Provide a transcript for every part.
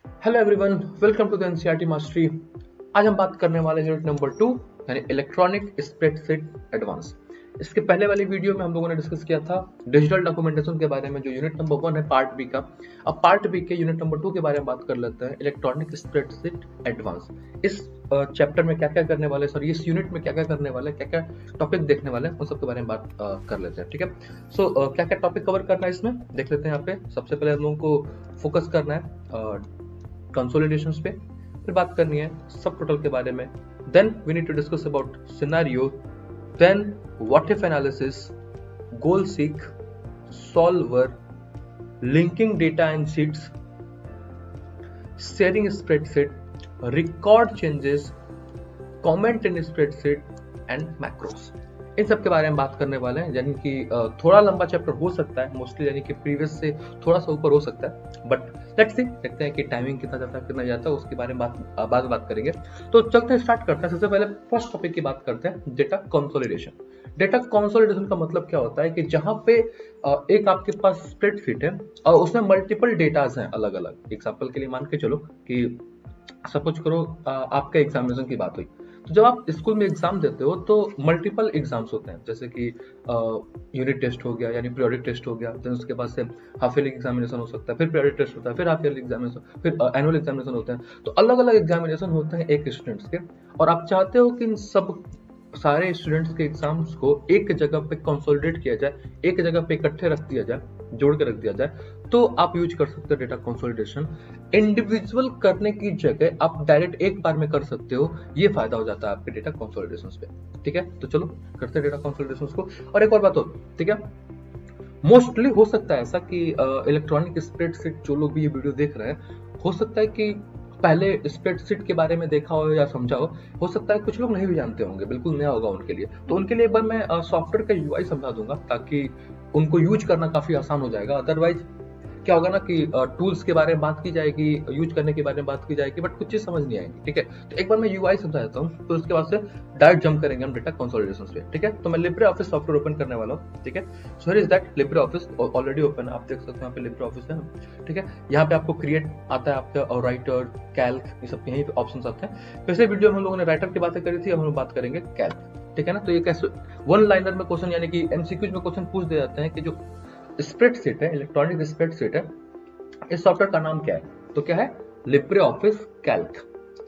Hello everyone, welcome to the NCERT mastery. आज हम बात करने वाले हैं यूनिट नंबर 2 यानी इलेक्ट्रॉनिक स्प्रेडशीट एडवांस। इसके पहले वाली वीडियो में हम लोगों ने डिस्कस किया था डिजिटल डॉक्यूमेंटेशन के बारे में, जो यूनिट नंबर 1 है पार्ट बी का। अब पार्ट बी के यूनिट नंबर 2 के बारे में बात कर लेते हैं, इलेक्ट्रॉनिक स्प्रेडशीट एडवांस। इस चैप्टर में क्या क्या करने वाले, सॉरी इस यूनिट में क्या क्या करने वाले, क्या क्या टॉपिक देखने वाले हैं, उन सब के बारे में बात कर लेते हैं। ठीक है, सो क्या क्या टॉपिक कवर करना है इसमें देख लेते हैं। यहाँ पे सबसे पहले हम लोगों को फोकस करना है कंसोलिडेशंस पे, फिर बात करनी है सब टोटल के बारे में, then we need to discuss about scenario, then what if analysis, goal seek, solver, linking data and sheets, sharing spreadsheet, record changes, comment in spreadsheet and macros. इन सब के बारे में बात करने वाले हैं, यानी कि थोड़ा लंबा चैप्टर हो सकता है मोस्टली, यानी कि प्रीवियस से थोड़ा सा ऊपर हो सकता है, बट लेट्स सी, देखते हैं कि टाइमिंग कितना जाता है कितना जाता है, उसके बारे में बात करेंगे। तो चलते हैं, स्टार्ट करते हैं। सबसे पहले फर्स्ट टॉपिक की बात करते हैं, डेटा कंसोलिडेशन। डेटा कंसोलिडेशन का मतलब क्या होता है कि जहां पे एक आपके पास स्प्रेडशीट है और उसमें मल्टीपल डेटाज हैं अलग अलग। एग्जांपल के लिए मान के चलो कि सपोज करो आपके एग्जामिनेशन की बात हुई, तो जब आप स्कूल में एग्जाम देते हो तो मल्टीपल एग्जाम्स होते हैं, जैसे कि यूनिट टेस्ट हो गया यानी पीरियोडिक टेस्ट हो गया, देन उसके बाद से हाफ ईयरली एग्जामिनेशन हो सकता है, फिर पीरियोडिक टेस्ट होता है, फिर हाफ ईयरली एग्जामिनेशन, फिर एनुअल एग्जामिनेशन होते हैं। तो अलग अलग एग्जामिनेशन होते हैं एक स्टूडेंट्स के, और आप चाहते हो कि इन सब सारे स्टूडेंट्स के एग्जाम्स को एक जगह पे कंसोलिडेट किया जाए, एक जगह पे इकट्ठे रख दिया जाए, जोड़ के रख दिया जाए, तो आप यूज कर सकते हो डेटा कंसोलिडेशन। इंडिविजुअल करने की जगह आप डायरेक्ट एक बार में कर सकते हो, ये फायदा हो जाता है आपके डेटा कंसोलिडेशन पे। ठीक है, तो चलो करते हैं डेटा कंसोलिडेशन को। और एक और बात हो, ठीक है, मोस्टली हो सकता है ऐसा कि इलेक्ट्रॉनिक स्प्रेडशीट जो लोग भी ये वीडियो देख रहे हैं, हो सकता है कि पहले स्प्रेडशीट के बारे में देखा हो या समझा हो सकता है कुछ लोग नहीं भी जानते होंगे, बिल्कुल नया होगा उनके लिए। तो उनके लिए एक बार मैं सॉफ्टवेयर का यूआई समझा दूंगा, ताकि उनको यूज करना काफी आसान हो जाएगा। अदरवाइज क्या होगा ना कि टूल्स के बारे में बात की जाएगी, यूज करने के बारे में बात की जाएगी, बट कुछ चीज समझ नहीं आएगी। ठीक है, तो एक बार मैं यूआई समझा देता हूँ, तो उसके बाद से डायरेक्ट जंप करेंगे हम डेटा कंसोलिडेशन पे। ठीक है, तो मैं लिब्रे ऑफिस सॉफ्टवेयर ओपन करने वाला हूँ। ठीक है, so here is that Libre office already open है, आप देख सकते हो यहाँ पे लिब्रे ऑफिस है। ठीक है, यहाँ पे आपको क्रिएट आता है आपका, और राइटर, कैल्क, ये सब यहीं पे ऑप्शन आते हैं। पिछले वीडियो में हम लोगों ने राइटर की बातें करी थी, अब हम लोग बात करेंगे कैल्क। ठीक है ना, तो ये कैसे वन लाइनर में क्वेश्चन यानी कि एमसीक्यूज में क्वेश्चन पूछ दे जाते हैं कि जो स्प्रेडशीट है, इलेक्ट्रॉनिक स्प्रेडशीट है, इस सॉफ्टवेयर का नाम क्या है? तो क्या है? Libre office Calc.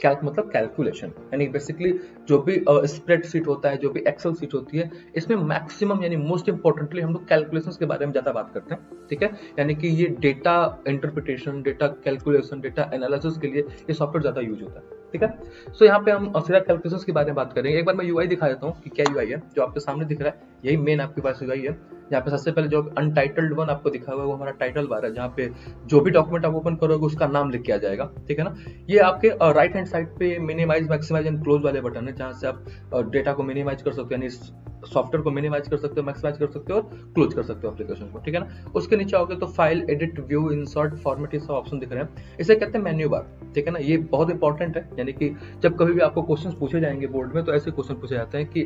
कैल्क मतलब कैलकुलेशन, यानी बेसिकली जो भी स्प्रेडशीट होता है, जो भी एक्सेल शीट होती है, इसमें मैक्सिमम यानी मोस्ट इंपॉर्टेंटली हम लोग कैलकुलेशंस के बारे में ज्यादा बात करते हैं। ठीक है, यानी कि ये data interpretation, data calculation, data analysis के लिए ये सॉफ्टवेयर ज्यादा यूज होता है। ठीक है, सो यहाँ पे हम सीधा कैलकुलेशंस के बारे में बात करेंगे। एक बार मैं यूआई दिखा देता हूँ कि क्या यूआई है। जो आपके सामने दिख रहा है यही मेन आपके पास यूआई है। यहाँ पे सबसे पहले जो अनटाइटल्ड वन आपको दिखा हुआ है वो हमारा टाइटल बार है, जहाँ पे जो भी डॉक्यूमेंट आप ओपन करोगे उसका नाम लिख के आ जाएगा। ठीक है ना, ये आपके राइट हैंड साइड पे मिनिमाइज, मैक्सिमाइज एंड क्लोज वाले बटन है, जहाँ से आप डेटा को मिनिमाइज कर सकते हो, यानी सॉफ्टवेयर को मिनिमाइज कर सकते हो, मैक्सिमाइज कर सकते हो और क्लोज कर सकते हो एप्लीकेशन को। ठीक है ना, उसके नीचे आओगे तो file, edit, view, insert, format, ये सब ऑप्शन दिख रहे हैं, इसे कहते हैं मेन्यू बार। ठीक है ना, ये बहुत इंपॉर्टेंट है, यानी कि जब कभी भी आपको क्वेश्चन पूछे जाएंगे बोर्ड में, तो ऐसे क्वेश्चन पूछे जाते हैं कि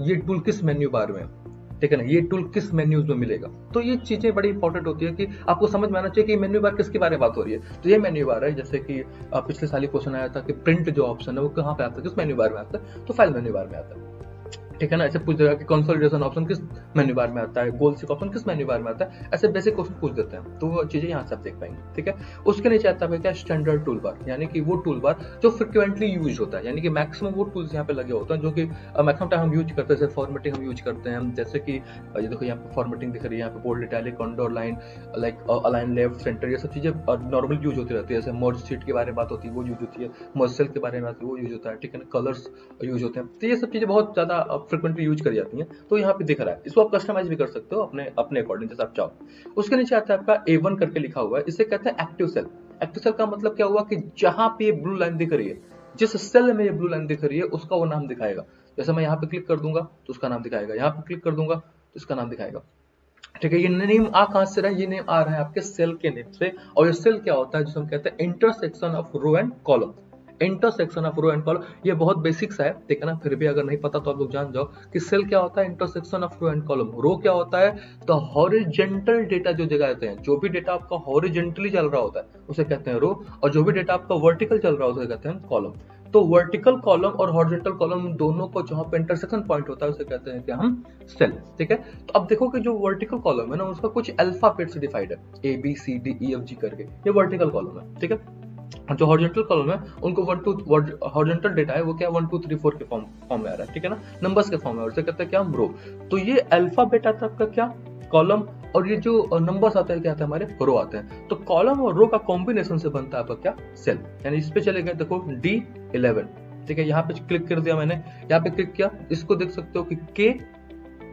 ये टूल किस मेन्यू बार में है। ठीक है ना, ये टूल किस मेन्यूज में मिलेगा। तो ये चीजें बड़ी इंपॉर्टेंट होती है कि आपको समझ में आना चाहिए कि मेन्यू बार किसके बारे में बात हो रही है। तो ये मेन्यू बार है, जैसे कि पिछले साल ही क्वेश्चन आया था कि प्रिंट जो ऑप्शन है वो कहाँ पे आता है, किस मेन्यू बार में आता है, तो फाइल मेन्यू बार में आता है। ठीक है ना, ऐसे पूछ देगा कि कंसोलिडेशन ऑप्शन किस मेन्यू बार में आता है, गोल सीक ऑप्शन किस मेन्यू बार में आता है, ऐसे बेसिक क्वेश्चन पूछ देते हैं, तो वो चीजें यहाँ से आप देख पाएंगे। ठीक है, उसके नीचे आता है क्या, स्टैंडर्ड टूल बार, यानी कि वो टूल बार जो फ्रिक्वेंटली यूज होता है, यानी कि मैक्सिमम वो टूल्स यहाँ पे लगे होते हैं जो कि मैक्सिमम टाइम हम यूज करते हैं। जैसे फॉर्मेटिंग हम यूज करते हैं, जैसे कि ये देखो यहाँ पे फॉर्मेटिंग दिख रही है, यहाँ पे bold, italic, underline, like align, left, center, ये सब चीजें नॉर्मल यूज होती रहती है। जैसे मर्ज शीट के बारे में बात होती है वो यूज होती है, मर्ज सेल के बारे में आती है वो यूज होता है। ठीक है ना, कलर्स यूज होते हैं, तो ये सब चीजें बहुत ज्यादा फ्रिक्वेंटली यूज करी जाती हैं। तो यहाँ पे दिख रहा है, इसको आप कस्टमाइज भी कर सकते हो अपने अपने अकॉर्डिंग, जैसे आप चाहो। उसके नीचे आता है आपका A1 करके लिखा हुआ है, इसे कहते हैं एक्टिव सेल। एक्टिव सेल का मतलब क्या हुआ कि जहां पे ये ब्लू लाइन दिख रही है, जिस सेल में ये ब्लू लाइन दिख रही है उसका वो नाम दिखाएगा। जैसे मैं यहाँ पे क्लिक कर दूंगा तो उसका नाम दिखाएगा, यहाँ पे क्लिक कर दूंगा तो इसका नाम दिखाएगा। ठीक है, ये नेम आ कहां से रहा है, ये नेम आ रहा है आपके सेल के नेम से। और ये सेल क्या होता है, जिसे हम कहते हैं intersection of row and column. Intersection of row and column, ये बहुत बेसिक्स है, ठीक है ना, फिर भी अगर नहीं पता तो आप लोग जान जाओ कि सेल क्या होता है, intersection of row and column. Row क्या होता है, तो हॉरिजेंटल डेटा जो जगह रहते हैं, जो भी डेटा आपका हॉरिजेंटली चल रहा होता है उसे कहते हैं रो, और जो भी डेटा आपका वर्टिकल चल रहा होता है उसे कहते हैं कॉलम। तो वर्टिकल कॉलम और हॉरिजॉन्टल कॉलम दोनों को जहां पे इंटरसेक्शन पॉइंट होता है उसे कहते हैं कि हम सेल, ठीक है। तो अब देखो कि जो वर्टिकल कॉलम है ना उसका कुछ अल्फाबेट से डिवाइड है, A B C D E F G करके, ये वर्टिकल कॉलम है, ठीक है। और जो हॉरिजॉन्टल कॉलम है उनको हॉरिजॉन्टल डेटा है वो क्या 1 2 3 4 के फॉर्म में आ रहा है, ठीक है ना, नंबर्स के फॉर्म में, और इसे कहते हैं क्या हम रो। तो ये अल्फाबेट आता है आपका क्या कॉलम, और ये जो नंबर्स आते हैं क्या आते हैं हमारे रो आते हैं। तो कॉलम और रो का कॉम्बिनेशन से बनता है आपका क्या सेल। यानी इस पे चले गए, देखो D11, ठीक है, यहाँ पे क्लिक कर दिया मैंने, यहाँ पे क्लिक किया, इसको देख सकते हो कि के,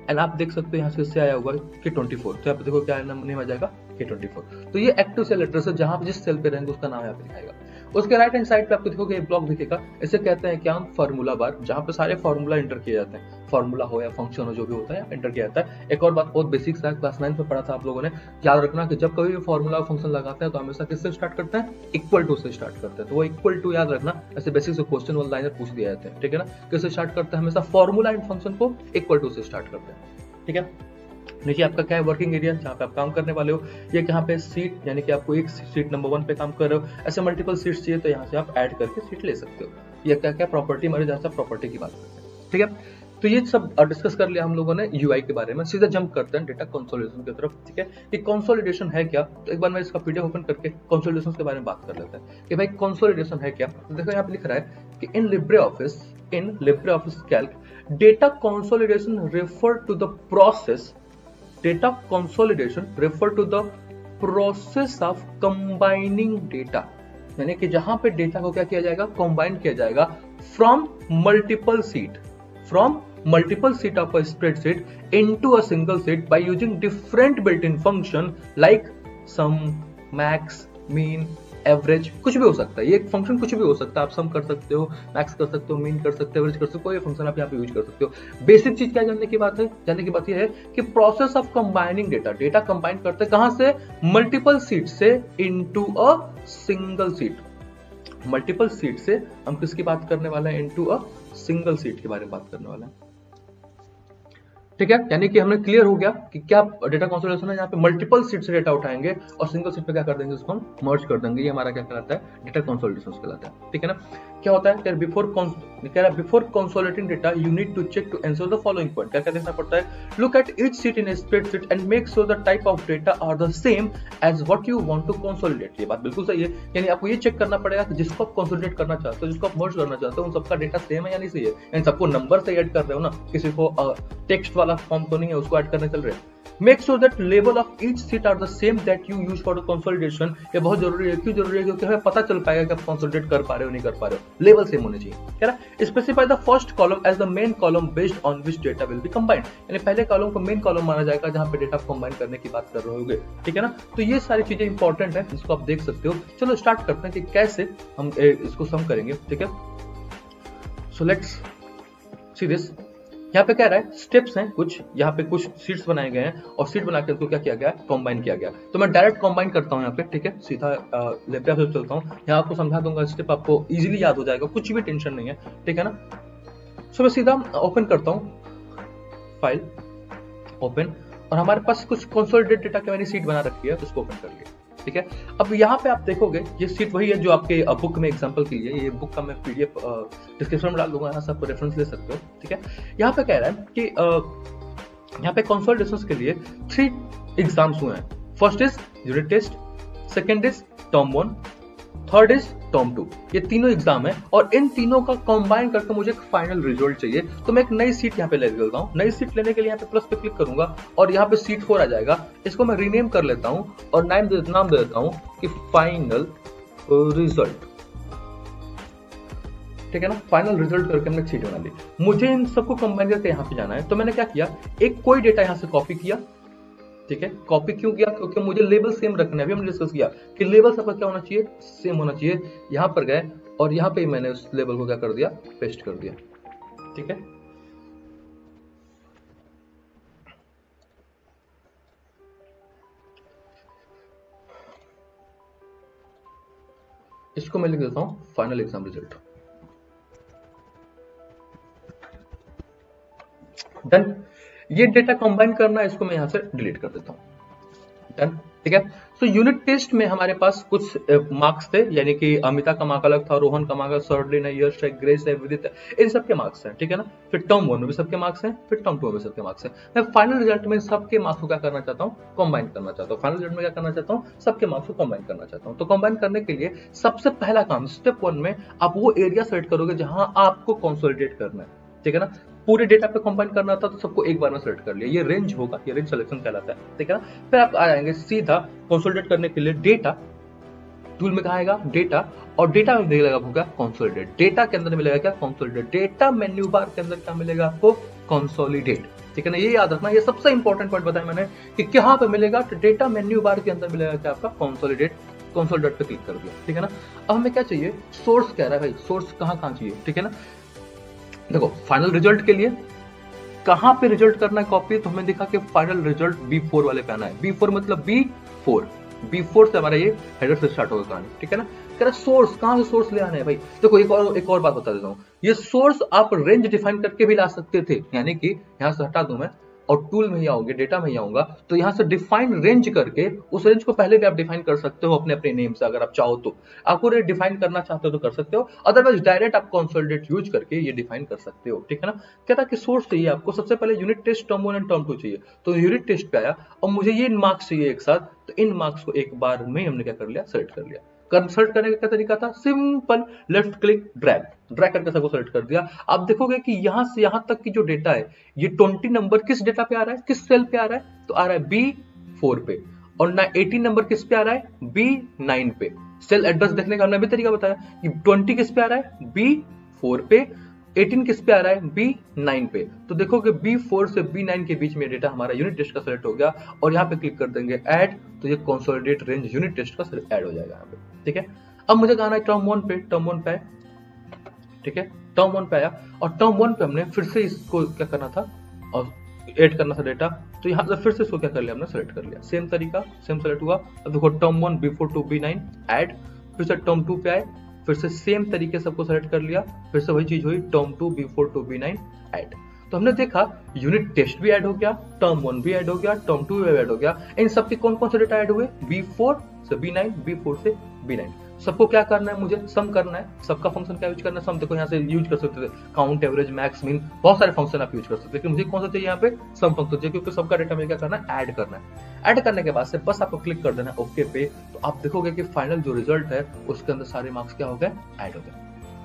एंड आप देख सकते हो यहाँ से इससे आया हुआ है K24, तो यहाँ पे देखो क्या नेम आ जाएगा K24। तो ये एक्टिव सेल एड्रेस है, जहां पे जिस सेल पे रहेंगे उसका नाम यहाँ पे दिखाएगा। उसके राइट हैंड साइड पे आपको देखोगे एक ब्लॉक दिखेगा, इसे कहते हैं क्या हम फार्मूला बार, जहां पे सारे फार्मूला एंटर किए जाते हैं, फार्मूला हो या फंक्शन हो जो भी होता है एंटर किया जाता है। एक और बात बहुत बेसिक सा क्लास 9 में पढ़ा था आप लोगों ने, याद रखना कि जब कभी भी फार्मूला फंक्शन लगाते हैं तो हमेशा किससे स्टार्ट करते हैं, इक्वल टू से स्टार्ट करते हैं। तो वो इक्वल टू याद रखना, ऐसे बेसिक से क्वेश्चन वन लाइनर पूछ दिया जाते हैं, ठीक है ना, किससे स्टार्ट करते हैं, हमेशा फार्मूला एंड फंक्शन को इक्वल टू से स्टार्ट करते हैं, ठीक है। नीचे आपका क्या है वर्किंग एरिया, जहाँ पे आप काम करने वाले हो, ये यहाँ पे सीट, यानी कि आपको एक सीट नंबर 1 पे काम कर रहे हो, ऐसे मल्टीपल सीट्स चाहिए तो यहाँ से आप ऐड करके सीट ले सकते हो। ये क्या क्या प्रॉपर्टी, हमारे जहाँ से प्रॉपर्टी की बात करते हैं, ठीक है। तो ये सब डिस्कस कर लिया हम लोगों ने यूआई के बारे में, सीधा जंप करते हैं डेटा कंसोलिडेशन की तरफ, ठीक है। कि कंसोलिडेशन है क्या, तो एक बार मैं इसका पीडीएफ ओपन करके कंसोलिडेशन के बारे में बात कर लेते हैं कि भाई कंसोलिडेशन है क्या। तो देखो यहाँ पे लिख रहा है कि in LibreOffice Calc data consolidation refer to the process, data consolidation refer to the process of combining data, यानी कि जहां पे डेटा को क्या किया जाएगा, कंबाइन किया जाएगा from multiple sheet of a spreadsheet into a single sheet by using different built in function like sum, max, mean, average, कुछ भी हो सकता है, ये फंक्शन कुछ भी हो सकता है, आप सम कर सकते हो, मैक्स कर सकते हो, मीन कर सकते हो, एवरेज कर सकते हो, ये फंक्शन आप यहाँ पे यूज कर सकते हो। बेसिक चीज क्या जानने की बात है, जानने की बात ये है कि process of combining data combine करते हैं कहां से, मल्टीपल सीट से into a single seat. Multiple seat से हम किसकी बात करने वाले हैं, इनटू अ सिंगल सीट के बारे में बात करने वाले हैं, ठीक है। यानी कि हमने क्लियर हो गया कि क्या डेटा कंसोलिडेशन है, यहाँ पे मल्टीपल सीट से डेटा उठाएंगे और सिंगल सीट पे क्या कर देंगे, उसको हम मर्ज कर देंगे, ये हमारा क्या कहलाता है, डेटा कंसोलिडेशन कहलाता है, ठीक है ना। क्या होता है, before consolidating data you need to check to answer the following point, क्या क्या देखना पड़ता है, look at each sheet in a spreadsheet and make sure the type of data are the same as what you want to consolidate. ये बात बिल्कुल सही है, यानी आपको ये चेक करना पड़ेगा कि जिसको आप कंसोलिडेट करना चाहते हो, जिसको आप मर्ज करना चाहते हो, उन सबका डेटा सेम है या नहीं सही है, यानी सबको नंबर से ऐड कर रहे हो ना, किसी को टेक्स्ट वाला फॉर्म तो नहीं है उसको ऐड करने चल रहे हैं। Make sure that level of each sheet are the same that you use for consolidation. ये बहुत जरूरी है, क्यों जरूरी है, क्योंकि हमें पता चल पाएगा कि आप कंसोलिडेट कर पा रहे हो नहीं कर पा रहे हो, लेवल सेम होने चाहिए, है ना। Specify the first column as the main column based on which data will be combined, यानी पहले कॉलम को मेन कॉलम माना जाएगा जहां पे डेटा कंबाइन करने की बात कर रहे होंगे, ठीक है ना। तो ये सारी चीजें इंपॉर्टेंट है, जिसको आप देख सकते हो। चलो स्टार्ट करते हैं कि कैसे हम इसको सम करेंगे, ठीक है। सो लेट्स सी दिस, यहाँ पे क्या रहा है, स्टेप्स हैं कुछ, यहाँ पे कुछ सीट्स बनाए गए हैं और सीट बना के उनको क्या किया गया, कंबाइन किया गया। तो मैं डायरेक्ट कंबाइन करता हूँ यहाँ पे, ठीक है, सीधा लैपटॉप से चलता हूँ, यहाँ आपको समझा दूंगा, स्टेप आपको इजीली याद हो जाएगा, कुछ भी टेंशन नहीं है, ठीक है ना। सो मैं सीधा ओपन करता हूँ, फाइल ओपन, और हमारे पास कुछ कंसोलिडेटेड डेटा की मैंने सीट बना रखी है, उसको ओपन कर लिया, ठीक है। अब यहाँ पे आप देखोगे ये सीट वही है जो आपके बुक में एग्जांपल के लिए, ये बुक का मैं पीडीएफ डिस्क्रिप्शन में डाल दूंगा, यहाँ से आप रेफरेंस ले सकते हो, ठीक है। यहाँ पे कह रहा है कि यहाँ पे कंसोलिडेशन के लिए 3 एग्जाम्स हुए हैं। First is unit test, second is term 1, third is term 2। ये तीनों एग्जाम है और इन तीनों का कंबाइन करके मुझे एक फाइनल रिजल्ट चाहिए। तो मैं एक नई सीट यहाँ पे ले लेता हूँ, नई सीट लेने के लिए यहाँ पे प्लस पे क्लिक करूंगा और यहाँ पे सीट 4 आ जाएगा। इसको मैं रीनेम कर लेता हूँ और नाम दे देता हूँ कि फाइनल रिजल्ट, ठीक है ना। फाइनल रिजल्ट करके हमने सीट बना ली। मुझे इन सबको कंबाइन करके यहाँ पे जाना है, तो मैंने क्या किया, एक कोई डेटा यहाँ से कॉपी किया, ठीक है। कॉपी क्यों किया, क्योंकि मुझे लेबल सेम रखना है। अभी हमने डिस्कस किया कि लेबल सबका क्या होना चाहिए, सेम होना चाहिए। यहाँ पर गए और यहाँ पे मैंने उस लेबल को क्या कर दिया, पेस्ट कर दिया, ठीक है। इसको मैं लिख देता हूं फाइनल एग्जाम रिजल्ट। डन। ये डेटा कंबाइन करना है, इसको मैं यहां से डिलीट कर देता हूं। डन, ठीक है। सो यूनिट टेस्ट में हमारे पास कुछ मार्क्स थे, यानी कि अमिता का मार्क अलग था, रोहन का मार्क, सर्लिन है, यश है, ग्रेस है, विदित है, इन सबके मार्क्स हैं, ठीक है ना। फिर टर्म 1 में भी सबके मार्क्स हैं, फिर टर्म 2 में भी सबके मार्क्स हैं। मैं फाइनल रिजल्ट में सबके मार्क्स को क्या करना चाहता हूं, कंबाइन करना चाहता हूं। फाइनल रिजल्ट में क्या करना चाहता हूं, सबके मार्क्स को कंबाइन करना चाहता हूं। तो कंबाइन करने के लिए सबसे पहला काम, स्टेप 1 में आप वो एरिया सेलेक्ट करोगे जहां आपको कंसोलिडेट करना है, ठीक है ना। पूरे डेटा पे कंबाइन करना था तो सबको एक बार में सेलेक्ट कर लिया, ये रेंज होगा, ये रेंज सिलेक्शन कहलाता है, ठीक है ना। फिर आप आ जाएंगे सीधा कंसोलिडेट करने के लिए डेटा टूल में, कहा आएगा डेटा, और डेटा में मिलेगा आपको क्या, कंसोलिडेट। डेटा के अंदर मिलेगा क्या, कंसोलिडेट। डेटा मेन्यू बार के अंदर क्या मिलेगा आपको, कंसोलिडेट, ठीक है ना। ये याद रखना, ये सबसे इंपॉर्टेंट पॉइंट बताया मैंने कि कहां पे मिलेगा, तो डेटा मेन्यू बार के अंदर मिलेगा क्या, आपका कंसोलिडेट। कंसोलिडेट पे क्लिक कर दिया, ठीक है ना। अब हमें क्या चाहिए, सोर्स कह रहा है भाई, सोर्स कहां चाहिए, ठीक है ना। देखो फाइनल रिजल्ट के लिए कहां पे रिजल्ट करना है कॉपी, तो हमें दिखा कि फाइनल रिजल्ट B4 वाले पे आना है। B4 मतलब B4 से हमारा ये हेडर से स्टार्ट होगा कहानी, ठीक है ना। कह रहा सोर्स, कहां से सोर्स ले आना है भाई। देखो एक और बात बता देता हूं, ये सोर्स आप रेंज डिफाइन करके भी ला सकते थे, यानी कि यहां से हटा दूं मैं और टूल में ही आऊंगे, डेटा में ही आऊंगा, तो यहां से डिफाइन रेंज करके उस रेंज को पहले भी आप डिफाइन कर सकते हो अपने अपने नेम से, अगर आप चाहो तो। आपको डिफाइन करना चाहते हो तो कर सकते हो, अदरवाइज डायरेक्ट आप कंसोलिडेट यूज करके ये डिफाइन कर सकते हो, ठीक है ना। कहता कि सोर्स चाहिए आपको, सबसे पहले unit test term 1 and term 2 चाहिए, तो यूनिट टेस्ट पे आया और मुझे ये मार्क्स चाहिए एक साथ, तो इन मार्क्स को एक बार में हमने क्या कर लिया, सेलेक्ट कर लिया। सेलेक्ट करने का क्या तरीका था, सिंपल लेफ्ट क्लिक ड्रैग करके सबको सेलेक्ट कर दिया। आप देखोगे कि यहां से यहां तक की जो डेटा है, ये 20 नंबर किस डेटा पे आ रहा है, किस सेल पे आ रहा है, तो आ रहा है B4 पे, और 18 नंबर किस पे आ रहा है, B9 पे। सेल एड्रेस देखने का हमने अभी तरीका बताया कि 20 किस पे आ रहा है, B4 पे, 18 किस पे आ रहा है, B9 पे। तो देखो कि B4 से B9 के बीच में डेटा हमारा यूनिट टेस्ट का सेलेक्ट हो गया, और यहाँ पे क्लिक कर देंगे ऐड, तो ये कंसोलिडेट रेंज यूनिट टेस्ट का ऐड हो जाएगा यहाँ पे, ठीक है। अब मुझे कहना है टर्म 1 पे, टर्म 1 पे, ठीक है, टर्म 1 पे आया, और टर्म 1 पे हमने फिर से इसको क्या करना था, और ऐड करना था डेटा, तो यहाँ से फिर से इसको क्या कर लिया, हमने सेलेक्ट कर लिया, सेम तरीका, सेम सेलेक्ट हुआ। अब देखो term 1 B4 to B9 add, फिर से टर्म 2 पे आए, फिर से सेम तरीके सबको सेलेक्ट कर लिया, फिर से वही चीज हुई, term 2 B4 to B9 add. तो हमने देखा यूनिट टेस्ट भी ऐड हो गया, टर्म 1 भी ऐड हो गया, टर्म 2 भी ऐड हो गया। इन सबके कौन कौन से डेटा ऐड हुए, B4 से B9, B4 से B9। सबको क्या करना है, मुझे सम करना है। सबका फंक्शन क्या यूज करना है, सम। देखो यहाँ से यूज कर सकते थे काउंट, एवरेज, मैक्स, मीन, बहुत सारे फंक्शन आप यूज कर सकते हैं, लेकिन मुझे कौन सा चाहिए यहाँ पे, सम फंक्शन चाहिए, क्योंकि सबका डेटा में क्या करना है, ऐड करना है। ऐड करने के बाद से बस आपको क्लिक कर देना है ओके पे, तो आप देखोगे कि फाइनल जो रिजल्ट है उसके अंदर सारे मार्क्स क्या हो गए, ऐड हो गए,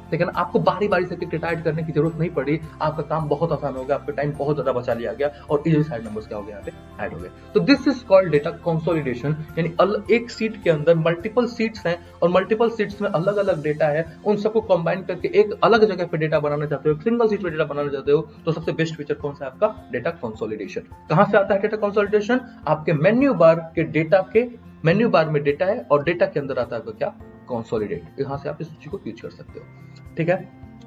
ठीक है ना। आपको बारी बारी से डेटा ऐड करने की जरूरत नहीं पड़ी, आपका काम बहुत आसान हो गया, आपका टाइम बहुत ज्यादा बचा लिया गया, और इजीली सारे नंबर्स क्या हो गए, यहाँ पे ऐड हो गए। तो this is called data consolidation, यानी एक सीट के अंदर मल्टीपल सीट्स हैं, और मल्टीपल सीट्स में अलग अलग डेटा है, उन सबको कंबाइन करके एक अलग जगह पे डेटा बनाना चाहते हो, एक सिंगल सीट पे डेटा बनाना चाहते हो, तो सबसे बेस्ट फीचर कौन सा है आपका, डेटा कंसोलिडेशन। कहां से आता है डेटा कंसोलिडेशन, आपके मेन्यू बार के डेटा के, मेन्यू बार में डेटा है और डेटा के अंदर आता है क्या, कंसोलिडेट। यहां से आप इस चीज को यूज कर सकते हो, ठीक है,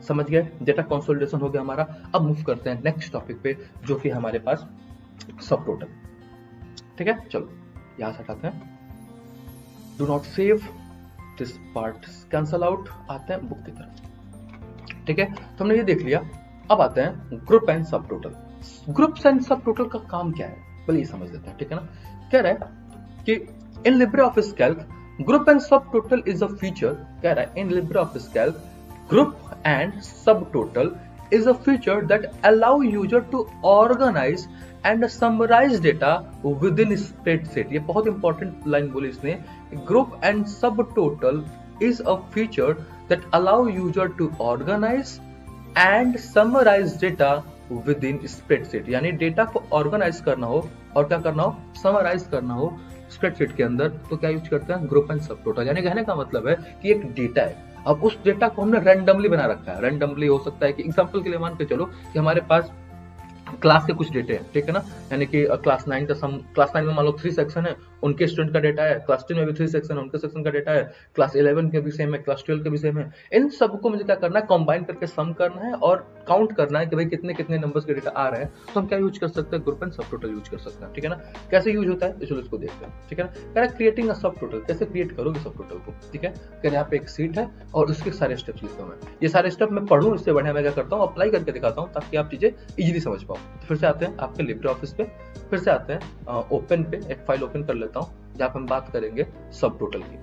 समझ गए। डेटा कंसोलिडेशन हो गया हमारा। अब मूव करते हैं नेक्स्ट टॉपिक पे, जो कि हमारे पास सब टोटल, ठीक है। चलो यहां से हटाते हैं, do not save this part, cancel out, आते हैं बुक की तरफ, ठीक है। तो हमने ये देख लिया, अब आते हैं ग्रुप एंड सब टोटल। ग्रुप्स एंड सब टोटल का काम क्या है, पहले ये समझ लेते हैं, ठीक है ना। कह रहा है कि in LibreOffice Calc group and subtotal is a feature, कह रहा है in LibreOffice Calc group and subtotal is a feature that allow user to organize and summarize data within spreadsheet। ये बहुत इंपॉर्टेंट लाइन बोली इसने, group and subtotal is a feature that allow user to organize and summarize data within spreadsheet, यानी data को organise करना हो और क्या करना हो, समराइज करना हो स्प्रेडशीट के अंदर, तो क्या यूज करते हैं, ग्रुप एंड सब टोटल। यानी कहने का मतलब है कि एक डेटा है, अब उस डेटा को हमने रैंडमली बना रखा है। रैंडमली हो सकता है कि एग्जांपल के लिए मान के चलो कि हमारे पास क्लास के कुछ डेटे हैं, ठीक है ना, यानी कि क्लास 9 का सम, क्लास 9 में मान लो 3 सेक्शन है उनके स्टूडेंट का डेटा है, क्लास 10 में भी 3 सेक्शन है, उनके सेक्शन का डेटा है, क्लास 11 के भी सेम है, क्लास 12 के भी सेम है। इन सबको मुझे क्या करना है, कंबाइन करके सम करना है और काउंट करना है कि भाई कितने कितने नंबर्स के डेटा आ रहे हैं। तो हम क्या यूज कर सकते हैं, ग्रुप एंड सब टोटल यूज कर सकते हैं, ठीक है ना। कैसे यूज होता है चलो इसको देखते हैं, ठीक है ना। कह रहा है क्रिएटिंग अ सब टोटल, कैसे क्रिएट करोगे सब टोटल को, ठीक है। कह रहे यहाँ पे एक सीट है और उसके सारे स्टेप्स लिखता हूँ मैं। ये सारे स्टेप मैं पढ़ूं इससे बढ़िया मैं क्या करता हूँ, अप्लाई करके दिखाता हूँ ताकि आप चीजें इजीली समझ पाओ। फिर से आते हैं आपके लिब्रे ऑफिस पे, फिर से आते हैं ओपन पे, एक फाइल ओपन कर लेता हूँ जहां पर हम बात करेंगे सब टोटल की,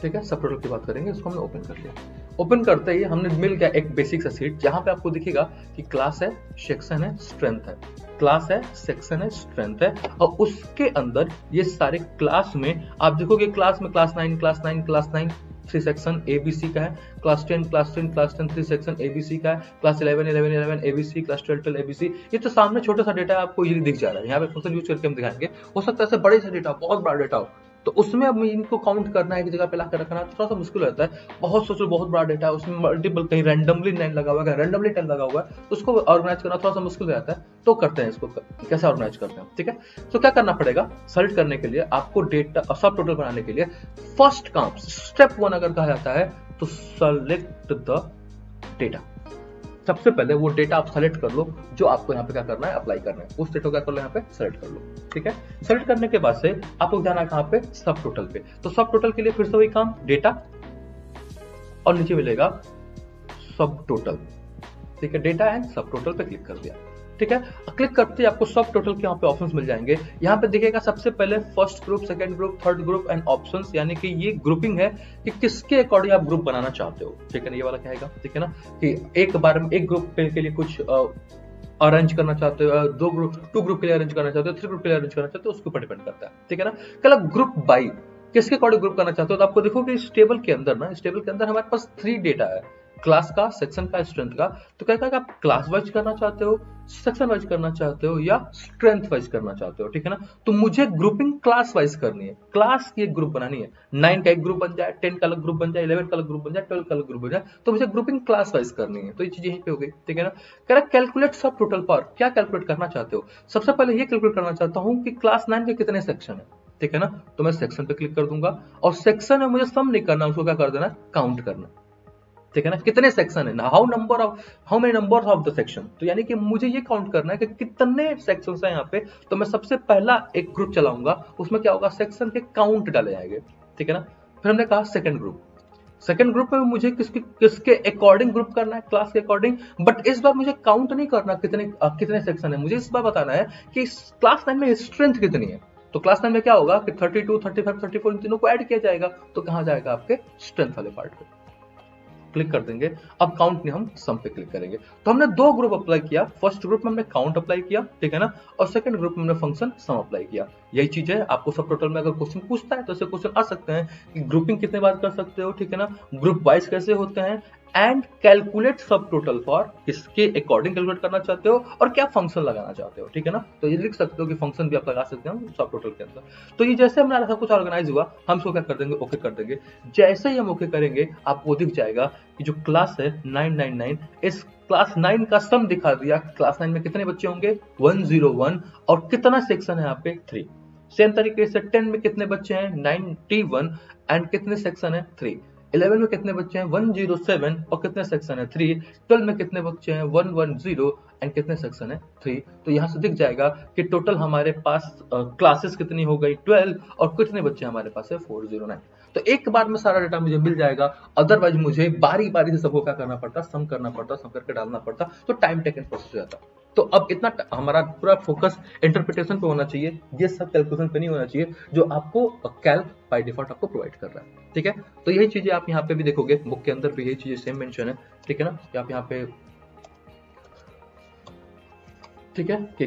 ठीक है। सब टोटल की बात करेंगे, इसको हमने ओपन कर लिया। ओपन करते ही हमने मिल गया एक बेसिक सा सीट जहां पे आपको दिखेगा कि क्लास है, सेक्शन है, स्ट्रेंथ है, क्लास है, सेक्शन है, स्ट्रेंथ है, और उसके अंदर ये सारे क्लास में आप देखोगे क्लास में class 9 class 9 class 9 3 section ABC का है, class 10 class 10 class 10 3 section ABC का है, क्लास 11 11 11 एबीसी, क्लास 12 12 एबीसी। ये तो सामने छोटा सा डेटा आपको इजीली दिख जा रहा है। यहाँ पे फंक्शन यूज करके हम दिखाएंगे, हो सकता है बड़े से डेटा, बहुत बड़ा डेटा हो, तो उसमें अब इनको काउंट करना है, एक जगह पे ला कर रखना थोड़ा सा मुश्किल होता है। बहुत सोचो बहुत बड़ा डेटा है, उसमें मल्टीपल कहीं रैंडमली 9 लगा हुआ है, रैंडमली 10 लगा हुआ है, उसको ऑर्गेनाइज करना थोड़ा सा मुश्किल हो जाता है। तो करते हैं इसको, कैसे ऑर्गेनाइज करते हैं, ठीक है। तो क्या करना पड़ेगा, सेलेक्ट करने के लिए आपको डेटा सब टोटल बनाने के लिए फर्स्ट काम स्टेप 1 अगर कहा जाता है तो सेलेक्ट द डेटा। सबसे पहले वो डेटा आप सेलेक्ट कर लो जो आपको यहाँ पे क्या करना है, अप्लाई करना है। उस डेटा को क्या कर लो, यहाँ पे सेलेक्ट कर लो, ठीक है। सेलेक्ट करने के बाद से आपको जाना है कहाँ पे, सब टोटल पे। तो सब टोटल के लिए फिर से वही काम, डेटा और नीचे मिलेगा सब टोटल, ठीक है। डेटा एंड सब टोटल पे क्लिक कर दिया, ठीक है। क्लिक करते ही आपको सब टोटल के यहाँ पे ऑप्शंस मिल जाएंगे। यहाँ पे दिखेगा सबसे पहले first group, second group, third group and options, यानी कि ये ग्रुपिंग है कि किसके अकॉर्डिंग आप ग्रुप बनाना चाहते हो, ठीक है ना। ये वाला क्या है, ठीक है ना, कि एक बार में एक ग्रुप के लिए कुछ अरेंज करना चाहते हो, टू ग्रुप के लिए अरेंज करना चाहते हो, 3 ग्रुप के लिए अरेंज करना चाहते हो, उसके ऊपर डिपेंड करता है, ठीक है ना। कल ग्रुप बाई किसके अकॉर्डिंग ग्रुप करना चाहते हो, तो आपको देखो कि इस टेबल के अंदर ना, इस टेबल के अंदर हमारे पास 3 डेटा है, क्लास का, सेक्शन का, स्ट्रेंथ का। तो क्या क्या आप क्लास वाइज करना चाहते हो, सेक्शन वाइज करना चाहते हो या स्ट्रेंथ वाइज करना चाहते हो, ठीक है ना। तो मुझे ग्रुपिंग क्लास वाइज करनी है, क्लास की एक ग्रुप बनानी है। 9 का एक ग्रुप बन जाए, 10 का अलग ग्रुप बन जाए, 11 का अलग ग्रुप बन जाए, 12 का अलग ग्रुप बन जाए, तो मुझे ग्रुपिंग क्लास वाइज करनी है। तो ये चीज यहीं पे हो गई, ठीक है ना। कह रहा कैलकुलेट सब टोटल पर, क्या कैलकुलेट करना चाहते हो। सबसे पहले ये कैलकुलेट करना चाहता हूँ कि क्लास 9 के कितने सेक्शन है, ठीक है ना। तो मैं सेक्शन पे क्लिक कर दूंगा और सेक्शन में मुझे सम नहीं करना, उसको क्या कर देना, काउंट करना, ठीक है ना। कितने सेक्शन है, how many number of the section, तो यानी कि मुझे ये काउंट करना है कि कितने सेक्शन है यहाँ पे। तो मैं सबसे पहला एक ग्रुप चलाऊंगा, उसमें क्या होगा, सेक्शन के काउंट डाले जाएंगे, ठीक है ना। फिर हमने कहा सेकंड ग्रुप में मुझे किसके अकॉर्डिंग ग्रुप करना है, क्लास के अकॉर्डिंग। बट इस बार मुझे काउंट नहीं करना कितने सेक्शन है, मुझे इस बार बताना है कि क्लास 9 में स्ट्रेंथ कितनी है। तो क्लास 9 में क्या होगा कि 32 35 34 इन तीनों को ऐड किया जाएगा, तो कहां जाएगा, आपके स्ट्रेंथ वाले पार्ट पे क्लिक कर देंगे। अब काउंट में हम सम पे क्लिक करेंगे। तो हमने 2 ग्रुप अप्लाई किया, फर्स्ट ग्रुप में हमने काउंट अप्लाई किया, ठीक है ना, और सेकंड ग्रुप में हमने फंक्शन सम अप्लाई किया। यही चीज है, आपको सब टोटल में अगर क्वेश्चन पूछता है तो ऐसे क्वेश्चन आ सकते हैं कि ग्रुपिंग कितने बार कर सकते हो, ठीक है ना, ग्रुप वाइज कैसे होते हैं, एंड कैलकुलेट सब टोटल फॉर, किसके अकॉर्डिंग कैलकुलेट करना चाहते हो और क्या फंक्शन लगाना चाहते हो, ठीक है ना। तो ये लिख सकते हो कि फंक्शन भी आप लगा सकते हो सब टोटल के अंदर। तो ये जैसे हमारा सब कुछ ऑर्गेनाइज हुआ, हम इसको क्या कर देंगे, ओके कर देंगे। जैसे ही हम ओके करेंगे आपको दिख जाएगा कि जो क्लास है 999, इस क्लास 9 का सम दिखा दिया, क्लास 9 में कितने बच्चे होंगे 101, और कितना सेक्शन है यहाँ पे 3। सेम तरीके से 10 में कितने बच्चे हैं 91, एंड कितने सेक्शन है 3। 11 में कितने बच्चे हैं 107, और कितने सेक्शन है 3। 12 में कितने बच्चे हैं 110, एंड कितने सेक्शन है 3। तो यहाँ से दिख जाएगा कि टोटल हमारे पास क्लासेस कितनी हो गई 12, और कितने बच्चे हमारे पास है 409। तो एक बार में सारा डेटा मुझे मिल जाएगा, अदरवाइज मुझे बारी बारी से सबको क्या करना पड़ता, सम करना पड़ता, सम करके डालना पड़ता, तो टाइम टेकन प्रोसेस हो जाता। तो अब इतना हमारा पूरा फोकस इंटरप्रिटेशन पे होना चाहिए, ये सब कैलकुलेशन पे नहीं होना चाहिए जो आपको कैल्क बाय डिफॉल्ट आपको प्रोवाइड कर रहा है, ठीक है। तो यही चीजें आप यहाँ पे भी देखोगे, बुक के अंदर भी यही चीजें सेम मेंशन है, ठीक है ना। आप यहाँ पे ठीक है कि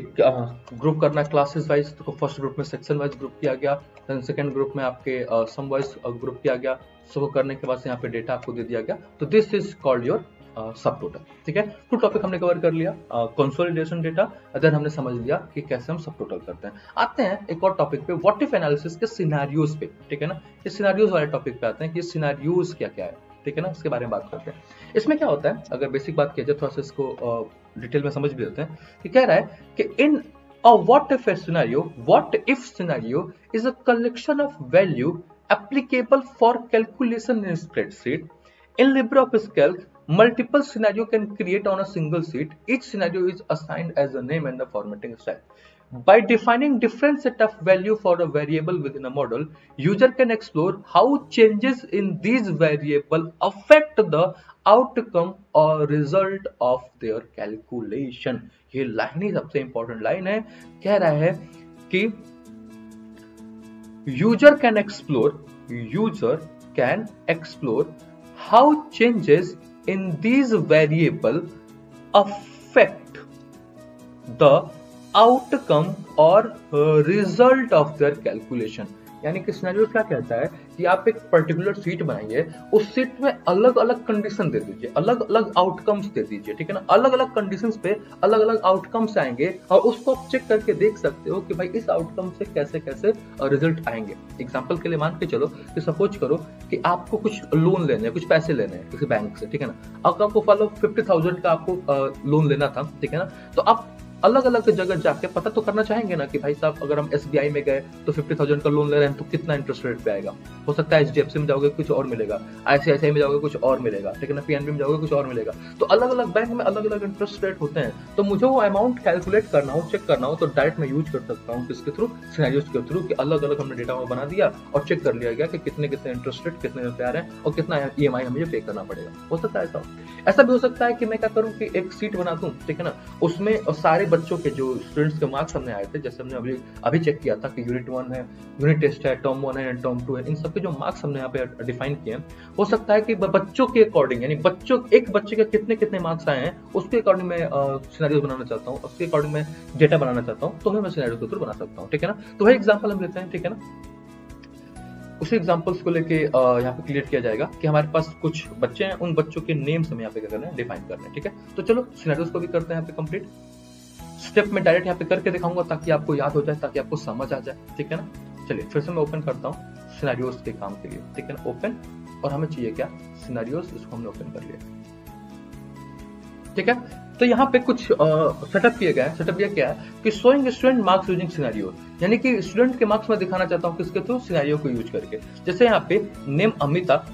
ग्रुप करना है क्लासेस वाइज, तो फर्स्ट ग्रुप में सेक्शन वाइज ग्रुप किया गया, देन सेकंड ग्रुप में आपके सम वाइज ग्रुप किया गया। सो करने के बाद से यहाँ पे डेटा आपको दे दिया गया, तो दिस इज कॉल्ड योर सब टोटल, ठीक है। टू टॉपिक हमने कवर कर लिया, कंसोलिडेशन डेटा, देन हमने समझ लिया कि कैसे हम सब टोटल करते हैं। आते हैं एक और टॉपिक पे, व्हाट इफ एनालिसिस के सिनेरियोज पे, ठीक है ना। इस सिनेरियोज वाले टॉपिक पे आते हैं कि सिनेरियोज क्या क्या है, ठीक है ना, इसके बारे में बात करते हैं। इसमें क्या होता है, अगर बेसिक बात किया जाए, थोड़ा सा इसको डिटेल में समझ भी लेते हैं कि कह रहा है कि इन A what if scenario is a collection of value applicable for calculation in a spreadsheet. In LibreOffice Calc, multiple scenario can create on a single sheet. Each scenario is assigned as a name and the formatting style. By defining different set of value for a variable within a model, user can explore how changes in these variable affect the outcome or result of their calculation. ये line ही सबसे important line है, कह रहा है कि user can explore how changes in these variable affect the outcome और result of their calculation. यानी कि सिनेरियो क्या कहता है कि आप एक पर्टिकुलर सीट बनाइए, उस सीट में अलग अलग कंडीशन दे दीजिए, अलग अलग आउटकम्स दे दीजिए, ठीक है ना। अलग अलग कंडीशंस पे अलग अलग आउटकम्स आएंगे और उसको आप चेक करके देख सकते हो कि भाई इस आउटकम से कैसे कैसे रिजल्ट आएंगे। एग्जांपल के लिए मान के चलो कि सपोज करो कि आपको कुछ लोन लेने हैं, कुछ पैसे लेने हैं किसी बैंक से, ठीक है ना। अगर आपको फॉलो 50,000 का आपको लोन लेना था, ठीक है ना, तो आप अलग अलग जगह जाके पता तो करना चाहेंगे ना कि भाई साहब अगर हम SBI में गए तो 50,000 का लोन ले रहे हैं तो कितना इंटरेस्ट रेट पे आएगा। हो सकता है HDFC में जाओगे कुछ और मिलेगा, ICICI में जाओगे कुछ और मिलेगा, ठीक है ना, PNB में जाओगे कुछ और मिलेगा। तो अलग अलग बैंक में अलग अलग इंटरेस्ट रेट होते हैं, तो मुझे वो अमाउंट कैलकुलेट करना हो, चेक करना हो, तो डायरेक्ट मैं यूज कर सकता हूँ किसके थ्रू, सिनेरियोस के थ्रू, कि अलग अलग हमने डेटा बना दिया और चेक कर लिया गया कि कितने कितने इंटरेस्ट रेट कितने पे आ रहे हैं और कितना EMI हमें पे करना पड़ेगा। हो सकता है ऐसा भी हो सकता है कि मैं क्या करूँ कि एक सीट बना दूं, ठीक है ना, उसमें सारे बच्चों के जो स्टूडेंट्स के मार्क्स हमने आए थे, जैसे हमने अभी चेक किया था कि यूनिट 1 है, यूनिट टेस्ट है, टर्म 1 है एंड टर्म 2 है, इन सबके जो मार्क्स हमने यहाँ पे डिफाइन किए हैं, हो सकता है कि बच्चों के अकॉर्डिंग, यानी एक बच्चे के कितने कितने मार्क्स आए हैं उसके अकॉर्डिंग मैं सिनेरियो बनाना चाहता हूँ, उसके अकॉर्डिंग मैं डेटा बनाना चाहता हूँ, तो मैं सिनेरियो के थ्रू बना सकता हूँ, ठीक है ना। तो वही एग्जाम्पल हम लेते हैं, ठीक है ना। उसी एग्जांपल्स को लेके यहाँ पे क्लियर किया जाएगा कि हमारे पास कुछ बच्चे हैं, उन बच्चों के नेम्स हमें यहाँ पे क्या करना है, डिफाइन करना है, ठीक है। तो चलो सिनेरियोस को भी करते हैं यहाँ पे कंप्लीट। स्टेप में डायरेक्ट यहाँ पे करके दिखाऊंगा ताकि आपको याद हो जाए, ताकि आपको समझ आ जाए, ठीक है ना। चलिए फिर से मैं ओपन करता हूँ सिनेरियोस के काम के लिए, ठीक है ना। ओपन, और हमें चाहिए क्या, सिनेरियोस, इसको हमने ओपन कर लिया, ठीक है। तो यहाँ पे कुछ सेटअप किया गया है। सेटअप ये क्या है कि showing student marks using scenario, यानी कि स्टूडेंट के मार्क्स में दिखाना चाहता हूँ किसके थ्रू, सिनेरियो को यूज करके। जैसे यहाँ पे नेम अमिता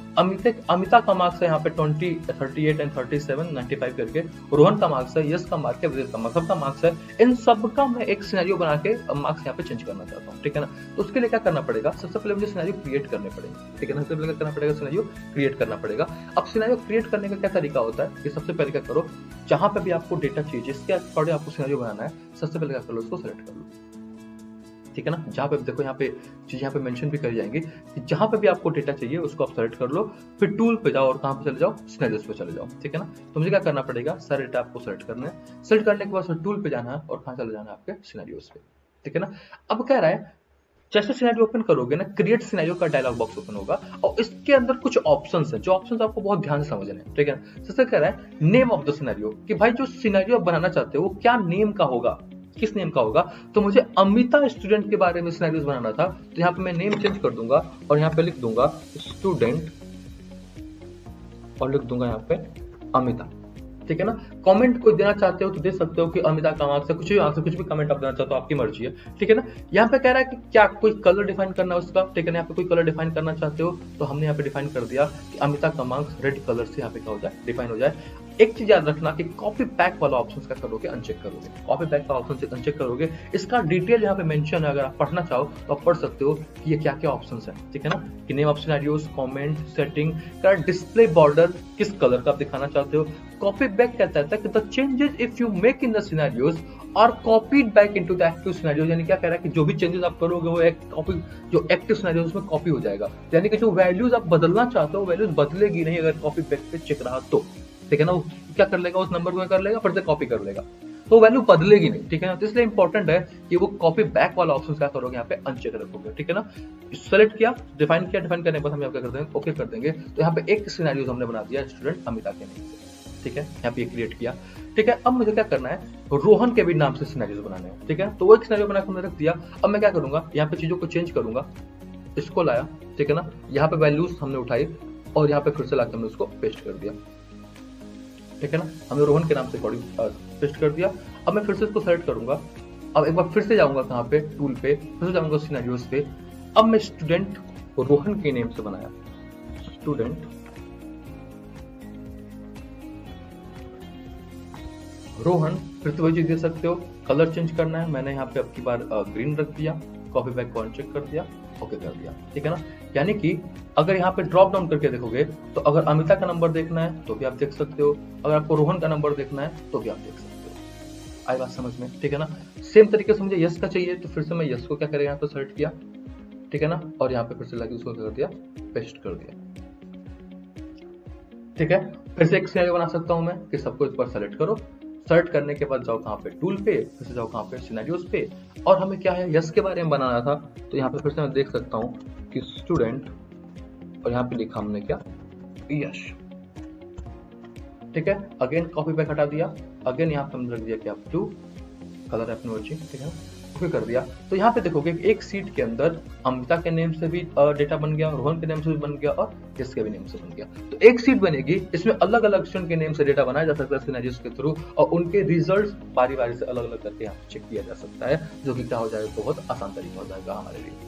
का मार्क्स है यहाँ पे 20, 38 एंड 37, 95 करके। रोहन का मार्क्स है, यश का मार्क्स है, विजय का मार्क्स, सबका मार्क्स है। इन सब का मैं एक सिनेरियो बना के मार्क्स यहाँ पे चेंज करना चाहता हूँ, ठीक है ना। तो उसके लिए क्या करना पड़ेगा, सबसे पहले मुझे सिनेरियो क्रिएट करने पड़ेंगे, ठीक है ना। सबसे पहले क्या करना पड़ेगा, सिनेरियो क्रिएट करना पड़ेगा। अब सिनेरियो क्रिएट करने का क्या तरीका होता है कि सबसे पहले क्या करो, जहां पे भी आपको डेटा चाहिए, जिसके अकॉर्डिंग आपको सिनेरियो बनाना है, सबसे पहले क्या कर लो, उसको सेलेक्ट कर लो, ठीक है ना। जहां पे देखो यहाँ पे चीज यहाँ पे मेंशन भी करी जाएंगी कि जहां पे भी आपको डेटा चाहिए उसको आप सेलेक्ट कर लो, फिर टूल पे जाओ और कहां पे चले जाओ, सिनेरियोस पे चले जाओ, ठीक है ना। तो मुझे क्या करना पड़ेगा, सारे डेटा आपको सेलेक्ट करना है। सेलेक्ट करने के बाद टूल पे जाना है और कहां चले जाना है, आपके सिनेरियोस पे, ठीक है ना। अब कह रहा है जैसे सिनेरियो ओपन करोगे ना, क्रिएट सिनेरियो का डायलॉग बॉक्स ओपन होगा और इसके अंदर कुछ ऑप्शंस है, जो ऑप्शंस आपको बहुत ध्यान से समझने हैं, ठीक है। सबसे कह रहा है नेम ऑफ द सिनेरियो, कि भाई जो सिनेरियो बनाना चाहते हो वो क्या नेम का होगा, किस नेम का होगा। तो मुझे अमिता स्टूडेंट के बारे में सिनेरियोस बनाना था, तो यहाँ पे मैं नेम चेंज कर दूंगा और यहाँ पे लिख दूंगा स्टूडेंट और लिख दूंगा यहाँ पे अमिता, ठीक है ना। कमेंट कोई देना चाहते हो तो दे सकते हो कि अमिता का मार्क्स है, कुछ भी कमेंट आप देना चाहते हो, आपकी मर्जी है, ठीक है ना। यहाँ पे कह रहा है कि क्या कोई कलर डिफाइन करना है उसका, ठीक है ना। यहाँ पे कोई कलर डिफाइन करना चाहते हो तो हमने यहाँ पे डिफाइन कर दिया कि अमिता का मार्क्स रेड कलर से यहाँ पे क्या हो जाए, डिफाइन हो जाए। एक चीज याद रखना कि कॉपी बैक वाला ऑप्शन क्या करोगे, अनचेक करोगे। कॉपी बैक वाला ऑप्शन से अनचेक करोगे, इसका डिटेल यहाँ पे मेंशन है, अगर आप पढ़ना चाहो तो आप पढ़ सकते हो कि ये क्या क्या ऑप्शंस है, ठीक है ना। कि name of scenarios, comment, setting, display border, किस कलर का आप दिखाना चाहते हो। कॉपी बैक कहता है कि the changes if you make in the scenarios are copied back into the active scenario, यानी क्या कह रहा है कि जो भी चेंजेस आप करोगे वो एक कॉपी, जो एक्टिव सिनेरियो उसमें कॉपी हो जाएगा। यानी कि जो वैल्यूज आप बदलना चाहते हो वैल्यूज बदलेगी नहीं अगर कॉपी बैक पे चेक रहा तो, ठीक है ना। वो क्या कर लेगा, उस नंबर को कर लेगा, फिर से कॉपी कर लेगा, तो वैल्यू बदलेगी नहीं, ठीक है ना। तो इसलिए इंपॉर्टेंट है कि वो कॉपी बैक वाला ऑप्शन क्या करोगे, यहाँ पे अनचेक रखोगे, ठीक है ना। सेलेक्ट किया, डिफाइन करने के बाद हम यहाँ पे कर देंगे ओके कर देंगे। तो यहाँ पे एक सिनेरियो हमने बना दिया स्टूडेंट अमिता के नाम से, ठीक है, यहाँ पे क्रिएट किया, ठीक है। अब मुझे क्या करना है, रोहन के भी नाम से सिनेरियो बनाने हैं, ठीक है। तो वो एक सिनेरियो बना के हमने रख दिया। अब मैं क्या करूंगा, यहाँ पे चीजों को चेंज करूंगा, इसको लाया, ठीक है ना। यहाँ पे वैल्यूज हमने उठाई और यहाँ पे फिर से लाकर हमने उसको पेस्ट कर दिया, ठीक है ना। हमने रोहन के नाम से अकॉर्डिंग पेस्ट कर दिया। अब मैं फिर से इसको सेलेक्ट करूंगा अब एक बार फिर से जाऊंगा कहाँ पे, टूल पे, फिर से जाऊंगा सिनेरियोस पे। अब मैं स्टूडेंट रोहन के नेम से बनाया, स्टूडेंट रोहन, फिर से वही चीज दे सकते हो, कलर चेंज करना है, मैंने यहाँ पे अब की बार ग्रीन रख दिया, कॉपी बैक को अनचेक कर दिया, ओके कर दिया, ठीक है ना। यानी कि अगर यहाँ पे ड्रॉप डाउन करके देखोगे तो अगर अमिता का नंबर देखना है तो भी आप देख सकते हो, अगर आपको रोहन का नंबर देखना है तो भी आप देख सकते हो। आई बात समझ में, ठीक है ना। सेम तरीके से मुझे यस का चाहिए तो फिर से मैं यस को क्या करेगा, यहाँ पे सेलेक्ट किया, ठीक है ना, और यहाँ पे फिर से लाके उसको क्या कर दिया, पेस्ट कर दिया, ठीक है। फिर से एक सिनेरियो बना सकता हूं मैं कि सबको एक बार सेलेक्ट करो, सेलेक्ट करने के बाद जाओ कहाँ पे, टूल पे, फिर से जाओ कहाँ पे, सिनेरियोस पे, और हमें क्या है, यस के बारे में बनाना था, तो यहाँ पे फिर से मैं देख सकता हूँ कि स्टूडेंट, और यहाँ पे लिखा हमने क्या, यश, ठीक है। अगेन कॉपी बैक हटा दिया, अगेन यहाँ पे हमने रख दिया क्या, टू, कलर अपनी मर्जी, ठीक है, ओके कर दिया। तो यहाँ पे देखोगे एक सीट के अंदर अमिता के नेम से भी डेटा बन गया, रोहन के नेम से भी बन गया, और यस के भी नेम से बन गया। तो एक सीट बनेगी, इसमें अलग अलग स्टूडेंट के नेम से डेटा बनाया जा सकता है सिनेरियोस के थ्रू, और उनके रिजल्ट्स बारी बारी से अलग अलग करके यहाँ पे चेक किया जा सकता है, जो कि क्या हो जाएगा, बहुत आसान तरीका हो जाएगा हमारे लिए,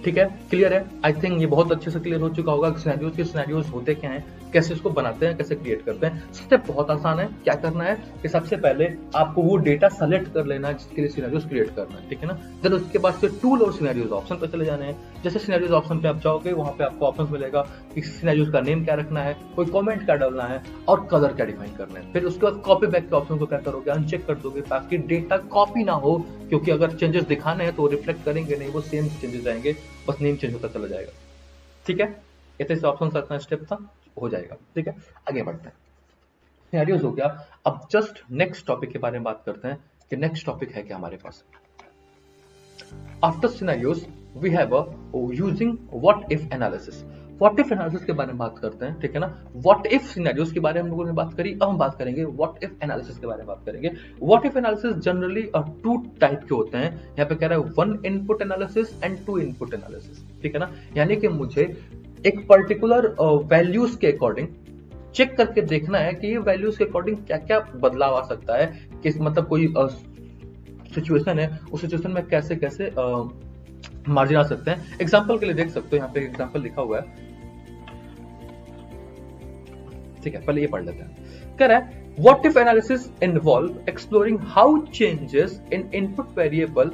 ठीक है। क्लियर है, आई थिंक ये बहुत अच्छे से क्लियर हो चुका होगा कि सिनेरियोस के सिनेरियोस होते क्या हैं, कैसे इसको बनाते हैं, कैसे क्रिएट करते हैं। स्टेप बहुत आसान है, क्या करना है कि सबसे पहले आपको वो डेटा सेलेक्ट कर लेना है जिसके लिए सिनेरियोस क्रिएट करना है, ठीक है ना। देन उसके बाद से टूल और सिनेरियोस ऑप्शन पर चले जाने हैं। जैसे सिनेरियोस ऑप्शन पे आप जाओगे, वहां पे आपको ऑप्शन मिलेगा कि सिनेरियोस का नेम क्या रखना है, कोई कमेंट क्या डालना है, और कलर क्या डिफाइन करना है। फिर उसके बाद कॉपी बैक के ऑप्शन को क्या करोगे, अनचेक कर दोगे, ताकि डेटा कॉपी ना हो, क्योंकि अगर चेंजेस दिखाने हैं तो रिफ्लेक्ट करेंगे नहीं, वो सेम चेंजेस आएंगे, बस नेम चेंज होता चला जाएगा, ठीक है। ऐसे ऑप्शन का इतना स्टेप था, हो जाएगा, ठीक है। आगे बढ़ते हैं, सिनेरियोस हो गया। अब जस्ट नेक्स्ट टॉपिक के बारे में बात करते हैं कि नेक्स्ट टॉपिक है क्या हमारे पास। After scenarios we have a using what if analysis. What if analysis के बारे में बात करते हैं, ठीक है ना। व्हाट इफ सिनेरियोस के बारे में हम लोगों ने बात करी, अब हम बात करेंगे व्हाट इफ एनालिसिस के बारे में बात करेंगे। What if analysis generally two type के होते हैं, यहाँ पे कह रहा है one input analysis and two input analysis, ठीक है ना। यानी कि मुझे एक पर्टिकुलर वैल्यूज के अकॉर्डिंग चेक करके देखना है कि ये वैल्यूज के अकॉर्डिंग क्या क्या बदलाव आ सकता है, किस मतलब कोई सिचुएशन है, उस सिचुएशन में कैसे कैसे मार्जिन आ सकते हैं। एग्जांपल के लिए देख सकते हो, यहाँ पे एग्जांपल लिखा हुआ है, ठीक है, पहले ये पढ़ लेते हैं। कह रहा है what if analysis involve exploring how changes in input variable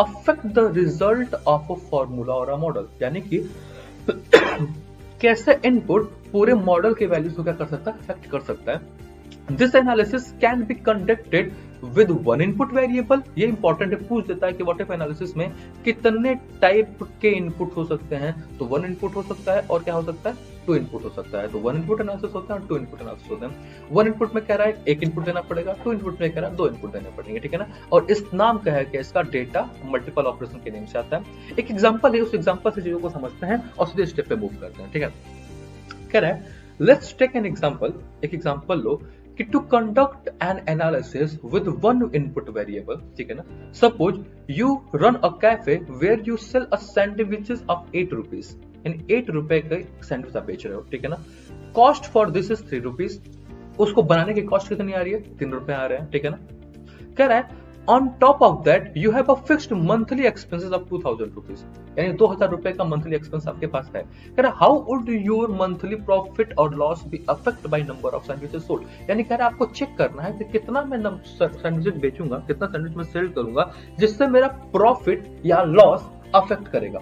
affect the result of a formula और अ मॉडल। यानी कि कैसे इनपुट पूरे मॉडल के वैल्यूज को क्या कर सकता है, अफेक्ट कर सकता है। This analysis can be conducted with one input variable. ये इंपॉर्टेंट है, पूछ देता है कि व्हाट इफ एनालिसिस में कितने टाइप के इनपुट हो सकते हैं। तो वन इनपुट हो सकता है, और क्या हो सकता है, टू इनपुट हो सकता है। तो वन इनपुट एनालिसिस होता है और टू इनपुट एनालिसिस होते हैं। वन इनपुट में कह रहा है एक इनपुट देना पड़ेगा, टू इनपुट में कह रहा है दो इनपुट देने पड़ेंगे, ठीक है ना। और इस नाम का है कि इसका डेटा मल्टीपल ऑपरेशन के नेम से आता है। एक एग्जांपल है, उस एग्जांपल से चीजों को समझते हैं और सीधे स्टेप पे मूव करते हैं, ठीक है। कह रहा है लेट्स टेक एन एग्जांपल, एक एग्जांपल लो कि to conduct an analysis with one input variable, ठीक है ना। Suppose you run a cafe where you sell a sandwiches of 8 rupees, यानी 8 रुपए का सैंडविच आप बेच रहे हो, ठीक है ना। Cost for this is 3 rupees. उसको बनाने की कॉस्ट कितनी आ रही है, 3 रुपए आ रहे हैं, ठीक है ना। कह रहा है on top of that you have a fixed monthly expenses of 2000 rupees, यानी 2000 रुपए का मंथली एक्सपेंस आपके पास है। कह रहा how would your monthly profit और loss be affect by number of sandwiches sold. यानी कह रहा आपको चेक करना है कि कितना मैं सैंडविच बेचूंगा, कितना सैंडविच मैं सेल करूंगा, जिससे मेरा प्रॉफिट या लॉस अफेक्ट करेगा,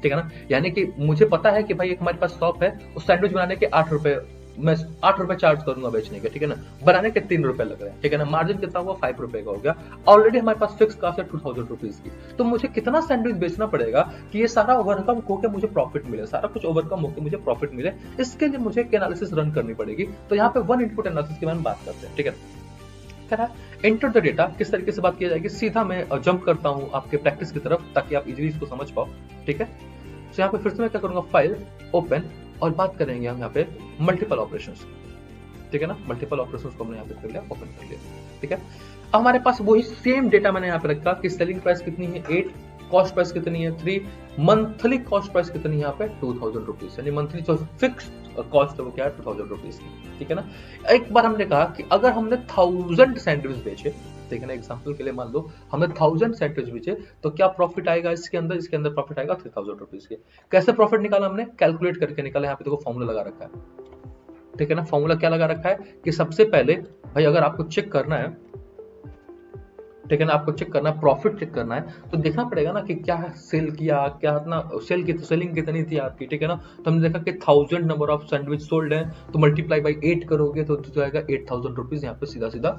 ठीक है ना। यानी कि मुझे पता है कि भाई एक हमारे पास शॉप है, उस सैंडविच बनाने के 8 रुपए, मैं 8 रुपए चार्ज करूंगा बेचने के, ठीक है ना। बनाने के 3 रुपए लग रहे हैं, ठीक है ना। मार्जिन कितना हुआ, 5 रुपए का हो गया। ऑलरेडी हमारे पास फिक्स कास्ट है 2000 रुपीज की। तो मुझे कितना सैंडविच बेचना पड़ेगा कि ये सारा ओवरकम होकर मुझे प्रॉफिट मिले, सारा कुछ ओवरकम होकर मुझे प्रॉफिट मिले। इसके लिए मुझे एक एनालिसिस रन करनी पड़ेगी। तो यहाँ पे वन इनपुट एनालिसिस की बात करते हैं, ठीक है। कह रहा है एंटर द डेटा। किस तरीके से बात की जाएगी, सीधा मैं जंप करता हूं आपके प्रैक्टिस की तरफ ताकि आप इजीली इसको समझ पाओ, ठीक है। तो यहाँ पे फिर से मैं क्या करूंगा, फाइल ओपन, और बात करेंगे हम यहाँ पे मल्टीपल ऑपरेशंस, ठीक है ना। मल्टीपल ऑपरेशंस को हमने यहाँ पे कर लिया, ओपन कर लिया, ठीक है। अब हमारे पास वही सेम डेटा मैंने यहाँ पे रखा कि सेलिंग प्राइस कितनी है 8, कॉस्ट प्राइस कितनी है 3, मंथली कॉस्ट प्राइस कितनी है यहाँ पे 2000 रुपीज, यानी मंथली जो फिक्स कॉस्ट है वो क्या है 2000 रुपीज की, ठीक है ना। एक बार हमने कहा कि अगर हमने 1000 सैंडविच बेचे ठीक है ना। एग्जाम्पल के लिए मान लो हमने 1000 सैंडविच बेचे, तो क्या प्रॉफिट आएगा इसके अंदर प्रॉफिट आएगा 3000 रुपीज के। कैसे प्रॉफिट निकाला हमने, कैलकुलेट करके निकाला। यहाँ पे देखो फॉर्मूला लगा रखा है, ठीक है ना। फॉर्मूला क्या लगा रखा है कि सबसे पहले भाई अगर आपको चेक करना है, ठीक है ना, आपको चेक करना है, प्रॉफिट चेक करना है, तो देखना पड़ेगा ना कि क्या सेल किया, क्या इतना सेल की, सेलिंग कितनी थी आपकी, ठीक है ना। तो हमने देखा कि 1000 नंबर ऑफ सैंडविच सोल्ड है, तो मल्टीप्लाई बाई 8 करोगे तो जाएगा 8000 रुपीज। यहाँ पे सीधा सीधा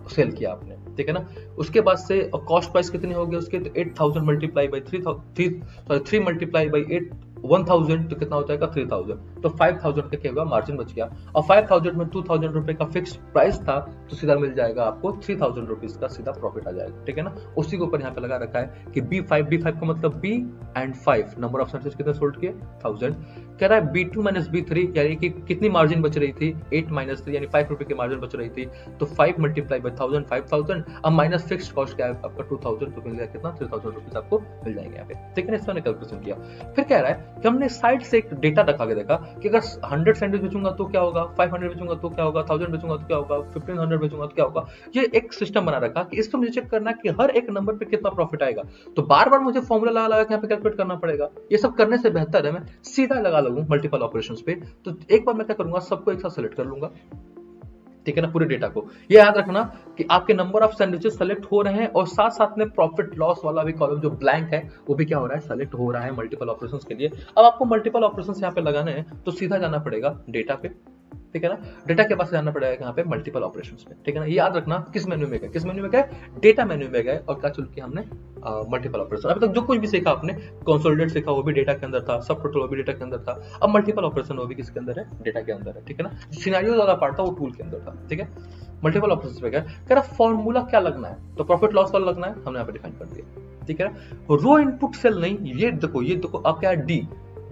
सेल किया आपने, ठीक है ना। उसके बाद से कॉस्ट प्राइस कितनी होगी उसके, तो 8000 मल्टीप्लाई बाई 3 मल्टीप्लाई बाई 8 1000, तो कितना हो जाएगा 3000। तो 5000 का क्या होगा, मार्जिन बच गया। और 5000 में 2000 रुपए का फिक्स प्राइस था, तो सीधा मिल जाएगा आपको 3000 रुपीज का सीधा प्रॉफिट आ जाएगा, ठीक है ना। उसी के ऊपर यहाँ पे लगा रखा है कि B5 का मतलब B and 5 number of sandwich कितने सोल्ड किए 1000। कह रहा है B2 माइनस B3 यानी कि कितनी मार्जिन बच रही थी 8 माइनस 3 यानी 5 रुपए की मार्जिन बच रही थी। तो 5 मल्टीप्लाई बाई 1000 5000, अब माइनस फिक्स कॉस्ट क्या है आपका 2000, तो मिल गया कितना 3000 रुपीज आपको मिल जाएंगे यहाँ पे, ठीक है ना। इसमें कैलकुलेशन किया। फिर कह रहा है कि हमने साइड से एक डेटा रखा के देखा कि अगर 100 सैंडविच बेचूंगा तो क्या होगा, 500 बेचूंगा तो क्या होगा, 1000 बेचूंगा तो क्या होगा, 1500 बेचूंगा तो क्या होगा। ये एक सिस्टम बना रखा कि इसको मुझे चेक करना है कि हर एक नंबर पे कितना प्रॉफिट आएगा। तो बार बार मुझे फॉर्मूला लगा के यहाँ पे कैलकुलेट करना पड़ेगा। ये सब करने से बेहतर है मैं सीधा लगा लूं मल्टीपल ऑपरेशंस पे। तो एक बार मैं क्या करूंगा, सबको एक साथ सेलेक्ट कर लूंगा, ठीक है ना, पूरे डेटा को। ये याद रखना कि आपके नंबर ऑफ सैंडविचेस सेलेक्ट हो रहे हैं और साथ साथ में प्रॉफिट लॉस वाला भी कॉलम जो ब्लैंक है वो भी क्या हो रहा है, सेलेक्ट हो रहा है मल्टीपल ऑपरेशंस के लिए। अब आपको मल्टीपल ऑपरेशंस यहाँ पे लगाने हैं तो सीधा जाना पड़ेगा डेटा पे, ठीक है ना। डेटा के पास जाना पड़ेगा यहाँ पे मल्टीपल ऑपरेशंस पे, ठीक है ना। ये याद रखना किस मेन्यू में गए, किस मेन्यू में गए, डेटा मेन्यू में गए और क्या चुन के हमने मल्टीपल ऑपरेशन। अभी तक जो कुछ भी सीखा आपने, कंसोलिडेट सीखा वो भी डेटा के अंदर था, सब टोटल वो भी डेटा के अंदर था। अब मल्टीपल ऑपरेशन वो भी किसके अंदर है, डेटा के अंदर है, ठीक है ना। सिनेरियो वाला पार्ट था वो टूल के अंदर था, ठीक है। मल्टीपल ऑपरेशन पे गए, कह रहा फॉर्मूला क्या लगना है, तो प्रॉफिट लॉस वाला लगना है, हमने यहाँ पे डिफाइन कर दिया, ठीक है ना। रो इनपुट सेल नहीं, ये देखो अब क्या है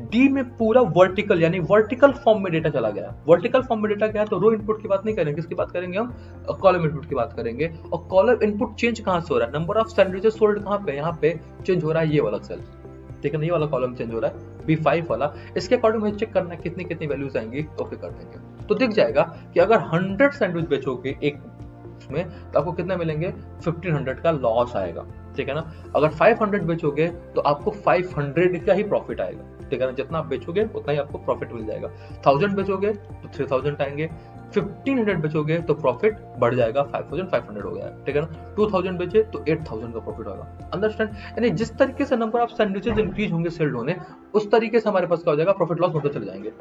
डी में पूरा वर्टिकल यानी वर्टिकल फॉर्म में डेटा चला गया। वर्टिकल फॉर्म में डेटा क्या है, तो रो इनपुट की बात नहीं करेंगे, किसकी बात करेंगे हम, कॉलम इनपुट की बात करेंगे। और कॉलम इनपुट चेंज कहां से हो रहा है, नंबर ऑफ सैंडविचेस सोल्ड कहां पे, यहाँ पे चेंज हो रहा है ये वाला सेल, ठीक है ना। ये वाला कॉलम चेंज हो रहा है B5 वाला। इसके अकॉर्डिंग मुझे चेक करना है कितनी कितनी वैल्यूज आएंगी, ओके कर देंगे। तो दिख जाएगा कि अगर 100 सैंडविच बेचोगे एक में तो आपको कितना मिलेंगे, 1500 का लॉस आएगा, ठीक है ना। अगर 500 बेचोगे तो आपको 500 का ही प्रॉफिट आएगा, ठीक है ना। जितना आप बेचोगे उतना ही आपको प्रॉफिट मिल जाएगा। 1000 बेचोगे तो 3000 आएंगे, 1500 बेचोगे तो प्रॉफिट बढ़ जाएगा, 5500 हो गया, ठीक है ना। 2000 बेचे तो 8000 का प्रॉफिट होगा। अंडरस्टैंड, यानी जिस तरीके से नंबर ऑफ सैंडविचेस इंक्रीज होंगे सेल्ड होने, उस तरीके से हमारे पास क्या हो जाएगा, प्रॉफिट लॉस होते चले जाएंगे,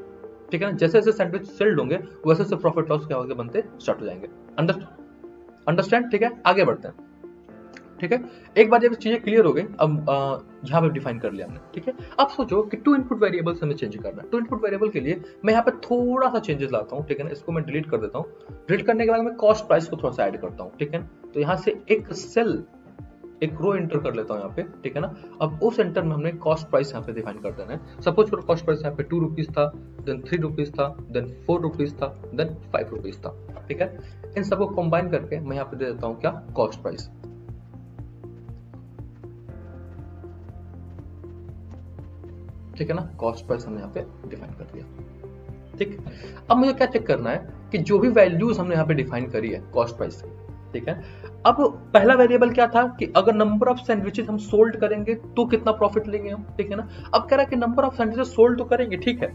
ठीक है ना। जैसे जैसे सैंडविच सेल्ड होंगे वैसे से प्रॉफिट लॉस क्या होंगे, बनते स्टार्ट हो जाएंगे। अंडरस्टैंड, ठीक है। आगे बढ़ते हैं, ठीक है। एक बार जब चीजें क्लियर हो गई, अब यहाँ पे डिफाइन कर लिया हमने, ठीक है। अब सोचो कि 2 इनपुट वेरिएबल्स हमें चेंज करना है। 2 इनपुट वेरिएबल के लिए मैं यहाँ पे थोड़ा सा चेंजेस लाता हूँ, ठीक है ना। इसको मैं डिलीट कर देता हूँ। डिलीट करने के बाद मैं कॉस्ट प्राइस को थोड़ा सा ऐड करता हूँ, ठीक है। तो यहाँ से एक सेल, एक रो एंटर कर लेता हूँ यहाँ पे, ठीक है ना। अब उस एंटर में हमने कॉस्ट प्राइस यहाँ पे डिफाइन कर देना है। सपोज करो कॉस्ट प्राइस यहाँ पे 2 रुपीज था, देन 3 रुपीज था, देन 4 रुपीज था, देन 5 रुपीज था, ठीक है। इन सबको कंबाइन करके मैं यहाँ पे दे देता हूँ क्या, कॉस्ट प्राइस, ठीक है ना। कॉस्ट प्राइस हमने यहाँ पे डिफाइन कर दिया, ठीक। अब मुझे क्या चेक करना है कि जो भी वैल्यूज हमने यहाँ पे डिफाइन करी है कॉस्ट प्राइस की, ठीक है। अब पहला वेरिएबल क्या था कि अगर नंबर ऑफ सैंडविचेस हम सोल्ड करेंगे तो कितना प्रॉफिट लेंगे हम, ठीक है ना। अब कह रहा है कि नंबर ऑफ सैंडविचेस सोल्ड तो करेंगे, ठीक है।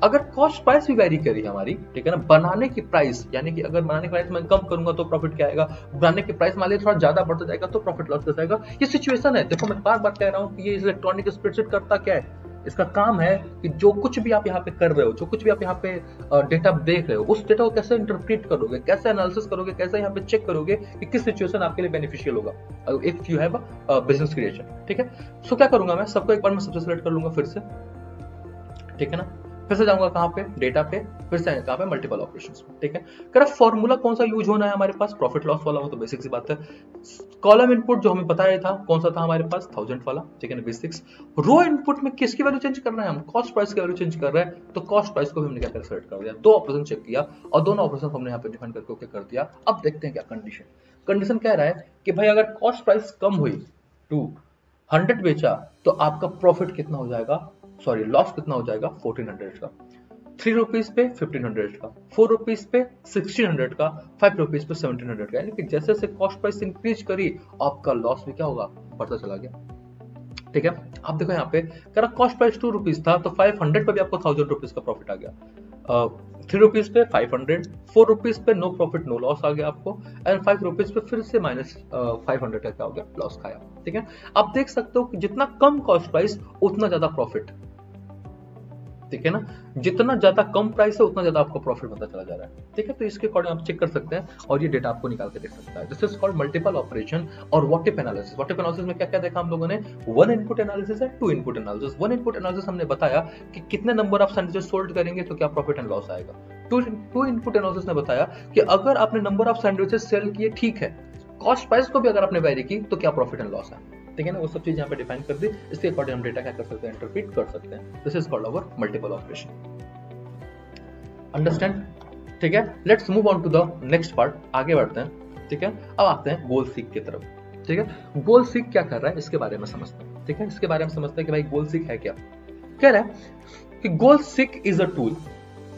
अगर कॉस्ट प्राइस भी वेरी करी हमारी, ठीक है ना, बनाने की प्राइस, यानी कि अगर बनाने की प्राइस मैं कम करूंगा तो प्रॉफिट क्या आएगा, बनाने की प्राइस मान लीजिए थोड़ा ज्यादा बढ़ता जाएगा तो प्रॉफिट लॉस कर जाएगा। ये सिचुएशन है। देखो मैं बार बार कह रहा हूँ कि ये इलेक्ट्रॉनिक स्प्रेडशीट करता क्या है, इसका काम है कि जो कुछ भी आप यहाँ पे कर रहे हो, जो कुछ भी आप यहाँ पे डेटा देख रहे हो, उस डेटा को कैसे इंटरप्रेट करोगे, कैसे एनालिसिस करोगे, कैसे यहाँ पे चेक करोगे कि किस सिचुएशन आपके लिए बेनिफिशियल होगा if you have business creation, ठीक है। सो क्या करूंगा मैं, सबको एक बार मैं सबसे सेलेक्ट कर लूंगा फिर से, ठीक है ना। फिर से जाऊंगा कहां पे, डेटा पे, फिर से कहां पे, मल्टीपल ऑपरेशंस में, ठीक है। कह रहा फॉर्मूला कौन सा यूज होना है हमारे पास, प्रॉफिट लॉस वाला, वो तो बेसिक सी बात है। कॉलम इनपुट जो हमें बताया था कौन सा था हमारे पास, 1000 वाला, ठीक है ना, बेसिक्स। रो इनपुट में किसकी वैल्यू चेंज करना है, हम कॉस्ट प्राइस की वैल्यू चेंज कर रहे हैं, तो कॉस्ट प्राइस को भी हमने क्या सेलेक्ट कर दिया, 2 ऑपरेशन चेक किया और दोनों ऑपरेशन हमने यहाँ पे डिफाइन करके ओके कर दिया। अब देखते हैं क्या कंडीशन कह रहा है कि भाई अगर कॉस्ट प्राइस कम हुई टू 100 बेचा तो आपका प्रॉफिट कितना हो जाएगा, सॉरी लॉस कितना हो जाएगा, 1400 का। ₹3 पे 1500 का, ₹4 पे 1600 का, ₹5 पे 1700 का, यानी कि जैसे जैसे कॉस्ट प्राइस इंक्रीज करी आपका लॉस भी क्या होगा, बढ़ता चला गया। ठीक है, आप देखो यहाँ पे कह रहा कॉस्ट प्राइस ₹2 था तो 500 पे भी आपको ₹1000 का प्रॉफिट आ गया। ₹3 पे 500, ₹4 पे नो प्रॉफिट नो लॉस आ गया आपको, एंड ₹5 पे फिर से -500 का क्या हो गया, लॉस खाया। ठीक है, आप देख सकते हो कि जितना कम कॉस्ट प्राइस उतना ज्यादा प्रॉफिट। ठीक है ना, जितना ज्यादा कम प्राइस है उतना ज्यादा आपको प्रॉफिट होता चला जा रहा है। ठीक है, तो इसके अकॉर्डिंग आप चेक कर सकते हैं और ये डेटा आपको निकाल के देख सकता है। This is called multiple operation और what if analysis. What if analysis में क्या क्या देखा हम लोगों ने, वन इनपुट एनालिसिस है, two input analysis. One input analysis हमने बताया कि कितने नंबर ऑफ सैंडविचेस सोल्ड करेंगे तो क्या प्रॉफिट एंड लॉस आएगा। टू इनपुट एनालिसिस ने बताया कि अगर आपने नंबर ऑफ सैंडविचेस सेल किए ठीक है, कॉस्ट प्राइस को भी अगर आपने वेरी की तो क्या प्रॉफिट एंड लॉस है। ठीक है ना, वो सब चीज यहाँ पे डिफाइन कर दी, इसके अकॉर्डिंग हम डेटा क्या कर सकते हैं, इंटरप्रेट कर सकते हैं। This is called our multiple operation. Understand. ठीक है, let's move on to the next part, आगे बढ़ते हैं। ठीक है, अब आते हैं गोल सीक की तरफ। ठीक है, गोल सीक क्या कर रहा है इसके बारे में समझते हैं। ठीक है, इसके बारे में समझते हैं कि भाई गोल सीक है क्या। कह रहा है कि goal seek is a tool,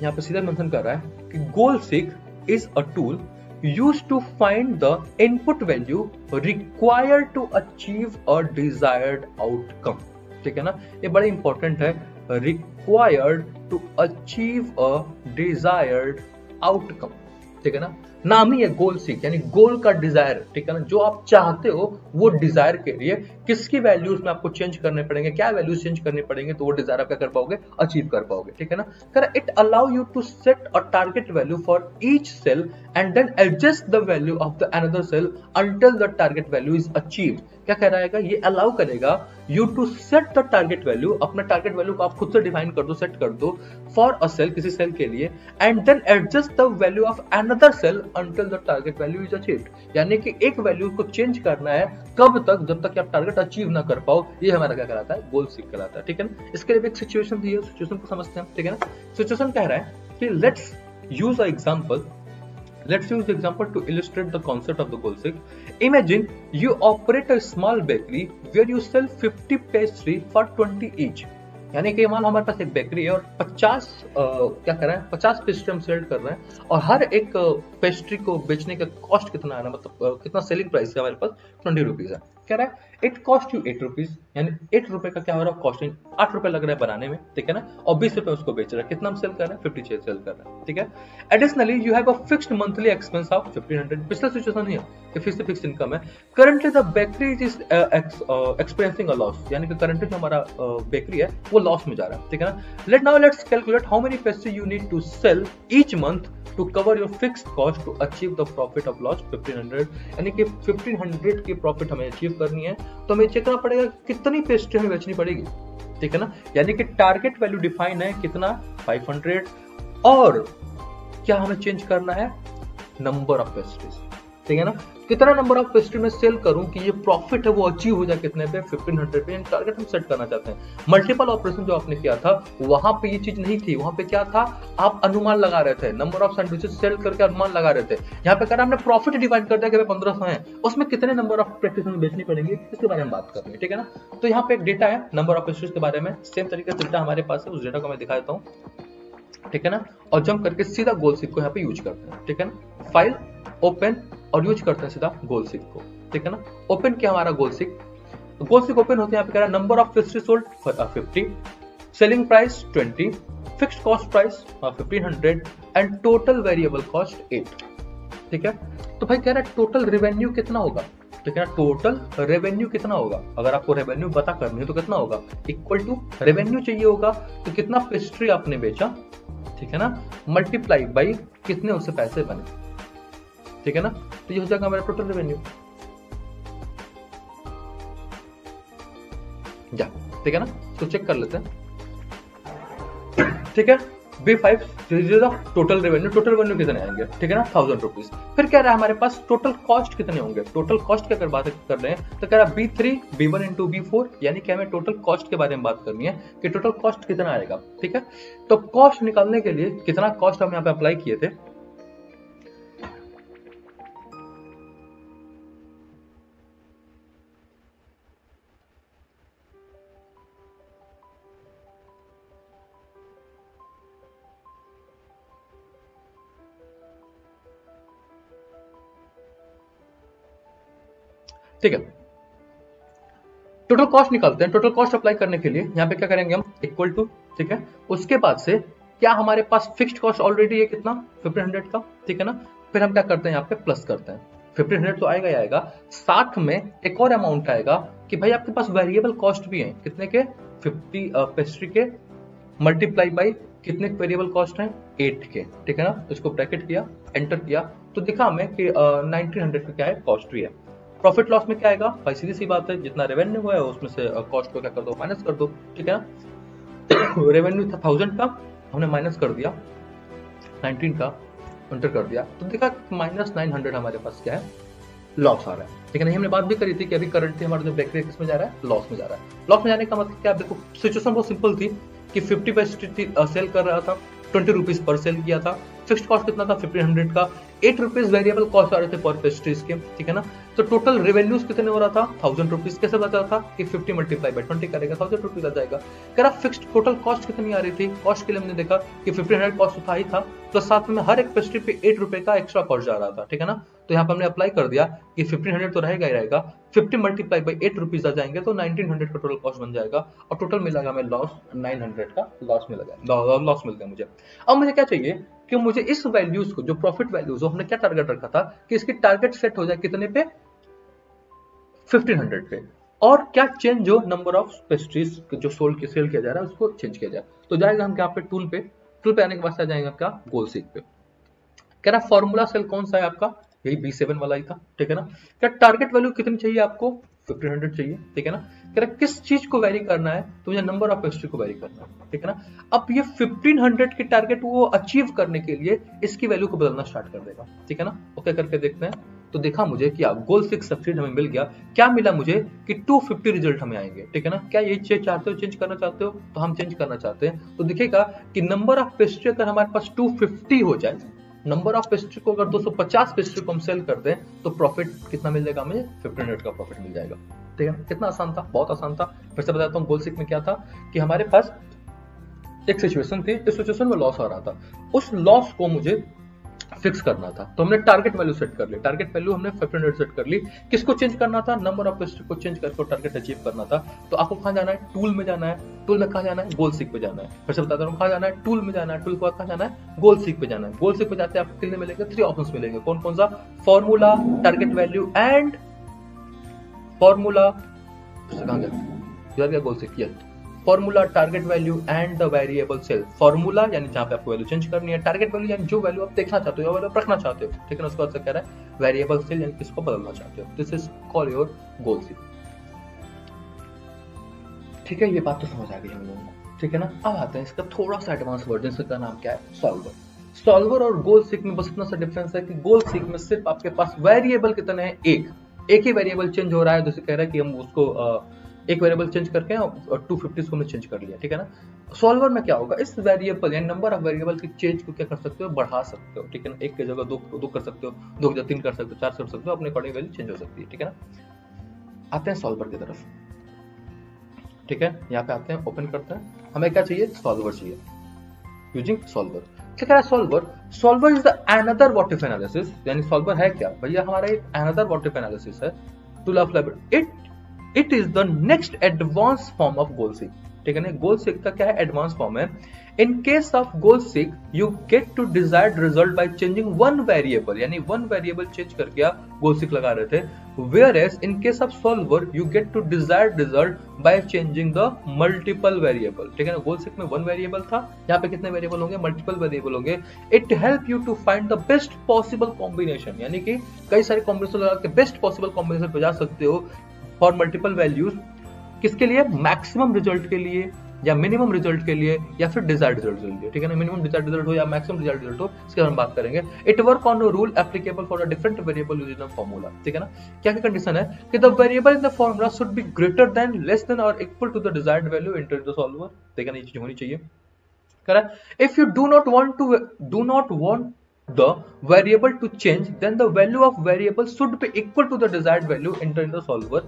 यहाँ पे सीधा मेंशन कर रहा है कि goal seek is a tool used to find the input value required to achieve a desired outcome। ठीक है ना, ये बड़ा इंपॉर्टेंट है, required to achieve a desired outcome। ठीक है ना, नाम ही है गोल सीक, यानी गोल का डिजायर। ठीक है ना, जो आप चाहते हो वो डिजायर के लिए किसकी वैल्यूज में आपको चेंज करने पड़ेंगे, क्या वैल्यूज चेंज करनी पड़ेंगे तो वो डिजायर आप क्या कर पाओगे, अचीव कर पाओगे। ठीक है ना, कर it allow you to set a target value for each cell and then adjust the value of the another cell until the target value is achieved. क्या कह रहा है, ये अलाउ करेगा you to set the target value, अपना target value को आप खुद से डिफाइन कर दो, सेट कर दो फॉर अ सेल, किसी सेल के लिए, and then adjust the value of another cell until the target value is achieved. यानी कि एक वैल्यू को चेंज करना है कब तक, जब तक आप टारगेट अचीव ना कर पाओ। ये हमारा क्या कहलाता है, गोल सीक कहलाता है। ठीक है ना, इसके लिए एक सिचुएशन दी है, सिचुएशन को समझते हैं। ठीक है ना, सिचुएशन कह रहा है कि let's use a example. Let's use the example to illustrate the concept of the goal seek. Imagine you operate a small bakery where you sell 50 pastry for 20 each. यानी कि मान हमारे पास एक बेकरी है और 50 क्या कर रहे हैं, 50 पेस्ट्री हम सेल कर रहे हैं और हर एक पेस्ट्री को बेचने का कॉस्ट कितना है ना, मतलब कितना सेलिंग प्राइस है हमारे पास, ₹20 है। कह रहा है इट कॉस्ट यू ₹8, यानी ₹8 का क्या हो रहा है, कॉस्टिंग ₹8 लग रहा है बनाने में। ठीक है ना, और ₹20 उसको बेच रहा है, कितना हम सेल कर रहे हैं, 50 सेल कर रहे हैं। ठीक है, additionally you have a fixed monthly expense of 1500। पिछला सिचुएशन ही है कि फिक्स इनकम है। Currently the bakery is experiencing a loss, यानी कि करंटली जो हमारा बेकरी है वो लॉस में जा रहा है। ठीक है ना, let's calculate how many pastry you need to sell each month to cover your fixed cost to achieve the profit of loss 1500। यानी कि 1500 की प्रॉफिट हमें अचीव करनी है तो हमें चेक करना पड़ेगा कितनी पेस्ट्री हमें बेचनी पड़ेगी। ठीक है ना, यानी कि टारगेट वैल्यू डिफाइन है कितना, 500, और क्या हमें चेंज करना है, नंबर ऑफ पेस्ट्रीज। ठीक है ना, कितना नंबर ऑफ पेस्ट्री में सेल करूं कि ये प्रॉफिट है वो अचीव हो जाए कितने पे, 1500 पे। टारगेट हम सेट करना चाहते हैं। मल्टीपल ऑपरेशन जो आपने किया था वहां पे ये चीज नहीं थी, वहां पे क्या था, आप अनुमान लगा रहे थे, नंबर ऑफ सैंडविचेस सेल करके अनुमान लगा रहे थे। यहाँ पे कह हमने प्रॉफिट डिवाइड कर दिया कि 1500 है, उसमें कितने नंबर ऑफ पेस्ट्रीज हमें बेचनी पड़ेंगी इसके बारे में बात करनी है। ठीक है ना, तो यहाँ पे एक डेटा है नंबर ऑफ पेस्ट्रीज के बारे में, सेम तरीके से डेटा हमारे पास है, उस डेटा को मैं दिखा देता हूँ। ठीक है ना, और जंप करके सीधा गोल सीक को यहाँ पे यूज करते हैं। ठीक है ना, फाइल ओपन और यूज करते हैं सीधा गोल सीक को। ठीक है ना, ओपन किया हमारा गोल सीक, गोल सीक ओपन होते हैं। यहाँ पे कह रहा है number of pastry sold 50, selling price 20, fixed cost price 1500 and total variable cost 8। ठीक है, तो भाई कह रहा है टोटल रेवेन्यू कितना होगा। ठीक है ना, टोटल रेवेन्यू कितना होगा, अगर आपको रेवेन्यू पता करनी है तो कितना होगा, इक्वल टू रेवेन्यू चाहिए होगा तो कितना पेस्ट्री आपने बेचा, ठीक है ना, मल्टीप्लाई बाई कितने उससे पैसे बने। ठीक है ना, तो ये हो जाएगा हमारा टोटल रेवेन्यू। जा, ठीक है ना, तो चेक कर लेते हैं। ठीक है, B5 टोटल रेवेन्यू कितने आएंगे, ठीक है ना, ₹1000। फिर क्या रहा हमारे पास टोटल कॉस्ट कितने होंगे, टोटल कॉस्ट की अगर बात कर रहे हैं तो क्या रहा B3 B1 इंटू B4, यानी कि हमें टोटल कॉस्ट के बारे में बात करनी है कि टोटल कॉस्ट कितना आएगा। ठीक है, तो कॉस्ट निकालने के लिए कितना कॉस्ट हम यहाँ पे अप्लाई किए थे, ठीक है, टोटल कॉस्ट निकालते हैं। टोटल कॉस्ट अप्लाई करने के लिए यहाँ पे क्या करेंगे हम, इक्वल टू, ठीक है, उसके बाद से क्या हमारे पास फिक्स्ड कॉस्ट ऑलरेडी है कितना 1500 का, ठीक है ना, फिर हम क्या करते हैं यहाँ पे प्लस करते हैं, 1500 तो आएगा ही आएगा, साथ में एक और अमाउंट आएगा कि भाई आपके पास वेरिएबल कॉस्ट भी है, कितने के 50 पेस्ट्री के मल्टीप्लाई बाई कितने वेरिएबल कॉस्ट हैं 8 के, ठीक है ना, इसको ब्रैकेट किया, एंटर किया, तो दिखा हमें कि 1900 का क्या है कॉस्ट भी है। प्रॉफिट लॉस में क्या आएगा भाई, सीधी सी बात है, जितना रेवेन्यू हुआ है उसमें से कॉस्ट को क्या कर दो, माइनस कर दो, ठीक है ना। रेवेन्यू था 1000 का, हमने माइनस कर दिया 19 का, एंटर कर दिया, तो देखा -900 हमारे पास क्या है, लॉस आ रहा है, ठीक है ना। हमने बात भी करी थी कि अभी करंटली हमारा जो बेकरी किसमें जा रहा है, लॉस में जा रहा है। लॉस में जाने का मतलब क्या, देखो सिचुएशन बहुत सिंपल थी कि 50 पेस्ट्री सेल कर रहा था, 20 रुपीज पर सेल किया था, फिक्स्ड कॉस्ट कितना था 1500 का, 8 रुपीज वेरिएबल कॉस्ट आ रहे थे पर पेस्ट्रीज के, ठीक है ना। तो टोटल रेवेन्यूज कितने हो रहा था 1000 रुपीज, कैसे बचा था कि 50 मल्टीप्लाई बाय 20 करेगा 1000 रुपीज आ जाएगा। कह रहा फिक्स्ड टोटल कॉस्ट कितनी आ रही थी, कॉस्ट के लिए हमने देखा कि 1500 कॉस्ट था ही था, तो साथ में हर एक पेस्ट्री पे 8 रुपए का एक्स्ट्रा कॉस्ट जा रहा था, ठीक है ना। तो यहाँ पे हमने अप्लाई कर दिया कि 1500 तो रहेगा ही रहेगा, 50 मल्टीप्लाई बाई 8 रुपीज आ जाएंगे तो 1900 का टोटल कॉस्ट बन जाएगा, और टोटल मिलेगा हमें लॉस 900 का लॉस मिलेगा, लॉस मिल गया मुझे। अब मुझे क्या चाहिए कि मुझे इस वैल्यूज को, जो प्रॉफिट वैल्यूज, हमने क्या टारगेट रखा था कि इसकी टारगेट सेट हो जाए कितने पे 1500 पे, और क्या चेंज हो नंबर ऑफ पेस्ट्रीज जो सोल्ड सेल किया जा रहा है उसको चेंज किया जाए। तो जाएगा हम क्या पे टूल पे आने के बाद आ जाएगा क्या गोल सीक पे। कह रहा फॉर्मूला सेल कौन सा है आपका, यही B7 वाला ही था, ठीक है ना। क्या टारगेट वैल्यू कितनी चाहिए आपको 1500 चाहिए, ठीक है ना। कह रहा किस चीज को वेरी करना है, तो मुझे नंबर ऑफ पेस्ट्री को वेरी करना है, ठीक है ना। अब ये 1500 की टारगेट वो अचीव करने के लिए इसकी वैल्यू को बदलना स्टार्ट कर देगा, ठीक है ना। ओके करके देखते हैं, तो देखा मुझे क्या गोल 6 सक्सीड हमें मिल गया। क्या मिला मुझे कि 250 रिजल्ट हमें आएंगे, ठीक है ना। क्या ये चीज चाहते हो, चेंज करना चाहते हो, तो हम चेंज करना चाहते हैं, तो दिखेगा कि नंबर ऑफ पेस्ट्री अगर हमारे पास 250 हो जाए, नंबर ऑफ पेस्ट्री को अगर 250 पेस्ट्री को हम सेल कर दें, तो प्रॉफिट कितना मिल जाएगा हमें 1500 का प्रॉफिट मिल जाएगा, ठीक है। कितना आसान था, बहुत आसान था। फिर से बताता हूँ गोल सिक में क्या था कि हमारे पास एक सिचुएशन थी, इस सिचुएशन में लॉस आ रहा था, उस लॉस को मुझे फिक्स करना था, तो हमने टारगेट वैल्यू सेट कर ली, टारगेट वैल्यू हमने 1500 सेट कर ली। किसको चेंज करना था, नंबर ऑफ पेस्ट्री को चेंज करके टारगेट अचीव करना था। तो आपको कहां जाना है, टूल में जाना है, टूल में कहां जाना है, गोल सीक पे जाना है। फिर से बताता हूं कहां जाना है, टूल में जाना है, टूल के बाद कहां जाना है, गोल सीक पे जाना है। गोल सीक पे जाते आपको कितने मिलेंगे, 3 ऑप्शंस मिलेंगे, कौन कौन सा, formula, target value and formula, कहां गया गोल सीक, ये formula, target value and the variable cell. Formula यानी जहां पे आपको वैल्यू चेंज करनी है, टारगेट वैल्यू यानी जो वैल्यू आप देखना चाहते हो, वैल्यू रखना चाहते हो, ठीक है ना। उसके बाद से कह रहा है वेरिएबल सेल यानी किसको बदलना चाहते हो, this is call your goal seek, ठीक है। ये बात तो समझ आ गई हम लोगों को, ठीक है ना। अब आते हैं इसका थोड़ा सा एडवांस वर्जन, इसका नाम क्या है, सॉल्वर। सॉल्वर और गोल सीक में बस इतना सा डिफरेंस है कि गोल सीक में सिर्फ आपके पास वेरिएबल कितने हैं, एक ही वेरिएबल चेंज हो रहा है, जैसे कह रहा है कि हम उसको एक वेरिएबल चेंज करके और 250 को हमने चेंज कर लिया, ठीक है ना। सॉल्वर में क्या होगा, इस वेरिएबल यानी नंबर ऑफ वेरिएबल की चेंज को क्या कर सकते हो, बढ़ा सकते हो, ठीक है ना। एक की जगह दो कर सकते हो, 2 की जगह 3 कर सकते हो, 4 कर सकते हो, अपने अकॉर्डिंग वैल्यू चेंज हो सकती है, ठीक है ना। आते हैं सॉल्वर की तरफ, ठीक है। यहाँ पे आते हैं, ओपन करते हैं, हमें क्या चाहिए, सॉल्वर चाहिए, यूजिंग सॉल्वर। क्या कह रहा है solver, solver is the another what if analysis, यानी सॉल्वर है क्या भैया, हमारा एक अनदर व्हाट इफ एनालिसिस है tool of library. It is the next advance form of goal seek, ठीक है ना। गोल सीक का क्या है, एडवांस फॉर्म है। In case of goal seek you get to desired result by changing one variable, यानी one variable change करके आप गोल सीक लगा रहे थे। Whereas in case of solver you get to desired result by changing the multiple variable, ठीक है ना। Goal seek में वन वेरिएबल था, यहाँ पे कितने वेरिएबल होंगे, मल्टीपल वेरिएबल होंगे। It help you to find the best possible combination, यानी कि कई सारे कॉम्बिनेशन लगा के बेस्ट पॉसिबल कॉम्बिनेशन पे जा सकते हो फॉर मल्टीपल वैल्यूज, किसके लिए, मैक्सिमम रिजल्ट के लिए या मिनिमम रिजल्ट के लिए या फिर डिजायर्ड रिजल्ट के लिए, ठीक है ना। मिनिमम डिजायर्ड रिजल्ट हो या मैक्सिमम डिजायर्ड रिजल्ट हो, इसके बारे में बात करेंगे। It work on a rule applicable for a different variable using a formula, ठीक है ना। क्या क्या कंडीशन है कि the variable in the formula should be greater than, less than और equal to the desired value entered in the solver, ठीक है ना। ये चीज होनी चाहिए। कह रहा है if you do not want the variable to change, then the value of variable should be equal to the desired value entered in the solver.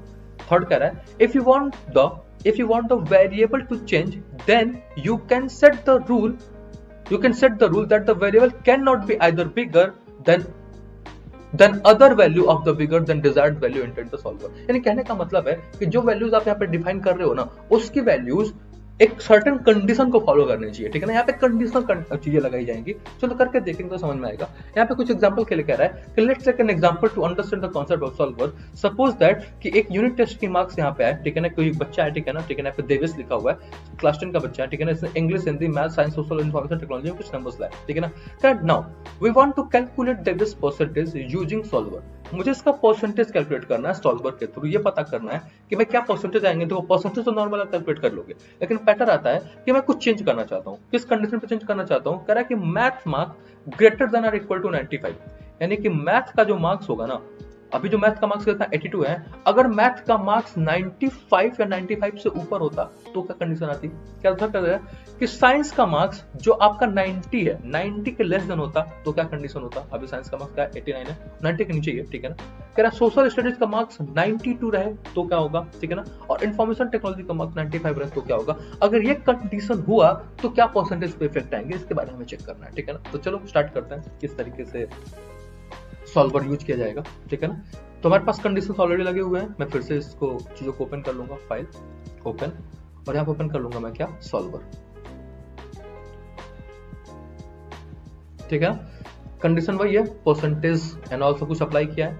Third कह रहा है if you want the variable to change, then you can set the rule that the variable cannot be either bigger than than other value of the bigger than desired value entered the solver. यानी कहने का मतलब है कि जो values आप यहाँ पे डिफाइन कर रहे हो ना, उसकी वैल्यूज एक सर्टेन कंडीशन को फॉलो करनी चाहिए, ठीक है ना। यहाँ पे कंडीशनल चीजें लगाई जाएंगी, चलो करके देखेंगे तो समझ में आएगा। यहाँ पे कुछ एग्जांपल के लिए कह रहा है कि let's take an example to understand the concept of solver. Suppose that कि एक यूनिट टेस्ट की मार्क्स यहाँ पे है, ठीक है ना, कोई बच्चा है, ठीक है ना, ठीक है ना, यहाँ पे देवेश लिखा हुआ है, क्लास 10 का बच्चा है, ठीक है ना, इसने English, Hindi, math, science, social, information technology में कुछ नंबर्स लाए, ठीक है ना। Correct, now we want to calculate Devesh percentage using solver. मुझे इसका परसेंटेज कैलकुलेट करना है सॉल्वर के थ्रू। ये पता करना है कि मैं क्या परसेंटेज आएंगे, तो परसेंटेज तो नॉर्मल आप कैलकुलेट कर लोगे, लेकिन पैटर्न आता है कि मैं कुछ चेंज करना चाहता हूँ। किस कंडीशन पे चेंज करना चाहता हूँ? कह रहा है कि मैथ मार्क ग्रेटर देन और इक्वल टू 95, यानी कि मैथ का जो मार्क्स होगा ना, अभी जो मैथ का मार्क्स कितना 82 है, अगर मैथ का मार्क्स 95 या 95 से ऊपर होता तो क्या कंडीशन आती? क्या होता है कि साइंस का मार्क्स जो आपका 90 है, 90 के लेस देन होता तो क्या कंडीशन होता? अभी साइंस का मार्क्स क्या है? 89 है, 90 के नीचे ही है, ठीक है ना। कह रहा सोशल स्टडीज का मार्क्स 92 रहे तो क्या होगा, ठीक है ना, और इन्फॉर्मेशन टेक्नोलॉजी का मार्क्स 95 रहे तो क्या होगा। अगर ये कंडीशन हुआ तो क्या परसेंटेज पे इफेक्ट आएंगे, इसके बारे में हमें चेक करना है, ठीक है ना। तो चलो स्टार्ट करते हैं किस तरीके से सॉल्वर यूज किया जाएगा, ठीक है ना। तो हमारे पास कंडीशंस ऑलरेडी लगे हुए हैं, मैं फिर से इसको चीजों को ओपन कर लूंगा, फाइल ओपन, और यहाँ पे ओपन कर लूंगा मैं क्या, सॉल्वर, ठीक है। कंडीशन वही है, परसेंटेज एंड ऑल सब कुछ अप्लाई किया है,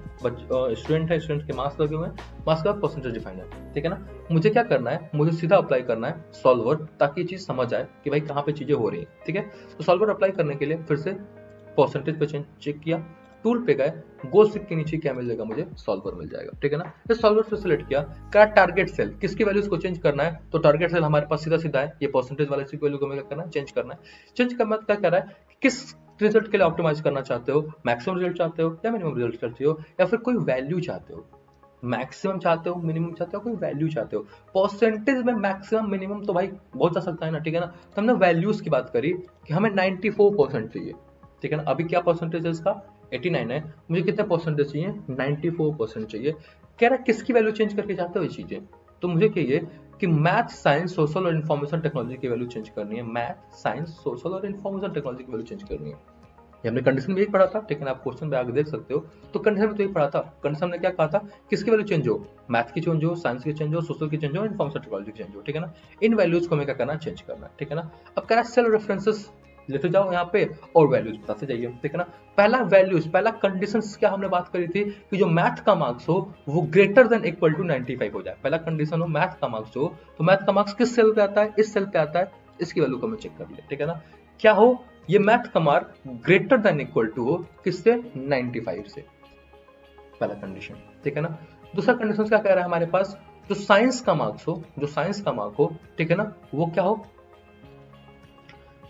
स्टूडेंट है, स्टूडेंट के मार्क्स लगे हुए हैं, मार्क्स का परसेंटेज डिफाइन है, ठीक है ना। मुझे क्या करना है, मुझे सीधा अप्लाई करना है सॉल्वर, ताकि ये चीज समझ आए कि भाई कहाँ पे चीजें हो रही है, ठीक है। तो सॉल्वर अप्लाई करने के लिए फिर से परसेंटेज पे चेक किया, टूल पे गए, गोल स्टिक के नीचे क्या मिल जाएगा, मुझे सॉल्वर मिल जाएगा, ठीक है ना। इस सॉल्वर से सिलेक्ट किया, क्या टारगेट सेल, किसकी वैल्यूज को चेंज करना है, तो टारगेट सेल हमारे पास सीधा सीधा है, ये परसेंटेज वाले की वैल्यू को हमें क्या करना है, चेंज करना है। चेंज करना क्या कह रहा है, किस रिजल्ट के लिए ऑप्टिमाइज करना चाहते हो, मैक्सिमम रिजल्ट चाहते हो या मिनिमम रिजल्ट चाहते हो, या फिर कोई वैल्यू चाहते हो, मैक्सिमम चाहते हो, मिनिमम चाहते हो, कोई वैल्यू चाहते हो। परसेंटेज में मैक्सिमम मिनिमम तो भाई बहुत जा सकता है ना, ठीक है ना। तो हमने वैल्यूज की बात करी कि हमें 94% चाहिए, ठीक है ना। अभी क्या परसेंटेज है इसका, 89 है, मुझे कितने परसेंटेज चाहिए, 94% चाहिए। कह रहा है किसकी वैल्यू चेंज करके चाहते हो ये चीजें, तो मुझे चाहिए कि मैथ, साइंस, सोशल और इन्फॉर्मेशन टेक्नोलॉजी की वैल्यू चेंज करनी है, मैथ, साइंस, सोशल और इन्फॉर्मेशन टेक्नोलॉजी की वैल्यू चेंज करनी है। ये हमने कंडीशन में यही पढ़ा था, ठीक है, आप क्वेश्चन में आगे देख सकते हो। तो कंडीशन में तो यही पढ़ा था, कंडीशन में क्या कहा था, किसकी वैल्यू चेंज हो, मैथ की चेंज हो, साइंस की चेंज हो, सोशल की चेंज हो, इन्फॉर्मेशन टेक्नोलॉजी की चेंज हो, ठीक है ना। इन वैल्यूज को हमें क्या करना है, चेंज करना है, ठीक है ना। अब कह रहा है सेल रेफरेंसेस लेते जाओ यहाँ पे और वैल्यूज बताते जाइए, ठीक है ना। पहला वैल्यूज, पहला कंडीशंस क्या हमने बात करी थी कि जो मैथ का मार्क्स हो वो ग्रेटर देन इक्वल टू 95 हो जाए। पहला कंडीशन हो मैथ का मार्क्स हो, तो मैथ का मार्क्स किस सेल पे आता है, इस सेल पे आता है, इसकी वैल्यू को हमें चेक कर लिया, ठीक है ना। क्या हो, ये मैथ का mark greater than equal to हो किससे, 95 से, पहला कंडीशन, ठीक है ना। दूसरा कंडीशन क्या कह रहा है हमारे पास, जो साइंस का मार्क्स हो, जो साइंस का मार्क हो, ठीक है ना, वो क्या हो,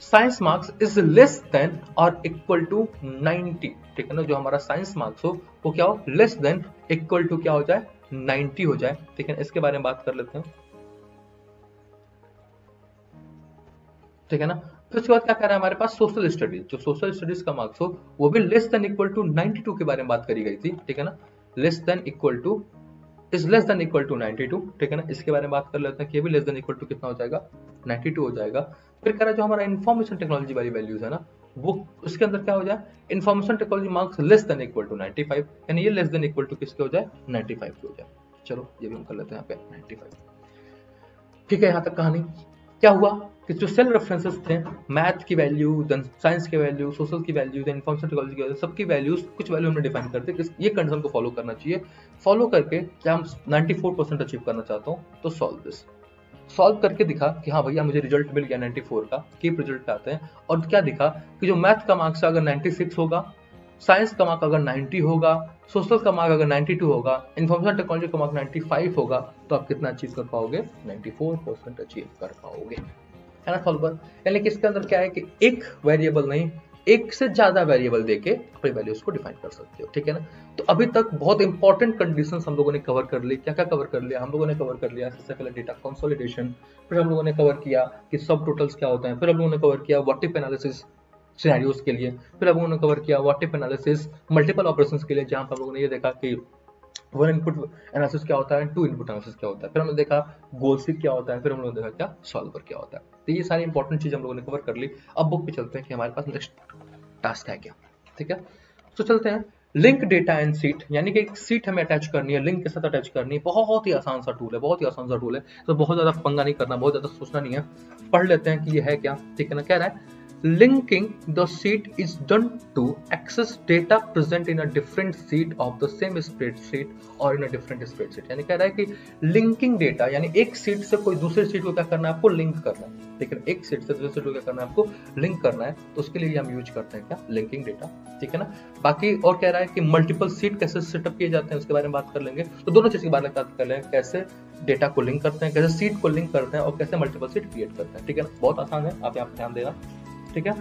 science marks is less than और इक्वल टू 90, ठीक है ना। जो हमारा साइंस मार्क्स हो वो क्या हो, लेस देन इक्वल टू क्या हो जाए, 90 हो जाए, ठीक है। इसके बारे में बात कर लेते हैं, ठीक है ना। फिर उसके बाद क्या कह रहा है हमारे पास, सोशल स्टडीज, जो सोशल स्टडीज का मार्क्स हो वो भी लेस देन इक्वल टू 92 के बारे में बात करी गई थी, ठीक है ना। Less than equal to is less than equal to 92, ठीक है ना। इसके बारे में बात कर लेते हैं कि ये भी लेस देन इक्वल टू कितना हो जाएगा, 92 हो जाएगा। फिर कह रहा है जो हमारा इन्फॉर्मेशन टेक्नोलॉजी वाली वैल्यूज है ना, वो उसके अंदर क्या हो जाए, information technology marks less than equal to 95, यानी ये लेस देन इक्वल टू किसके हो जाए, 95 के हो जाए। चलो ये भी हम कर लेते हैं यहाँ पे 95, ठीक है। यहाँ तक कहानी क्या हुआ कि जो सेल रेफरेंसेस थे, मैथ की वैल्यू, देन साइंस की वैल्यू, सोशल की वैल्यू, देन इन्फॉर्मेशन टेक्नोलॉजी की वैल्यू, सबकी वैल्यूज, कुछ वैल्यू हमने डिफाइन करते हैं, ये कंडीशन को फॉलो करना चाहिए। फॉलो करके क्या हम 94% अचीव करना चाहता हूँ, तो सॉल्व दिस, सॉल्व करके दिखा कि हाँ भैया मुझे रिजल्ट मिल गया 94 का, कीप रिजल्ट पे आते हैं। और क्या दिखा कि जो मैथ का मार्क्स अगर 96 होगा, साइंस का मार्क अगर 90 होगा, सोशल का मार्क अगर 92 होगा, इन्फॉर्मेशन टेक्नोलॉजी का मार्क 95 होगा, तो आप कितना अचीव कर पाओगे, 94% अचीव कर पाओगे, है ना सॉल्वर। यानी कि इसके अंदर क्या है कि एक वेरिएबल नहीं, एक से ज्यादा वेरिएबल देके अपनी वैल्यूज को डिफाइन कर सकते हो, ठीक है ना। तो अभी तक बहुत इंपॉर्टेंट कंडीशंस हम लोगों ने कवर कर ली। क्या क्या कवर कर लिया हम लोगों ने, कवर कर लिया सबसे पहले डेटा कंसोलिडेशन, फिर हम लोगों ने कवर किया कि सब टोटल्स क्या होते हैं, फिर हम लोगों ने कवर किया व्हाट इफ एनालिसिस सिनेरियोज के लिए, फिर हम लोगों ने कवर किया what if analysis multiple operations के लिए, जहां पर हम लोगों ने ये देखा कि वन इनपुट एनालिसिस क्या होता है, टू इनपुट एनालिसिस क्या होता है, फिर हमने देखा गोल सीक क्या होता है, फिर हम लोगों ने देखा क्या सॉल्वर क्या होता है। तो ये सारी इंपॉर्टेंट चीज हम लोगों ने कवर कर ली। अब बुक पे चलते हैं कि हमारे पास नेक्स्ट टास्क है क्या, ठीक है। तो चलते हैं लिंक डेटा एंड सीट, यानी कि एक सीट हमें अटैच करनी है, लिंक के साथ अटैच करनी है। बहुत ही आसान सा टूल है, बहुत ही आसान सा टूल है, तो बहुत ज्यादा पंगा नहीं करना, बहुत ज्यादा सोचना नहीं है। पढ़ लेते हैं कि ये है क्या, ठीक है ना। कह रहा है linking the sheet is done to access data present in a different sheet of the same spreadsheet or in a different spreadsheet। यानी कह रहा है कि लिंकिंग डेटा, यानी एक सीट से कोई दूसरे सीट को क्या करना है, आपको लिंक करना है, ठीक है। एक सीट से दूसरे सीट को क्या करना है, आपको लिंक करना है, तो उसके लिए हम यूज करते हैं क्या, लिंकिंग डेटा, ठीक है ना। बाकी और कह रहा है कि मल्टीपल सीट कैसे सेटअप किए जाते हैं, उसके बारे में बात कर लेंगे। तो दोनों चीज के बारे में बात कर लेंगे, कैसे डेटा को लिंक करते हैं, कैसे सीट को लिंक करते हैं, और कैसे मल्टीपल सीट क्रिएट करते हैं, ठीक है ना। बहुत आसान है, आप यहाँ पे ध्यान देना, ठीक है।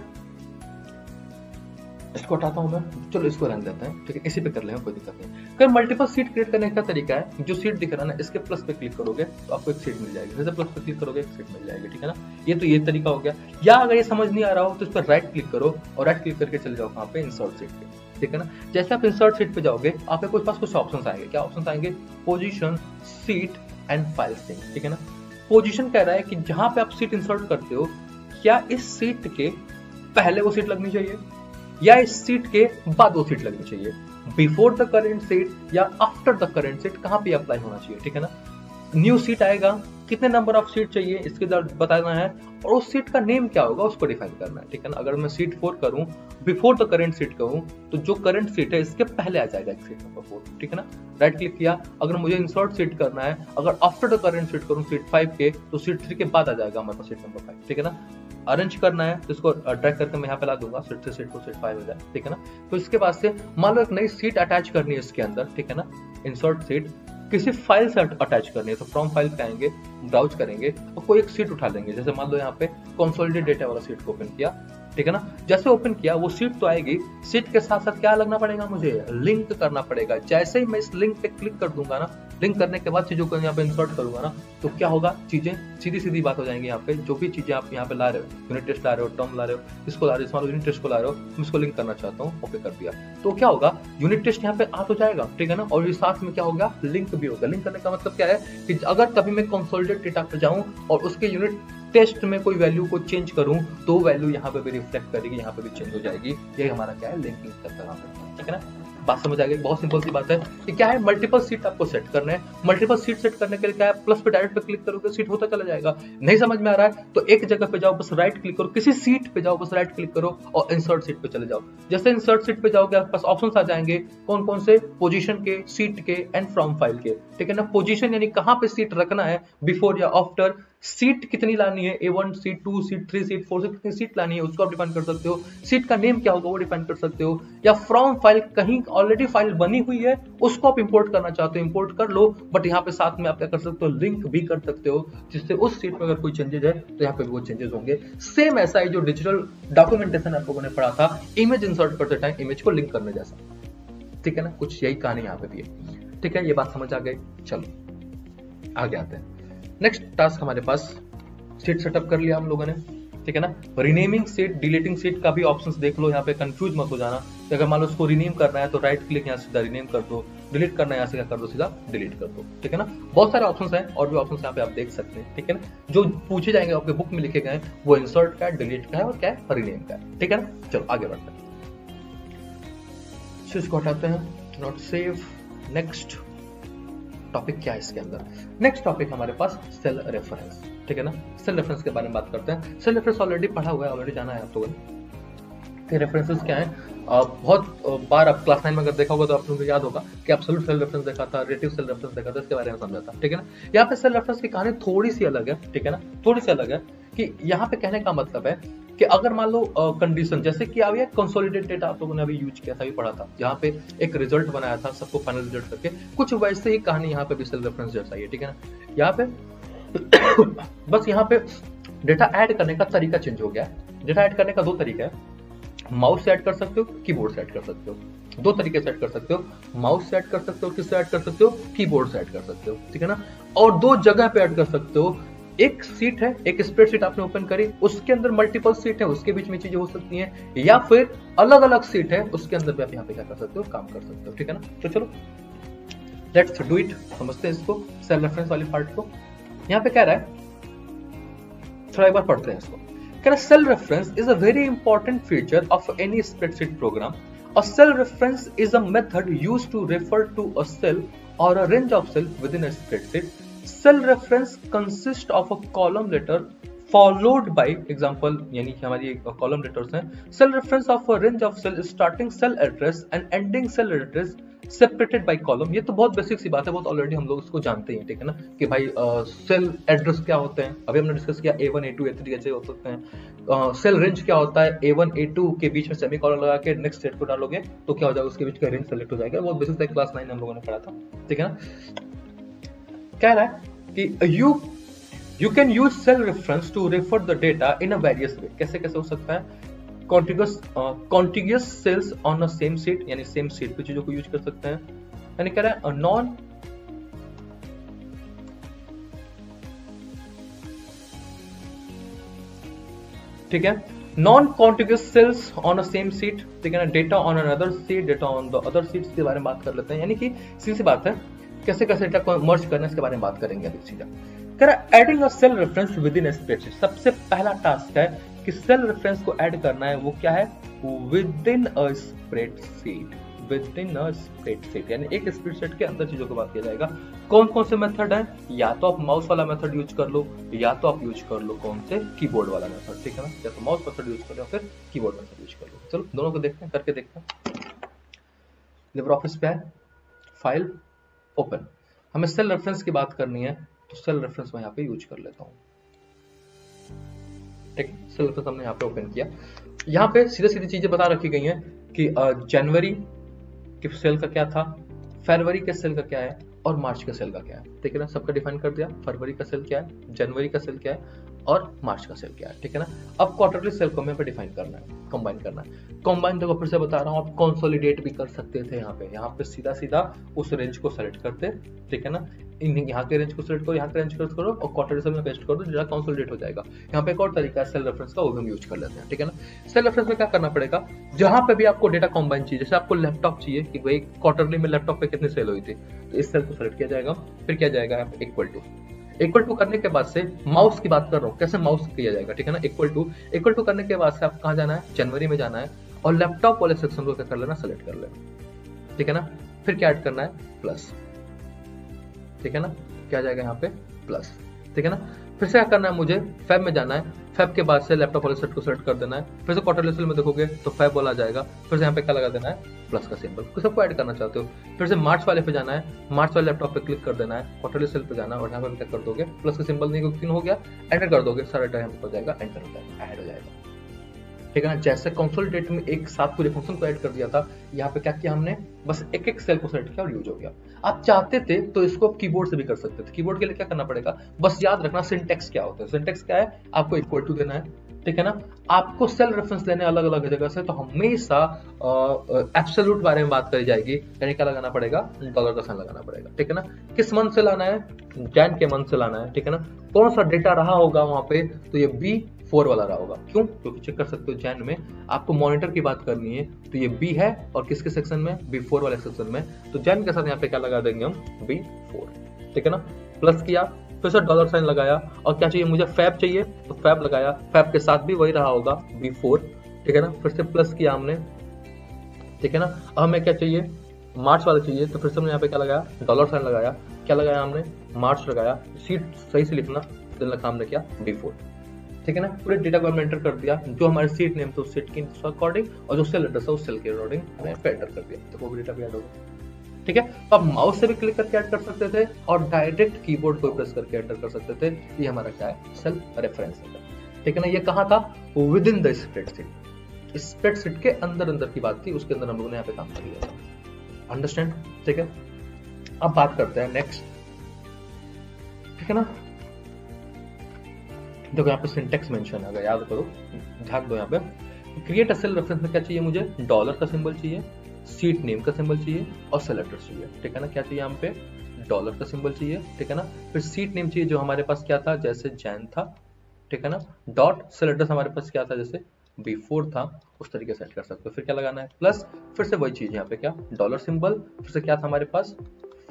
इसको हटाता हूं मैं, चलो इसको रहने देते हैं, ठीक है। इसी पे कर लेंगे, कोई दिक्कत नहीं। अगर मल्टीपल सीट क्रिएट करने का तरीका है, जो सीट दिख रहा है ना, इसके प्लस पे क्लिक करोगे तो आपको एक सीट मिल जाएगी, जैसे प्लस पे क्लिक करोगे एक सीट मिल जाएगी, ठीक है ना। ये तो ये तरीका हो गया। या अगर ये समझ नहीं आ रहा हो तो इस पर राइट क्लिक करो और राइट क्लिक करके चले जाओ कहाँ पे, इंसर्ट सीट पे, ठीक है ना। जैसे आप इंसर्ट सीट पे जाओगे, आपके पास कुछ ऑप्शन आएंगे। क्या ऑप्शन आएंगे, position, sheet and file sync, ठीक है ना। पोजिशन कह रहा है कि जहां पे आप सीट इंसर्ट करते हो, क्या इस सीट के पहले वो सीट लगनी चाहिए या इस सीट के बाद वो सीट लगनी चाहिए, बिफोर द करेंट सीट या आफ्टर द करेंट सीट, कहां पे अप्लाई होना चाहिए, ठीक है ना। न्यू सीट आएगा, कितने नंबर ऑफ सीट चाहिए इसके बताना है, और उस सीट का नेम क्या होगा उसको डिफाइन करना है, ठीक है ना। अगर मैं सीट 4 करूं, बिफोर द करेंट सीट कहूं, तो जो करंट सीट है इसके पहले आ जाएगा एक सीट नंबर 4, ठीक है ना। राइट क्लिक किया, अगर मुझे इंसर्ट सीट करना है, अगर आफ्टर द करेंट सीट करूं सीट 5 के, तो सीट 3 के बाद आ जाएगा हमारे पास सीट नंबर 5, ठीक है ना। अरेंज करना है तो इसको ड्रैग करके मैं यहाँ पे ला दूंगा, सीट से सीट 4 सीट 5 हो जाए, ठीक है ना। तो इसके बाद से मान लो एक नई सीट अटैच करनी है इसके अंदर, ठीक है ना। इंसर्ट सीट किसी फाइल से अटैच करनी है, तो फ्रॉम फाइल पे आएंगे, ब्राउज करेंगे और कोई एक सीट उठा लेंगे। जैसे मान लो यहाँ पे कंसोलिडेटेड डेटा वाला सीट को ओपन किया, ठीक है ना। जैसे ओपन किया वो सीट तो आएगी, सीट के साथ साथ क्या लगना पड़ेगा, मुझे लिंक करना पड़ेगा। जैसे ही मैं इस लिंक पे क्लिक कर दूंगा ना, लिंक करने के बाद चीजों को यहाँ पे इंसर्ट करूंगा ना, तो क्या होगा, चीजें सीधी सीधी बात हो जाएंगी। यहाँ पे जो भी चीजें आप यहाँ पे ला रहे हो, यूनिट टेस्ट ला रहे हो, टर्म ला रहे हो, इसको ला रहे हो, यूनिट टेस्ट को ला रहे हो, तुम इसको लिंक करना चाहता हूँ, ओके कर दिया, तो क्या होगा, यूनिट टेस्ट यहाँ पे आ तो जाएगा, ठीक है ना। और ये साथ में क्या होगा, लिंक भी होगा। लिंक करने का मतलब क्या है कि अगर कभी मैं कंसोलिडेटेड डेटा पे जाऊं और उसके यूनिट टेस्ट में कोई वैल्यू को चेंज करूं, तो वैल्यू यहाँ पे भी रिफ्लेक्ट करेगी, यहाँ पे भी चेंज हो जाएगी। ये हमारा क्या है, लिंकिंग करता है, ठीक है ना। बात समझ आ गई, बहुत सिंपल सी बात है कि क्या है, मल्टीपल सीट आपको सेट करना है। मल्टीपल सीट सेट करने के लिए क्या है, प्लस पे डायरेक्ट पे क्लिक करोगे, सीट होता चला जाएगा। नहीं समझ में आ रहा है तो एक जगह पे जाओ, बस राइट क्लिक करो, किसी सीट पे जाओ, बस राइट क्लिक करो और इंसर्ट सीट पे चले जाओ। जैसे इंसर्ट सीट पे जाओगे, आपके पास ऑप्शंस आ जाएंगे, कौन कौन से, पोजीशन के, सीट के एंड फ्रॉम फाइल के, ठीक है ना। पोजीशन यानी कहां पे सीट रखना है, बिफोर या आफ्टर, सीट कितनी लानी है, A1 seat, 2 seat, 3 seat, 4 seat, कितनी सीट लानी है उसको आप डिफाइन कर सकते हो। सीट का नेम क्या होगा वो डिफाइन कर सकते हो। या फ्रॉम फाइल, कहीं ऑलरेडी फाइल बनी हुई है उसको आप इंपोर्ट करना चाहते हो, इंपोर्ट कर लो, बट यहाँ पे साथ में आप क्या कर सकते हो, लिंक भी कर सकते हो, जिससे उस सीट में अगर कोई चेंजेस है तो यहाँ पे भी वो चेंजेस होंगे। सेम ऐसा है जो डिजिटल डॉक्यूमेंटेशन आप लोगों ने पढ़ा था, इमेज इंसर्ट करते टाइम इमेज को लिंक करने जैसा, ठीक है ना। कुछ यही कहानी यहाँ पे भी है, ठीक है। ये बात समझ आ गई, चलो आगे आते हैं। नेक्स्ट टास्क हमारे पास, सीट सेटअप कर लिया हम लोगों ने, ठीक है ना। रीनेमिंग सीट, डिलीटिंग सीट का भी ऑप्शंस देख लो, यहाँ पे कंफ्यूज मत हो जाना। तो अगर मान लो उसको रीनेम करना है तो राइट क्लिक यहाँ सीधा रीनेम कर दो, डिलीट करना है यहाँ से क्या कर दो, सीधा डिलीट कर दो, ठीक है ना। बहुत सारे ऑप्शंस हैं और भी ऑप्शंस यहाँ पे आप देख सकते हैं, ठीक है ना। जो पूछे जाएंगे आपके बुक में लिखे गए वो इंसर्ट का है, डिलीट का है और क्या है, रीनेम का है, ठीक है ना। चलो आगे बढ़ते हैं, इसको हटाते हैं, नॉट सेव। नेक्स्ट टॉपिक क्या है इसके अंदर, नेक्स्ट टॉपिक हमारे पास सेल रेफरेंस, ठीक है ना। सेल रेफरेंस के बारे में बात करते हैं। सेल रेफरेंस ऑलरेडी पढ़ा हुआ है, ऑलरेडी जाना है आप लोगों ने। रेफरेंसेस क्या है, बहुत बार आप क्लास 9 में अगर देखा होगा तो आप लोगों को याद होगा कि एब्सोल्यूट सेल रेफरेंस देखा था, रिलेटिव सेल रेफरेंस देखा था, इसके बारे में समझा था, ठीक है ना। यहाँ पे सेल रेफरेंस की कहानी थोड़ी सी अलग है, ठीक है ना, थोड़ी सी अलग है। कि यहाँ पे कहने का मतलब है कि अगर मान लो कंडीशन, जैसे कि अब ये कंसोलिडेटेड डेटा आप लोगों ने अभी यूज किया था, अभी पढ़ा था, जहाँ पे एक रिजल्ट बनाया था सबको फाइनल रिजल्ट करके, कुछ वैसे ही कहानी यहाँ पे भी सेल रेफरेंस जैसा ही है, ठीक है ना। यहाँ पे बस यहाँ पे डेटा ऐड करने का तरीका चेंज हो गया है। डेटा ऐड करने का दो तरीका है, माउस से ऐड कर सकते हो, कीबोर्ड से ऐड कर सकते हो। दो तरीके से ऐड कर सकते हो, माउस से ऐड कर सकते हो, किससे ऐड कर सकते हो, कीबोर्ड से ऐड कर सकते हो, ठीक है ना। और दो जगह पे ऐड कर सकते हो, एक सीट है, एक स्प्रेडशीट आपने ओपन करी, उसके अंदर मल्टीपल सीट है, उसके बीच में चीजें हो सकती हैं, या फिर अलग अलग सीट है, उसके अंदर भी आप यहाँ पे क्या कर सकते हो, काम कर सकते हो, ठीक है ना। तो चलो लेट्स डू इट, समझते हैं इसको, सेल रेफरेंस वाली पार्ट को। यहाँ पे कह रहा है, थोड़ा एक बार पढ़ते हैं इसको। कह रहा है cell reference is a very important feature of any spreadsheet program. A cell reference is a method used to refer to a cell or a range of cells within a spreadsheet. Cell reference consists of a column letter followed by example, यानी कि हमारी column letters हैं. Cell reference of a range of cell starting cell address and ending cell address separated by column. ये तो बहुत basic सी बात है, बहुत ऑलरेडी हम लोग इसको जानते हैं, ठीक है ना, कि भाई सेल एड्रेस क्या होते हैं, अभी हमने डिस्कस किया A1 A2 A3 ऐसे हो सकते हैं. सेल रेंज क्या होता है, A1 A2 के बीच में सेमीकोलन लगा के नेक्स्ट स्टेट को डालोगे तो क्या हो जाएगा, उसके बीच का रेंज सेलेक्ट हो जाएगा. बहुत बेसिक था, क्लास 9 हम लोगों ने पढ़ा था, ठीक है ना. कह रहा है कि you can use cell reference to refer the data in a various way. कैसे कैसे हो सकता है, contiguous cells on a same sheet, यानी सेम शीट पे चीजों को यूज कर सकते हैं. यानी कह रहा है नॉन ठीक है, non contiguous cells on a same sheet, ठीक है ना, data on another sheet, data on the other sheets के बारे में बात कर लेते हैं. यानी कि सीधी बात है, कैसे कैसे डेटा को मर्ज करना है इसके बारे में बात करेंगे अभी. सीधा कह रहा है adding a cell reference within a spreadsheet. सबसे पहला टास्क है कि सेल रेफरेंस को ऐड करना है, वो क्या है, with in a spreadsheet. With in a spreadsheet यानी एक स्प्रेडशीट के अंदर चीजों को बात किया जाएगा. कौन कौन से मेथड है, या तो आप माउस वाला मेथड यूज कर लो, या तो आप यूज कर लो कौन से, कीबोर्ड वाला मेथड, ठीक है ना, या तो माउस मेथड यूज कर लो फिर कीबोर्ड मेथड यूज कर लो. चलो दोनों को देखते हैं, करके देखते हैं. लिब्रे ऑफिस पे है, फाइल ओपन, हमें सेल रेफरेंस की बात करनी है तो सेल रेफरेंस मैं यहाँ पे यूज कर लेता हूँ. ठीक है, सेल रेफरेंस हमने यहाँ पे ओपन किया. यहाँ पे सीधे सीधी चीजें बता रखी गई हैं कि जनवरी के सेल का क्या था, फरवरी के सेल का क्या है और मार्च का सेल का क्या है. ठीक है ना, सबका डिफाइन कर दिया. फरवरी का सेल क्या है, जनवरी का सेल क्या है और मार्च का सेल क्या है. ठीक है ना. अब क्वार्टरली सेल को हमें पे डिफाइन करना है, कंबाइन करना है. कंबाइन देखो फिर से बता रहा हूँ, आप कंसोलिडेट भी कर सकते थे. यहाँ पे सीधा सीधा उस रेंज को सेलेक्ट करते, ठीक है ना, यहाँ के रेंज को सिलेक्ट करो, यहाँ के रेंज को सिलेक्ट करो और क्वार्टरली सेल में पेस्ट कर दो, जो कंसोलिडेट हो जाएगा. यहाँ पे एक और तरीका है सेल रेफरेंस का, वो भी हम यूज कर लेते हैं. ठीक है ना. सेल रेफरेंस में क्या करना पड़ेगा, जहां पे भी आपको डेटा कंबाइन चाहिए, जैसे आपको लैपटॉप चाहिए कि भाई क्वार्टरली में लैपटॉप पे कितनी सेल हुई थी, तो इस सेल को सिलेक्ट किया जाएगा. फिर क्या जाएगा, इक्वल टू करने के बाद से माउस की बात कर रहा हूँ, कैसे माउस किया जाएगा. ठीक है ना, इक्वल टू करने के बाद से आप कहाँ जाना है, जनवरी में जाना है और लैपटॉप वाले सेक्शन को क्या कर लेना, सेलेक्ट कर लेना. ठीक है ना. फिर क्या ऐड करना है, प्लस. ठीक है ना, क्या जाएगा यहाँ पे, प्लस. ठीक है ना. फिर से क्या करना है, मुझे फैब में जाना है. फैब के बाद से लैपटॉप वाले सेट को सेलेक्ट कर देना है. फिर से क्वार्टरली सेल में देखोगे तो फैब वाला जाएगा. फिर से यहाँ पे क्या लगा देना है, प्लस का सिंबल. तो सबको ऐड करना चाहते हो. फिर से मार्च वाले पे जाना है, मार्च वाले लैपटॉप पे क्लिक कर देना है, क्वार्टरली सेल पे जाना है और यहाँ पे क्या कर दोगे, प्लस का सिंबल नहीं, क्योंकि हो गया, एंटर कर दोगे, सारा डाटा यहाँ पे हो जाएगा, एंटर हो जाएगा, ऐड हो जाएगा. ठीक है ना. जैसे कंसोलिडेट में एक साथ पूरे फंक्शन को ऐड कर दिया था, यहाँ पे क्या किया हमने, बस एक एक सेल को सेलेक्ट किया और यूज हो गया. आप चाहते थे तो इसको आप कीबोर्ड से भी कर सकते थे. कीबोर्ड के लिए क्या करना पड़ेगा, बस याद रखना सिंटेक्स क्या होता है. सिंटेक्स क्या है, आपको इक्वल टू देना है. ठीक है ना. आपको सेल रेफरेंस लेने अलग अलग जगह से, तो हमेशा एब्सोल्यूट बारे में बात करी जाएगी, यानी क्या लगाना पड़ेगा, डॉलर का साइन लगाना पड़ेगा. ठीक है ना. किस मंथ से लाना है, जैन के मंथ से लाना है. ठीक है ना. कौन सा डेटा रहा होगा वहां पे, तो ये B4 वाला रहा होगा. क्यों, क्योंकि चेक कर सकते हो जैन में आपको मॉनिटर की बात करनी है तो ये B है, और किसके सेक्शन में, B4 वाले सेक्शन में. तो जैन के साथ यहाँ पे क्या लगा देंगे हम, B4. ठीक है ना. प्लस किया, फिर से डॉलर साइन लगाया, और क्या चाहिए मुझे, फैब चाहिए तो फैब लगाया. फैब के साथ भी वही रहा होगा, B4. ठीक है ना. फिर से प्लस किया हमने. ठीक है ना. अब हमें क्या चाहिए, मार्च वाला चाहिए, तो फिर से हमने यहाँ पे क्या लगाया, डॉलर साइन लगाया. क्या लगाया हमने, मार्च लगाया. सीट सही से लिखना, तो लिखा हमने क्या, B4. ठीक है ना. पूरे डेटा को हमने एंटर कर दिया, जो हमारे सीट नेम तो सीट के अकॉर्डिंग, और जो सेल एड्रेस है उस सेल के अकॉर्डिंग हमने एंटर कर दिया, तो वो भी डेटा भी ऐड होगा. ठीक है. तो आप माउस से भी क्लिक करके ऐड कर सकते थे और डायरेक्ट कीबोर्ड को प्रेस करके एंटर कर सकते थे. ये हमारा क्या है, सेल रेफरेंस है. ठीक है ना. ये कहाँ था, with in the spreadsheet. Spreadsheet के अंदर की बात थी, उसके अंदर हम लोगों ने यहाँ पे काम कर लिया था. अंडरस्टैंड. ठीक है. अब बात करते हैं नेक्स्ट. ठीक है ना. देखो यहाँ पे सिंटेक्स मेंशन है, याद करो, झाँक दो. यहाँ पे क्रिएट अ सेल रेफरेंस में क्या चाहिए मुझे, डॉलर का सिंबल चाहिए, सीट नेम का सिंबल चाहिए और सेल एड्रेस चाहिए. ठीक है ना. क्या चाहिए यहाँ पे, डॉलर का सिंबल चाहिए. ठीक है ना. फिर सीट नेम चाहिए, जो हमारे पास क्या था, जैसे जैन था. ठीक है ना. डॉट सेल एड्रेस हमारे पास क्या था, जैसे B4 था, उस तरीके से सेट कर सकते हो. फिर क्या लगाना है, प्लस. फिर से वही चीज यहाँ पे क्या, डॉलर सिंबल. फिर से क्या था हमारे पास,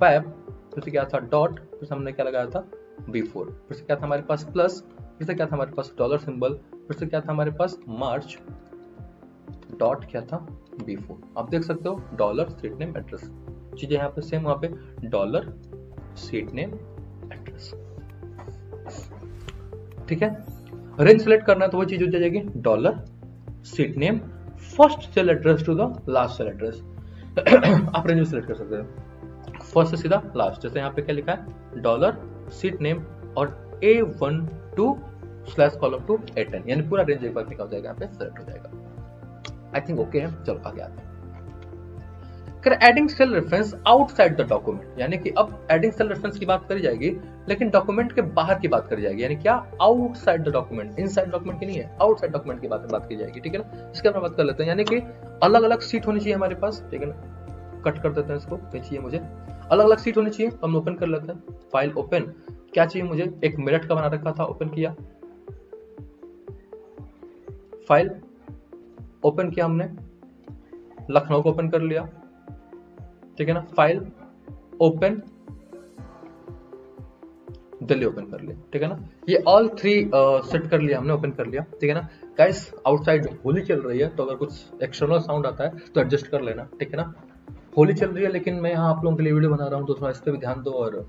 फैब. फिर से क्या था, डॉट. फिर से हमने क्या लगाया था, B4. फिर से क्या था हमारे पास, प्लस. फिर से क्या था हमारे पास, डॉलर सिंबल. फिर से क्या था हमारे पास, मार्च. डॉट क्या था, B4। आप देख सकते हो डॉलर सीट नेम एड्रेस, चीजें यहाँ पे सेम, वहां पे डॉलर सीट नेम एड्रेस। ठीक है, रेंज सेलेक्ट करना है तो वो चीज हो जाएगी dollar sheet name first cell address to the last cell address. आप रेंज सेलेक्ट कर सकते हैं फर्स्ट से सीधा लास्ट, जैसे यहाँ पे क्या लिखा है डॉलर सीट नेम और A1 two slash column to A10, यानी पूरा रेंज एक बार क्या हो जाएगा, यहाँ पे सेलेक्ट हो जाएगा। आई थिंक ओके है, चलो आगे आते हैं। Adding cell reference outside the document, यानी कि अब एडिंग सेल रेफरेंस की बात करी जाएगी लेकिन डॉक्यूमेंट के बाहर की बात करी जाएगी, यानी क्या outside the document, inside document की नहीं है, आउटसाइड डॉक्यूमेंट की बात की जाएगी। ठीक है ना, इसके बारे में बात कर लेते हैं, यानी कि अलग अलग सीट होनी चाहिए हमारे पास। ठीक है ना, कट कर देते हैं इसको, क्या चाहिए मुझे, अलग अलग सीट होनी चाहिए। हम ओपन कर लेते हैं, फाइल ओपन, क्या चाहिए मुझे, एक मेरठ का बना रखा था, ओपन किया, फाइल ओपन किया हमने, लखनऊ को ओपन कर लिया। ठीक है ना, फाइल ओपन, दिल्ली ओपन कर लिया। ठीक है ना, ये ऑल थ्री सेट कर लिया हमने, ओपन कर लिया। ठीक है ना गाइस, आउटसाइड होली चल रही है तो अगर कुछ एक्सटर्नल साउंड आता है तो एडजस्ट कर लेना। ठीक है ना, होली चल रही है लेकिन मैं यहाँ आप लोगों के लिए वीडियो बना रहा हूँ तो थोड़ा इस पर भी ध्यान दो, और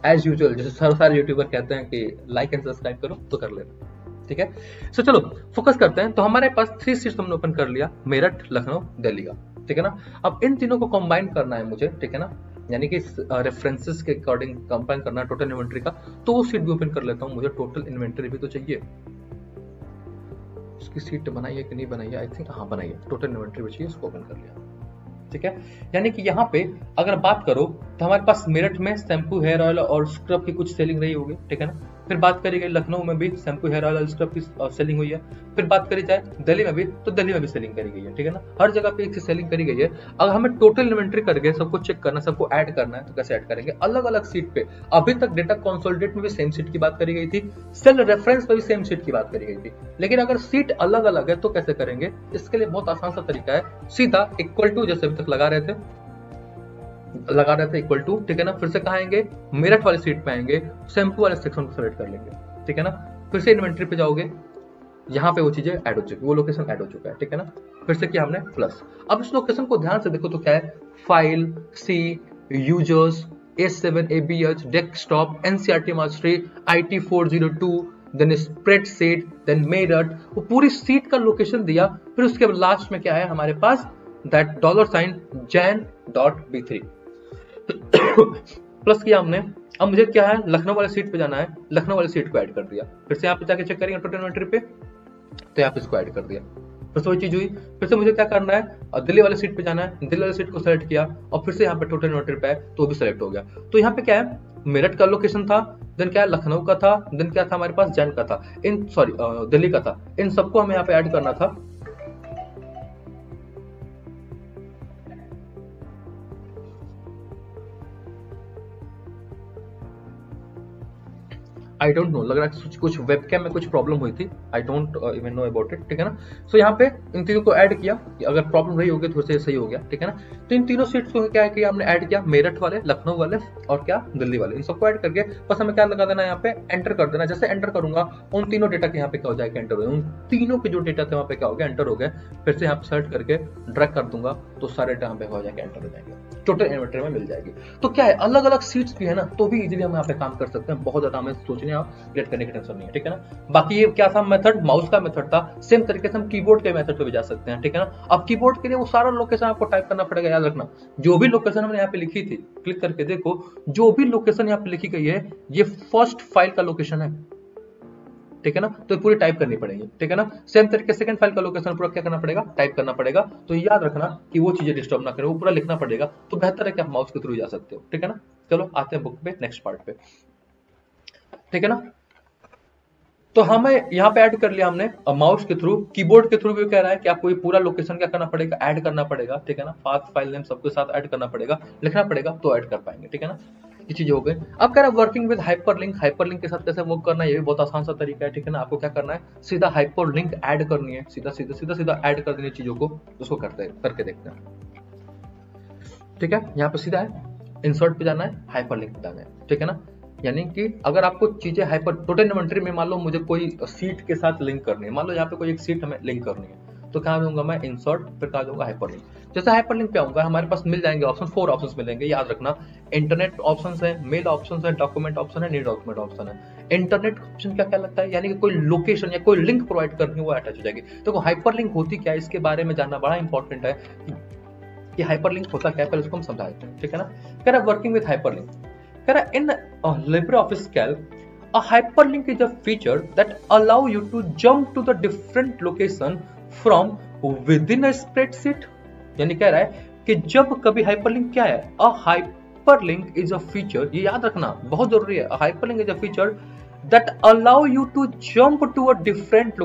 एज यूजुअल जैसे सारे यूट्यूबर कहते हैं कि लाइक एंड सब्सक्राइब करो तो कर लेना। ठीक है, सो चलो फोकस करते हैं। तो हमारे पास 3 सीट्स हमने ओपन कर लिया, मेरठ, लखनऊ, दिल्ली का। ठीक है ना, अब इन तीनों को कंबाइन करना है मुझे। ठीक है ना, यानी कि रेफरेंसेस के अकॉर्डिंग कंबाइन करना है टोटल इन्वेंट्री का, तो वो सीट भी ओपन कर लेता हूँ। मुझे टोटल इन्वेंट्री भी तो चाहिए, उसकी सीट बनाई है कि नहीं बनाई है, आई थिंक हाँ बनाई है, टोटल इन्वेंट्री भी चाहिए, उसको ओपन कर लिया। ठीक है, यानी कि यहाँ पे अगर बात करो तो हमारे पास मेरठ में शैम्पू, हेयर ऑयल और स्क्रब की कुछ सेलिंग रही होगी। ठीक है ना, फिर बात करी गई लखनऊ में भी शैम्पू, हेयर ऑयल और स्क्रब की सेलिंग हुई है। फिर बात करी जाए दिल्ली में भी, तो दिल्ली में भी सेलिंग करी गई है। ठीक है ना, हर जगह पे एक सेलिंग करी गई है। अगर हमें टोटल इन्वेंट्री करके सबको चेक करना, सबको ऐड करना है तो कैसे ऐड करेंगे, अलग अलग सीट पे। अभी तक डेटा कंसोलिडेट में भी सेम सीट की बात करी गई थी, सेल रेफरेंस पे भी सेम सीट की बात करी गई थी, लेकिन अगर सीट अलग अलग है तो कैसे करेंगे। इसके लिए बहुत आसान सा तरीका है, सीधा इक्वल टू, जैसे अभी तक लगा रहे थे इक्वल टू। ठीक है ना, फिर से कहाँ आएंगे, मेरठ वाली सीट पे आएंगे, शैम्पू वाले सेक्शन को सेलेक्ट कर लेंगे। ठीक है ना, फिर से इन्वेंट्री पे जाओगे, यहाँ पे वो चीजें ऐड हो चुकी, वो लोकेशन ऐड हो चुका है। ठीक है ना, फिर से किया हमने प्लस। अब इस लोकेशन को ध्यान से देखो तो क्या है, file, C, users, A7, ABH, desktop, NCERT mastery, IT 402, then spreadsheet, then Meerut, वो पूरी सीट का लोकेशन दिया। फिर उसके बाद लास्ट में क्या है हमारे पास, दैट $jan.B3 प्लस किया हमने। अब मुझे क्या है, लखनऊ वाले सीट पे जाना है, लखनऊ वाले सीट को ऐड कर दिया। फिर से यहाँ पे जाके चेक करेंगे टोटल इन्वेंट्री पे, तो यहाँ पे इसको ऐड कर दिया। फिर से वही चीज हुई, फिर से मुझे क्या करना है, दिल्ली वाले सीट पे जाना है, दिल्ली वाले सीट को सेलेक्ट किया और फिर से यहाँ पे टोटल इन्वेंट्री पे है तो वो भी सेलेक्ट हो गया। तो यहाँ पे क्या है, मेरठ का लोकेशन था, देन क्या है लखनऊ का था, देन क्या था हमारे पास जैन का था, दिल्ली का था, इन सबको हमें यहाँ पे ऐड करना था। आई डोंट नो, लग रहा है कुछ वेबकैम में कुछ प्रॉब्लम हुई थी, I don't even know about it. ठीक है ना, सो यहाँ पे इन तीनों को ऐड किया, अगर प्रॉब्लम रही होगी तो से सही हो गया। ठीक है ना, तो इन तीनों सीट्स को क्या है कि हमने ऐड किया, मेरठ वाले, लखनऊ वाले और क्या दिल्ली वाले, इन सबको ऐड करके बस हमें क्या लगा देना, यहाँ पे एंटर कर देना। जैसे एंटर करूंगा उन तीनों डेटा के यहाँ पे क्या हो जाएगा, एंटर हो गया, उन तीनों के जो डेटा थे वहाँ पे क्या हो गया, एंटर हो गए। फिर से यहाँ पे सर्च करके ड्रैग कर दूंगा तो सारे डेटा यहाँ पे हो जाएगा, एंटर हो जाएंगे, टोटल इन्वेंट्री में मिल जाएगी। तो क्या है, अलग अलग सीट्स भी है ना, तो भी इजीली हम यहाँ पे काम कर सकते हैं, बहुत ज्यादा हमें सोचने और क्रिएट करने की टेंशन नहीं है। ठीक है ना, बाकी ये क्या था मेथड, माउस का मेथड था, सेम तरीके से हम कीबोर्ड के मेथड पे भी जा सकते हैं। ठीक है ना, अब कीबोर्ड के लिए वो सारा लोकेशन आपको टाइप करना पड़ेगा, याद रखना जो भी लोकेशन हमने यहाँ पे लिखी थी, क्लिक करके देखो जो भी लोकेशन यहाँ पे लिखी गई है ये फर्स्ट फाइल का लोकेशन है। ठीक है ना, तो पूरी टाइप करनी पड़ेगी। ठीक है ना, सेम तरीके से सेकंड फाइल का लोकेशन पूरा क्या करना पड़ेगा, टाइप करना पड़ेगा। तो याद रखना कि वो चीजें डिस्टर्ब ना करें, वो पूरा लिखना पड़ेगा। तो बेहतर है कि आप माउस के थ्रू जा सकते हो। ठीक है ना, चलो आते हैं बुक पे, नेक्स्ट पार्ट पे। ठीक है ना, तो हमें यहाँ पे ऐड कर लिया हमने माउस के थ्रू, कीबोर्ड के थ्रू भी कह रहा है कि आपको ये पूरा लोकेशन क्या करना पड़ेगा, ऐड करना पड़ेगा। ठीक है ना, पाथ, फाइल नेम सबके साथ ऐड करना पड़ेगा, लिखना पड़ेगा तो ऐड कर पाएंगे। ठीक है ना, ये चीजें हो गई। अब कह रहा है वर्किंग विद हाइपरलिंक, हाइपरलिंक के साथ कैसे वर्क करना है, ये भी बहुत आसान सा तरीका है। ठीक है ना, आपको क्या करना है, सीधा हाइपरलिंक ऐड करनी है, सीधा सीधा सीधा सीधा ऐड कर देनी है चीजों को, उसको करके देखते हैं। ठीक है, यहाँ पे सीधा है इंसर्ट पे जाना है, हाइपरलिंक पे जाना है। ठीक है ना, यानी कि अगर आपको चीजें हाइपर टोटल इन्वेंटरी में मान लो मुझे कोई सीट के साथ लिंक करनी है, मान लो यहाँ पे कोई एक सीट हमें लिंक करनी है, तो कहाँ दूंगा मैं इंसर्ट, फिर कहाँ दूंगा हाइपरलिंक। जैसे हाइपरलिंक पे आऊंगा हमारे पास मिल जाएंगे ऑप्शन, 4 ऑप्शंस मिलेंगे, याद रखना। इंटरनेट ऑप्शंस है, मेल ऑप्शंस है, डॉक्यूमेंट ऑप्शन है, नीड डॉक्यूमेंट ऑप्शन है। इंटरनेट ऑप्शन क्या क्या लगता है, यानी कि कोई लोकेशन या कोई लिंक प्रोवाइड करनी है वो अटैच हो जाएगी। तो हाइपरलिंक होती क्या है इसके बारे में जानना बड़ा इंपॉर्टेंट है कि हाइपरलिंक होता क्या है, पहले उसको हम समझाते हैं, ठीक है ना। कह रहा वर्किंग विद हाइपरलिंक, कह रहा इन LibreOffice Calc a hyperlink is a feature that allow you to jump to the different location from within a spreadsheet। यानी कह रहा है कि जब कभी हाइपरलिंक क्या है, a hyperlink is a feature, ये याद रखना बहुत जरूरी है, a hyperlink is a feature that allow you to jump to a different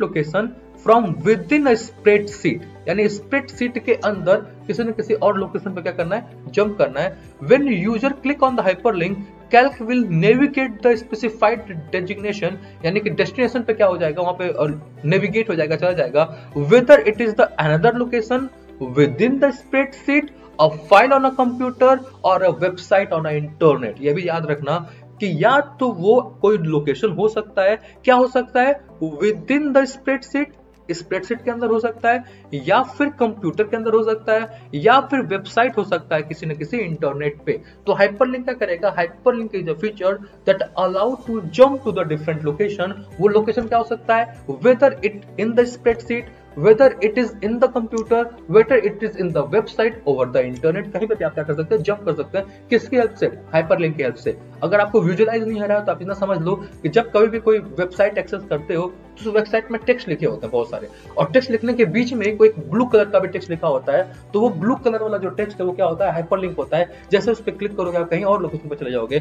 location from within a spreadsheet। यानी स्प्रेडशीट के अंदर किसी न किसी और लोकेशन पे क्या करना है, जंप करना है। when user click on the hyperlink calc will navigate the specified designation, यानी कि डेस्टिनेशन पे क्या हो जाएगा, वहां पे नेविगेट हो जाएगा, चला जाएगा। whether it is the another location within the spreadsheet, a file on a computer or a website on a internet। ये भी याद रखना कि या तो वो कोई लोकेशन हो सकता है, क्या हो सकता है, with in the spreadsheet, spreadsheet के अंदर हो सकता है, या फिर कंप्यूटर के अंदर हो सकता है, या फिर वेबसाइट हो सकता है किसी न किसी इंटरनेट पे। तो हाइपरलिंक क्या करेगा, hyperlink is a feature that allow to jump to the different location. वो लोकेशन क्या हो सकता है, whether it in the spreadsheet, whether it is in the computer, whether it is in the website, over the internet, कहीं पे भी आप क्या कर सकते हैं, जंप कर सकते हैं। किसकी हेल्प से, हाइपरलिंक की हेल्प से। अगर आपको विजुअलाइज नहीं हो रहा है तो आप इतना समझ लो कि जब कभी भी कोई वेबसाइट एक्सेस करते हो तो उस वेबसाइट में टेक्स्ट लिखे होते हैं बहुत सारे, और टेक्स्ट लिखने के बीच में कोई ब्लू कलर का भी टेक्स्ट लिखा होता है, तो वो ब्लू कलर वाला जो टेक्स्ट है वो क्या होता है, हाइपरलिंक होता है। जैसे उस पर क्लिक करोगे आप कहीं और लोकेशन पे चले जाओगे,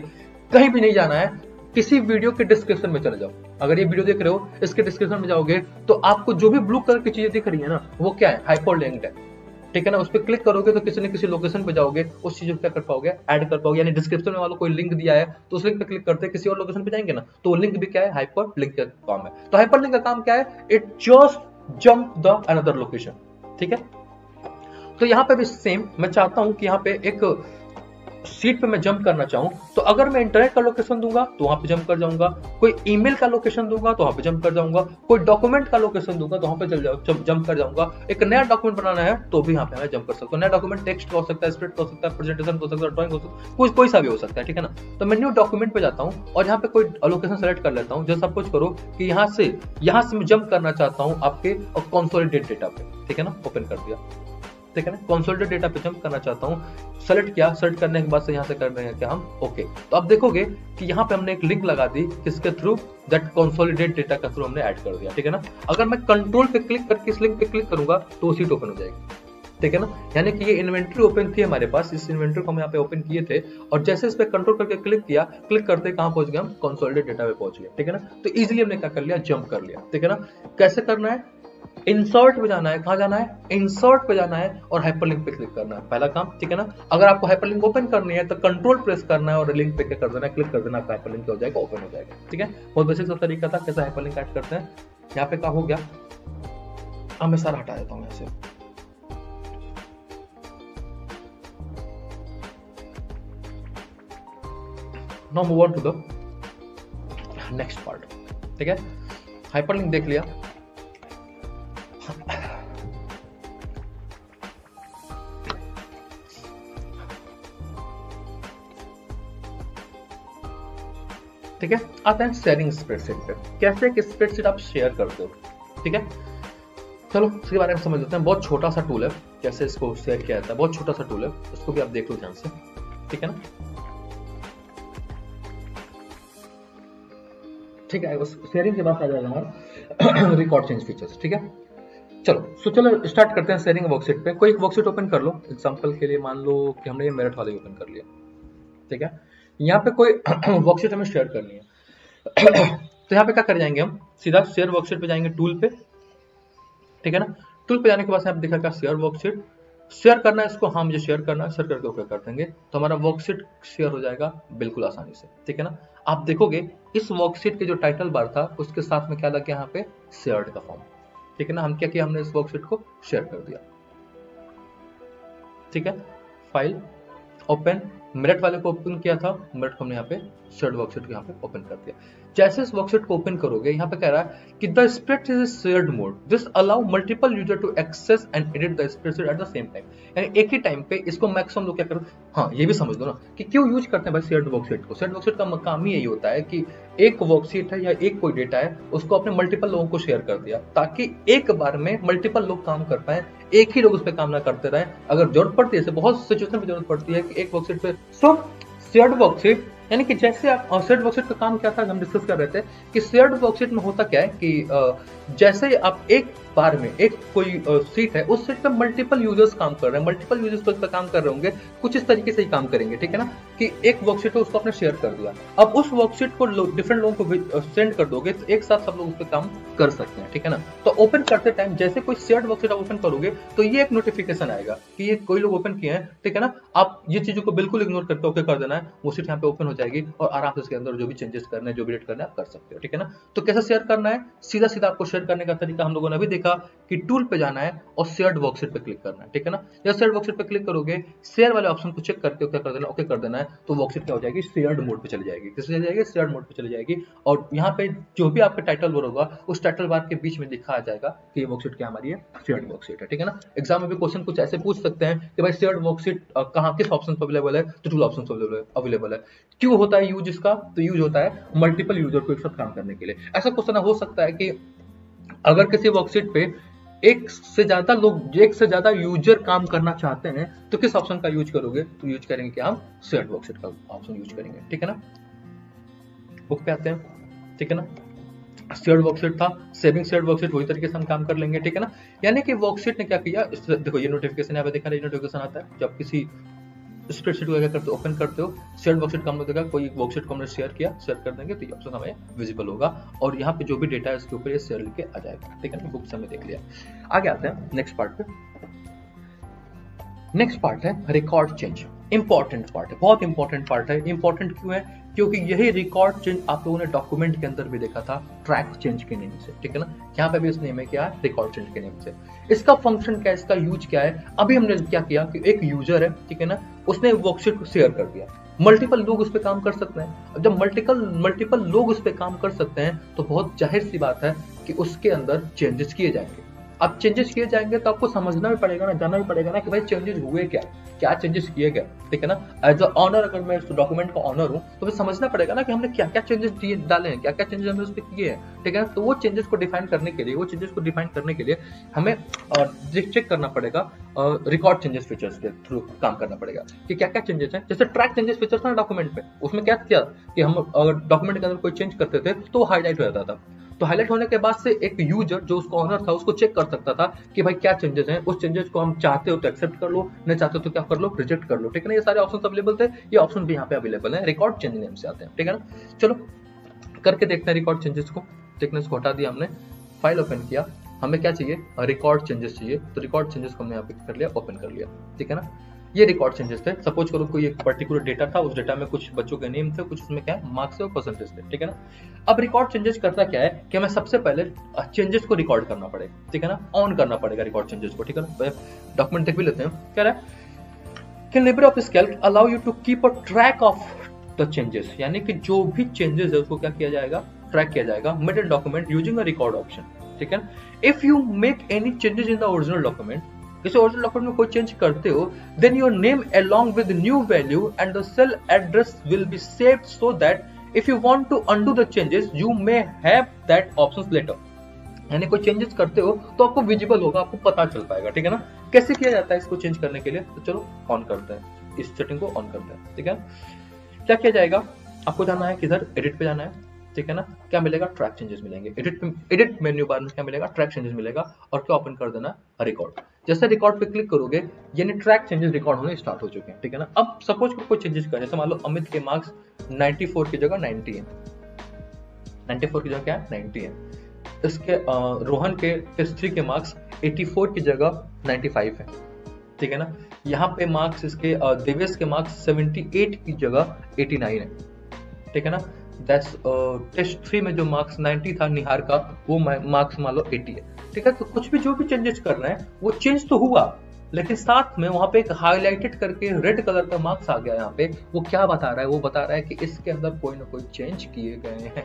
कहीं भी नहीं जाना है, किसी वीडियो के डिस्क्रिप्शन में चले जाओ। अगर ये वीडियो देख रहे हो, इसके डिस्क्रिप्शन में जाओगे तो आपको जो भी ब्लू कलर की चीजें दिख रही है ना, वो क्या है, हाइपरलिंक्ड है, ठीक है ना। उस पर क्लिक करोगे तो किसी न किसी लोकेशन पे जाओगे, उस चीज को क्या कर पाओगे, ऐड कर पाओगे। यानी डिस्क्रिप्शन में वाला कोई लिंक दिया है तो उस लिंक पे क्लिक करते किसी और लोकेशन पे जाएंगे ना, तो वो लिंक भी क्या है, हाइपर लिंक का काम है। तो हाइपर लिंक का काम क्या है, it just jump the another location, ठीक है। तो यहाँ पे भी सेम मैं चाहता हूं कि यहाँ पे एक सीट पे मैं जंप करना चाहूं, तो अगर मैं इंटरनेट का लोकेशन दूंगा तो वहां पे जंप कर जाऊंगा, कोई ईमेल का लोकेशन दूंगा तो वहां पे जंप कर जाऊंगा, कोई डॉक्यूमेंट का लोकेशन दूंगा तो वहां पे जंप कर जाऊंगा। एक नया डॉक्यूमेंट बनाना है तो भी यहाँ पे मैं जंप कर सकता हूँ। नया डॉक्यूमेंट टेक्स्ट हो सकता है, स्प्रेड हो सकता है, प्रेजेंटेशन हो सकता है, ड्राइंग हो सकता है, कोई सा भी हो सकता है, ठीक है ना। तो मैं न्यू डॉक्यूमेंट पे जाता हूँ और यहाँ पे कोई लोकेशन सेलेक्ट कर लेता हूँ। जैसे सपोज करो कि यहाँ से मैं जंप करना चाहता हूँ आपके कंसोलिडेट डेटा पे, ठीक है ना, ओपन कर दिया, ठीक है ना, कंसोलिडेट डेटा पे जंप करना चाहता हूँ, सेलेक्ट किया, सेलेक्ट करने के बाद से यहाँ से कर रहे हैं क्या हम, ओके। तो आप देखोगे कि यहाँ पे हमने एक लिंक लगा दी, किसके थ्रू, दैट कंसोलिडेट डेटा के थ्रू हमने ऐड कर दिया, ठीक है ना। अगर मैं कंट्रोल पे क्लिक करके इस लिंक पे क्लिक करूंगा तो वो सीट ओपन हो जाएगी, ठीक है ना। यानी कि ये इन्वेंटरी ओपन थी हमारे पास, इस इन्वेंटरी को हम यहाँ पे ओपन किए थे, और जैसे इस पे कंट्रोल करके क्लिक किया, क्लिक करते कहाँ पहुंच गए हम, कंसोलिडेट डेटा पे पहुंच गए, ठीक है ना। तो इजीली हमने क्या कर लिया, जंप कर लिया, ठीक है ना। कैसे करना है, इंसर्ट पे जाना है, कहां जाना है, इंसर्ट पे जाना है और हाइपरलिंक पे क्लिक करना है, पहला काम, ठीक है ना। अगर आपको हाइपरलिंक ओपन करनी है तो कंट्रोल प्रेस करना है और लिंक पे क्या कर देना है, क्लिक कर देना, आपका हाइपरलिंक हो जाएगा, ओपन हो जाएगा, ठीक है। बहुत बेसिक सा तरीका था कैसे हाइपरलिंक ऐड करते हैं। यहाँ पे क्या हो गया, अब मैं सारा हटा देता हूँ यहाँ से। Now move on to the next part, ठीक है। हाइपरलिंक देख लिया, ठीक है। आते हैं शेयरिंग स्प्रेडशीट पे, कैसे एक स्प्रेडशीट आप शेयर करते हो, ठीक है। चलो इसके बारे में समझ लेते हैं। बहुत छोटा सा टूल है, कैसे इसको शेयर किया जाता है, बहुत छोटा सा टूल है, उसको भी आप देख लो ध्यान से, ठीक है ना, ठीक है। शेयरिंग के बाद आ जाएगा हमारा रिकॉर्ड चेंज फीचर्स, ठीक है। चलो स्टार्ट करते हैं शेयरिंग वर्कशीट पे। कोई एक वर्कशीट ओपन कर लो, एग्जांपल के लिए मान लो कि हमने ये मेरिट वाले ओपन कर लिया, ठीक है। यहाँ पे कोई वर्कशीट हमें शेयर करनी है तो यहाँ पे क्या कर जाएंगे हम, सीधा शेयर वर्कशीट पे जाएंगे, टूल पे, ठीक है ना। टूल पे जाने के बाद यहाँ पे दिखा शेयर वर्कशीट, शेयर करना है इसको, हाँ मुझे शेयर करना है, शेयर करके ओके कर देंगे तो हमारा वर्कशीट शेयर हो जाएगा बिल्कुल आसानी से, ठीक है ना। आप देखोगे इस वर्कशीट के जो टाइटल बार था उसके साथ में क्या लग गया यहाँ पे, शेयर्ड का फॉर्म, ठीक है ना। हम क्या किया, हमने इस वर्कशीट को शेयर कर दिया, ठीक है। फाइल ओपन, मेरिट वाले को ओपन किया था, मेरिट को हमने यहाँ पे शेयर्ड वर्कशीट को यहाँ पे ओपन कर दिया। जैसे इस वर्कशीट को ओपन करोगे, यहाँ पे कह रहा है कि the spreadsheet is shared mode, this allow multiple user to access and edit the spreadsheet at the same time. यानी एक ही टाइम पे इसको मैक्सिमम लोग क्या करो, हाँ ये भी समझ दो ना कि क्यों यूज करते हैं भाई शेयर्ड वर्कशीट को। शेयर्ड वर्कशीट का काम ही यही होता है कि एक वर्कशीट है या एक कोई डेटा है, उसको अपने मल्टीपल लोगों को शेयर कर दिया, ताकि एक बार में मल्टीपल लोग काम कर पाए, एक ही लोग उस पर काम ना करते रहे। अगर जरूरत पड़ती है, बहुत सिचुएशन में जरूरत पड़ती है कि एक वर्कशीट पे शेयर्ड वर्कशीट, यानी कि जैसे आप शेयर्ड वर्कशीट का काम क्या था, हम डिस्कस कर रहे थे कि शेयर्ड वर्कशीट में होता क्या है कि जैसे आप एक बार में एक कोई सीट है, उस सीट पे मल्टीपल यूजर्स काम कर रहे हैं, मल्टीपल यूजर्स उस पर काम कर रहे होंगे, कुछ इस तरीके से ही काम करेंगे, ठीक है ना, कि एक वर्कशीट है उसको आपने शेयर कर दिया, अब उस वर्कशीट को डिफरेंट लोगों को सेंड कर दोगे तो एक साथ सब लोग उस पर काम कर सकते हैं, ठीक है ना। तो ओपन करते टाइम जैसे कोई शेयर्ड वर्कशीट ओपन करोगे तो ये एक नोटिफिकेशन आएगा कि ये कोई लोग ओपन किए हैं, ठीक है ना। आप ये चीजों को बिल्कुल इग्नोर करके ओके कर देना है, वो सीट यहाँ पे ओपन हो जाएगी और आराम से इसके अंदर जो भी चेंजेस करना है, जो भी एडिट करना है आप कर सकते हो, ठीक है ना। तो कैसे शेयर करना है, सीधा सीधा आपको शेयर करने का तरीका हम लोगों ने अभी देखा कि टूल पे जाना है और शेयर्ड वर्कशीट पे क्लिक करना है, ठीक है ना। जब शेयर्ड वर्कशीट पे क्लिक करोगे, शेयर वाले ऑप्शन को चेक करके क्या कर देना, ओके कर देना है, तो वर्कशीट क्या हो जाएगी, शेयर्ड मोड पे चली जाएगी। किससे चली जाएगी, शेयर्ड मोड पे चली जाएगी। और यहाँ पे जो भी आपका टाइटल बार होगा, उस टाइटल बार के बीच में दिखा जाएगा कि ये वर्कशीट क्या हमारी है, शेयर्ड वर्कशीट है, ठीक है ना। एग्जाम में भी क्वेश्चन कुछ ऐसे पूछ सकते हैं कि भाई शेयर्ड वर्कशीट कहाँ किस ऑप्शन पर अवेलेबल है, तो टूल ऑप्शन अवेलेबल है। क्यों होता है यूज इसका, तो यूज होता है मल्टीपल यूजर को एक साथ काम करने के लिए। ऐसा क्वेश्चन हो सकता है कि अगर किसी वर्कशीट पे एक से ज्यादा यूजर काम करना चाहते हैं तो किस ऑप्शन का यूज करोगे, तो यूज करेंगे कि हम शेयर्ड वर्कशीट का ऑप्शन यूज करेंगे, ठीक है ना। बुक पे आते हैं, ठीक है ना। शेयर्ड वर्कशीट था, सेविंग शेयर्ड वर्कशीट, वही तरीके से हम काम कर लेंगे, ठीक है ना। यानी कि वर्कशीट ने क्या किया, देखो ये नोटिफिकेशन यहाँ पे देखा, नोटिफिकेशन आता है जब किसी स्प्रेडशीट को क्या करते हो, ओपन करते हो, शेयर्ड वर्कशीट का हम लोग देखा, कोई वर्कशीट को हमने शेयर किया, शेयर कर देंगे तो ये ऑप्शन हमें विजिबल होगा और यहाँ पे जो भी डेटा है उसके ऊपर ये शेयर लिखे आ जाएगा, ठीक है ना। बुक से हमने देख लिया। आगे आते हैं नेक्स्ट पार्ट पे। नेक्स्ट पार्ट है रिकॉर्ड चेंज। इंपॉर्टेंट पार्ट है, बहुत इंपॉर्टेंट पार्ट है। इंपॉर्टेंट क्यों है, क्योंकि यही रिकॉर्ड चेंज आप लोगों ने डॉक्यूमेंट के अंदर भी देखा था ट्रैक चेंज के नेम से, ठीक है ना। यहाँ पे भी इस नेम है क्या, रिकॉर्ड चेंज के नेम से। इसका फंक्शन क्या है, इसका यूज क्या है, अभी हमने क्या किया कि एक यूजर है, ठीक है ना, उसने वर्कशीट को शेयर कर दिया, मल्टीपल लोग उस पर काम कर सकते हैं। अब जब मल्टीपल लोग उस पर काम कर सकते हैं तो बहुत जाहिर सी बात है कि उसके अंदर चेंजेस किए जाएंगे। अब चेंजेस किए जाएंगे तो आपको समझना भी पड़ेगा ना, जानना भी पड़ेगा ना कि भाई चेंजेस हुए क्या चेंजेस किए गए, ठीक है ना। एज अ ऑनर अगर मैं इस डॉक्यूमेंट का ऑनर हूं तो मुझे समझना पड़ेगा ना कि हमने क्या क्या चेंजेस डाले हैं, क्या क्या चेंजेस हमने उस पर किए हैं, ठीक है ना। तो वो चेंजेस को डिफाइन करने के लिए हमें चेक करना पड़ेगा, रिकॉर्ड चेंजेस फीचर्स के थ्रू काम करना पड़ेगा कि क्या क्या चेंजेस हैं। जैसे ट्रैक चेंजेस फीचर्स था डॉक्यूमेंट पे, उसमें क्या किया कि हम अगर डॉक्यूमेंट के अंदर कोई चेंज करते थे तो वो हाईलाइट हो जाता था। तो हाईलाइट होने के बाद से एक यूजर जो उसको ऑनर था उसको चेक कर सकता था कि भाई क्या चेंजेस हैं, उस चेंजेस को हम चाहते हो तो एक्सेप्ट कर लो, नहीं चाहते हो तो क्या कर लो, रिजेक्ट कर लो, ठीक है ना। ये सारे ऑप्शन अवेलेबल थे, ये ऑप्शन भी यहाँ पे अवेलेबल है, रिकॉर्ड चेंज नेम से आते हैं, ठीक है ना। चलो करके देखते हैं रिकॉर्ड चेंजेस को। थिकनेस को हटा दिया हमने, फाइल ओपन किया, हमें क्या चाहिए, रिकॉर्ड चेंजेस चाहिए, तो रिकॉर्ड चेंजेस को हमने यहाँ पे कर लिया, ओपन कर लिया, ठीक है ना। ये रिकॉर्ड चेंजेस थे। सपोज करो कोई एक पर्टिकुलर डेटा था, उस डेटा में कुछ बच्चों के नेम थे, कुछ उसमें क्या है मार्क्स और परसेंटेज थे, ठीक है ना। अब रिकॉर्ड चेंजेस करता क्या है कि हमें सबसे पहले चेंजेस को रिकॉर्ड करना पड़ेगा, ठीक है ना, ऑन करना पड़ेगा रिकॉर्ड चेंजेस को, ठीक है ना। डॉक्यूमेंट देख भी लेते हैं, क्या है कि LibreOffice Calc allow you to keep a track of the changes, यानी कि जो भी चेंजेस है उसको क्या किया जाएगा, ट्रैक किया जाएगा, middle document using a record option, ठीक है ना। If you make any changes in the original document, इस ओरिजिनल डॉक्यूमेंट में कोई चेंज करते हो, then your name along with new value and the cell address will be saved so that if you want to undo the changes you may have that options later. यानी कोई changes करते हो तो आपको visible होगा, आपको पता चल पाएगा, ठीक है ना। कैसे किया जाता है इसको चेंज करने के लिए, तो चलो ऑन करते हैं, इस सेटिंग को ऑन करते हैं, ठीक है। क्या किया जाएगा, आपको जाना है किधर, एडिट पे जाना है, ठीक है ना। क्या मिलेगा, ट्रैक चेंजेस मिलेंगे, एडिट मेन्यू बार में क्या मिलेगा, ट्रैक चेंजेस मिलेगा, और क्या ओपन कर देना, रिकॉर्ड। जैसे रिकॉर्ड पे क्लिक करोगे यानी ट्रैक चेंजेस रिकॉर्ड होने स्टार्ट हो चुके हैं, ठीक है ना। अब सपोज कोई चेंजेस करें, जैसे मान लो अमित के मार्क्स 94 की जगह 90 है, 94 की जगह क्या है 90 है। इसके रोहन के टेस्ट 3 के मार्क्स 84 की जगह 95 है, ठीक है ना। यहाँ पे मार्क्स इसके देवेश के मार्क्स 78 की जगह 89 है, ठीक है ना। दैट्स टेस्ट 3 में जो मार्क्स 90 था निहार का, वो मार्क्स मान लो 80 है, ठीक है। तो कुछ भी जो भी चेंजेस कर रहे हैं वो चेंज तो हुआ, लेकिन साथ में वहां पे एक हाईलाइटेड करके रेड कलर का मार्क्स आ गया। यहाँ पे वो क्या बता रहा है, वो बता रहा है कि इसके अंदर कोई ना कोई चेंज किए गए हैं,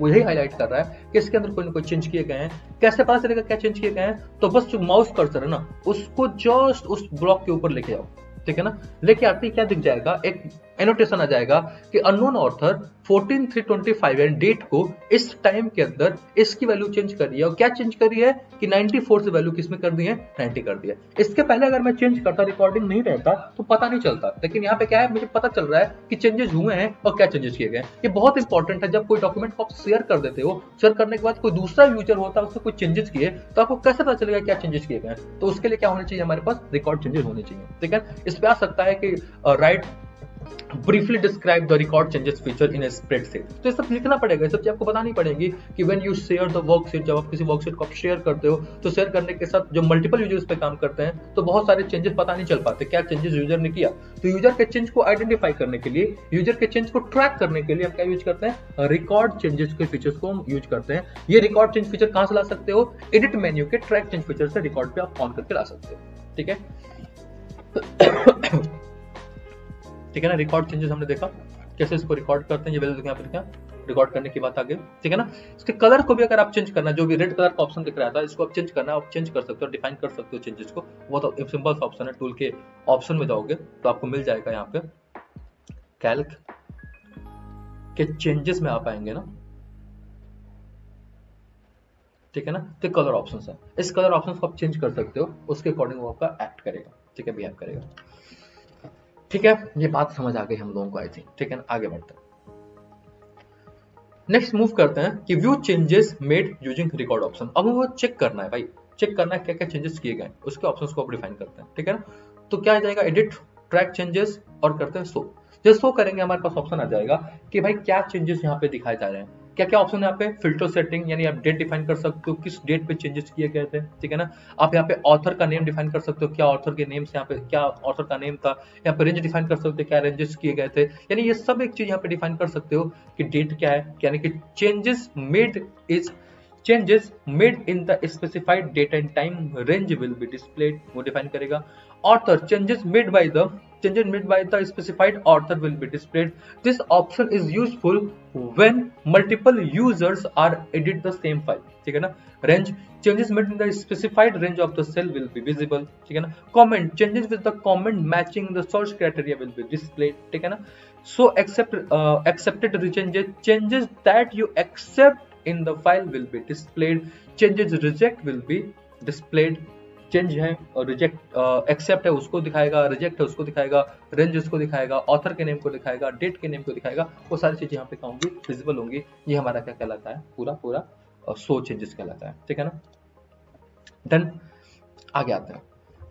वो यही हाईलाइट कर रहा है कि इसके अंदर कोई ना कोई चेंज किए गए हैं। कैसे पता चलेगा क्या चेंज किए गए हैं? तो बस जो माउस कर्सर है ना, उसको जस्ट उस ब्लॉक के ऊपर लेके जाओ, ठीक है ना। लेके आते ही क्या दिख जाएगा, एक एनोटेशन आ जाएगा कि अननोन ऑथर 14/3/25 एंड डेट को इस टाइम के अंदर इसकी वैल्यू चेंज करी है। और क्या चेंज करी है कि 94 से वैल्यू किसमें कर दी है, 90 कर दिया। इसके पहले अगर मैं चेंज करता, रिकॉर्डिंग नहीं रहता तो पता नहीं चलता, लेकिन यहाँ पे क्या है, मुझे पता चल रहा है कि चेंजेस हुए हैं और क्या चेंजेस किए गए। ये बहुत इंपॉर्टेंट है। जब कोई डॉक्यूमेंट को आप शेयर कर देते हो, शेयर करने के बाद कोई दूसरा यूजर होता है, उससे कोई चेंजेस किए, तो आपको कैसे पता चलेगा क्या चेंजेस किए गए? तो उसके लिए क्या होना चाहिए, हमारे पास रिकॉर्ड चेंजेस होने चाहिए, ठीक है। इस पे आ सकता है कि right briefly describe the record changes feature in a spreadsheet। तो ये सब लिखना पड़ेगा, ये सब चीज आपको बतानी पड़ेगी कि when you share the worksheet, जब आप किसी वर्कशीट को आप शेयर करते हो, तो शेयर करने के साथ जो मल्टीपल यूजर्स पे काम करते हैं, तो बहुत सारे चेंजेस पता नहीं चल पाते क्या चेंजेस यूजर ने किया। तो यूजर के चेंज को आइडेंटिफाई करने के लिए, यूजर के चेंज को ट्रैक करने के लिए हम क्या यूज करते हैं, रिकॉर्ड चेंजेस के फीचर्स को हम यूज करते हैं। ये रिकॉर्ड चेंज फीचर कहां से ला सकते हो, एडिट मेन्यू के ट्रैक चेंज फीचर से रिकॉर्ड पे आप ऑन करके ला सकते हो, ठीक है। ठीक है ना। रिकॉर्ड चेंजेस हमने देखा कैसे इसको रिकॉर्ड करते हैं, ये वैल्यू यहाँ पे देखा, रिकॉर्ड करने की बात आ गई, ठीक है ना। इसके कलर को भी अगर आप चेंज करना, जो भी रेड कलर का ऑप्शन दिख रहा था, इसको आप चेंज करना, आप चेंज कर सकते हो, डिफाइन कर सकते हो चेंजेस को। वो तो सिंपल सा ऑप्शन है, टूल के ऑप्शन में जाओगे तो आपको मिल जाएगा, यहाँ पे कैल्क के चेंजेस में आप आएंगे ना, ठीक है ना। तो कलर ऑप्शन है, इस कलर ऑप्शन को आप चेंज कर सकते हो, उसके अकॉर्डिंग वो आपका एक्ट करेगा, ठीक है, बिहेव करेगा, ठीक है। ये बात समझ आ गई हम लोगों को, आई थिंक, ठीक है ना। आगे बढ़ते हैं, नेक्स्ट मूव करते हैं कि view changes made using record option. अब वो चेक करना है भाई, चेक करना है क्या क्या चेंजेस किए गए, उसके ऑप्शंस को आप डिफाइन करते हैं, ठीक है ना। तो क्या आ जाएगा, एडिट, ट्रैक चेंजेस और करते हैं शो। जब शो करेंगे हमारे पास ऑप्शन आ जाएगा कि भाई क्या चेंजेस यहाँ पे दिखाए जा रहे हैं, क्या क्या ऑप्शन है यहाँ पे, फिल्टर सेटिंग, यानी आप डेट डिफाइन कर सकते हो, किस डेट पे चेंजेस किए गए थे, ठीक है ना। आप यहाँ पे ऑथर का नेम डिफाइन कर सकते हो, क्या ऑथर के नेम से यहाँ पे क्या ऑथर का नेम था। यहाँ पे रेंज डिफाइन कर सकते हो, क्या रेंजेस किए गए थे, यानी ये सब एक चीज यहाँ पे डिफाइन कर सकते हो कि डेट क्या है, यानी कि changes made is changes made in the specified date and time range will be displayed, वो डिफाइन करेगा। author, changes made by the specified author will be displayed. This option is useful when multiple users are edit the same file, ठीक है ना। range, changes made in the specified range of the cell will be visible, ठीक है ना। comment, changes with the comment matching the search criteria will be displayed, ठीक है ना। so accepted changes that you accept in the file will be displayed, changes reject will be displayed। Change है और reject, accept है उसको दिखाएगा, reject है उसको दिखाएगा, रेंज उसको दिखाएगा, ऑथर के नेम को दिखाएगा, डेट के नेम को दिखाएगा, वो सारी चीजें यहाँ पे क्या होंगी, विजिबल होंगी। ये हमारा क्या कहलाता है, पूरा शो चेंजेस कहलाता है, ठीक है ना। डन, आगे आते हैं।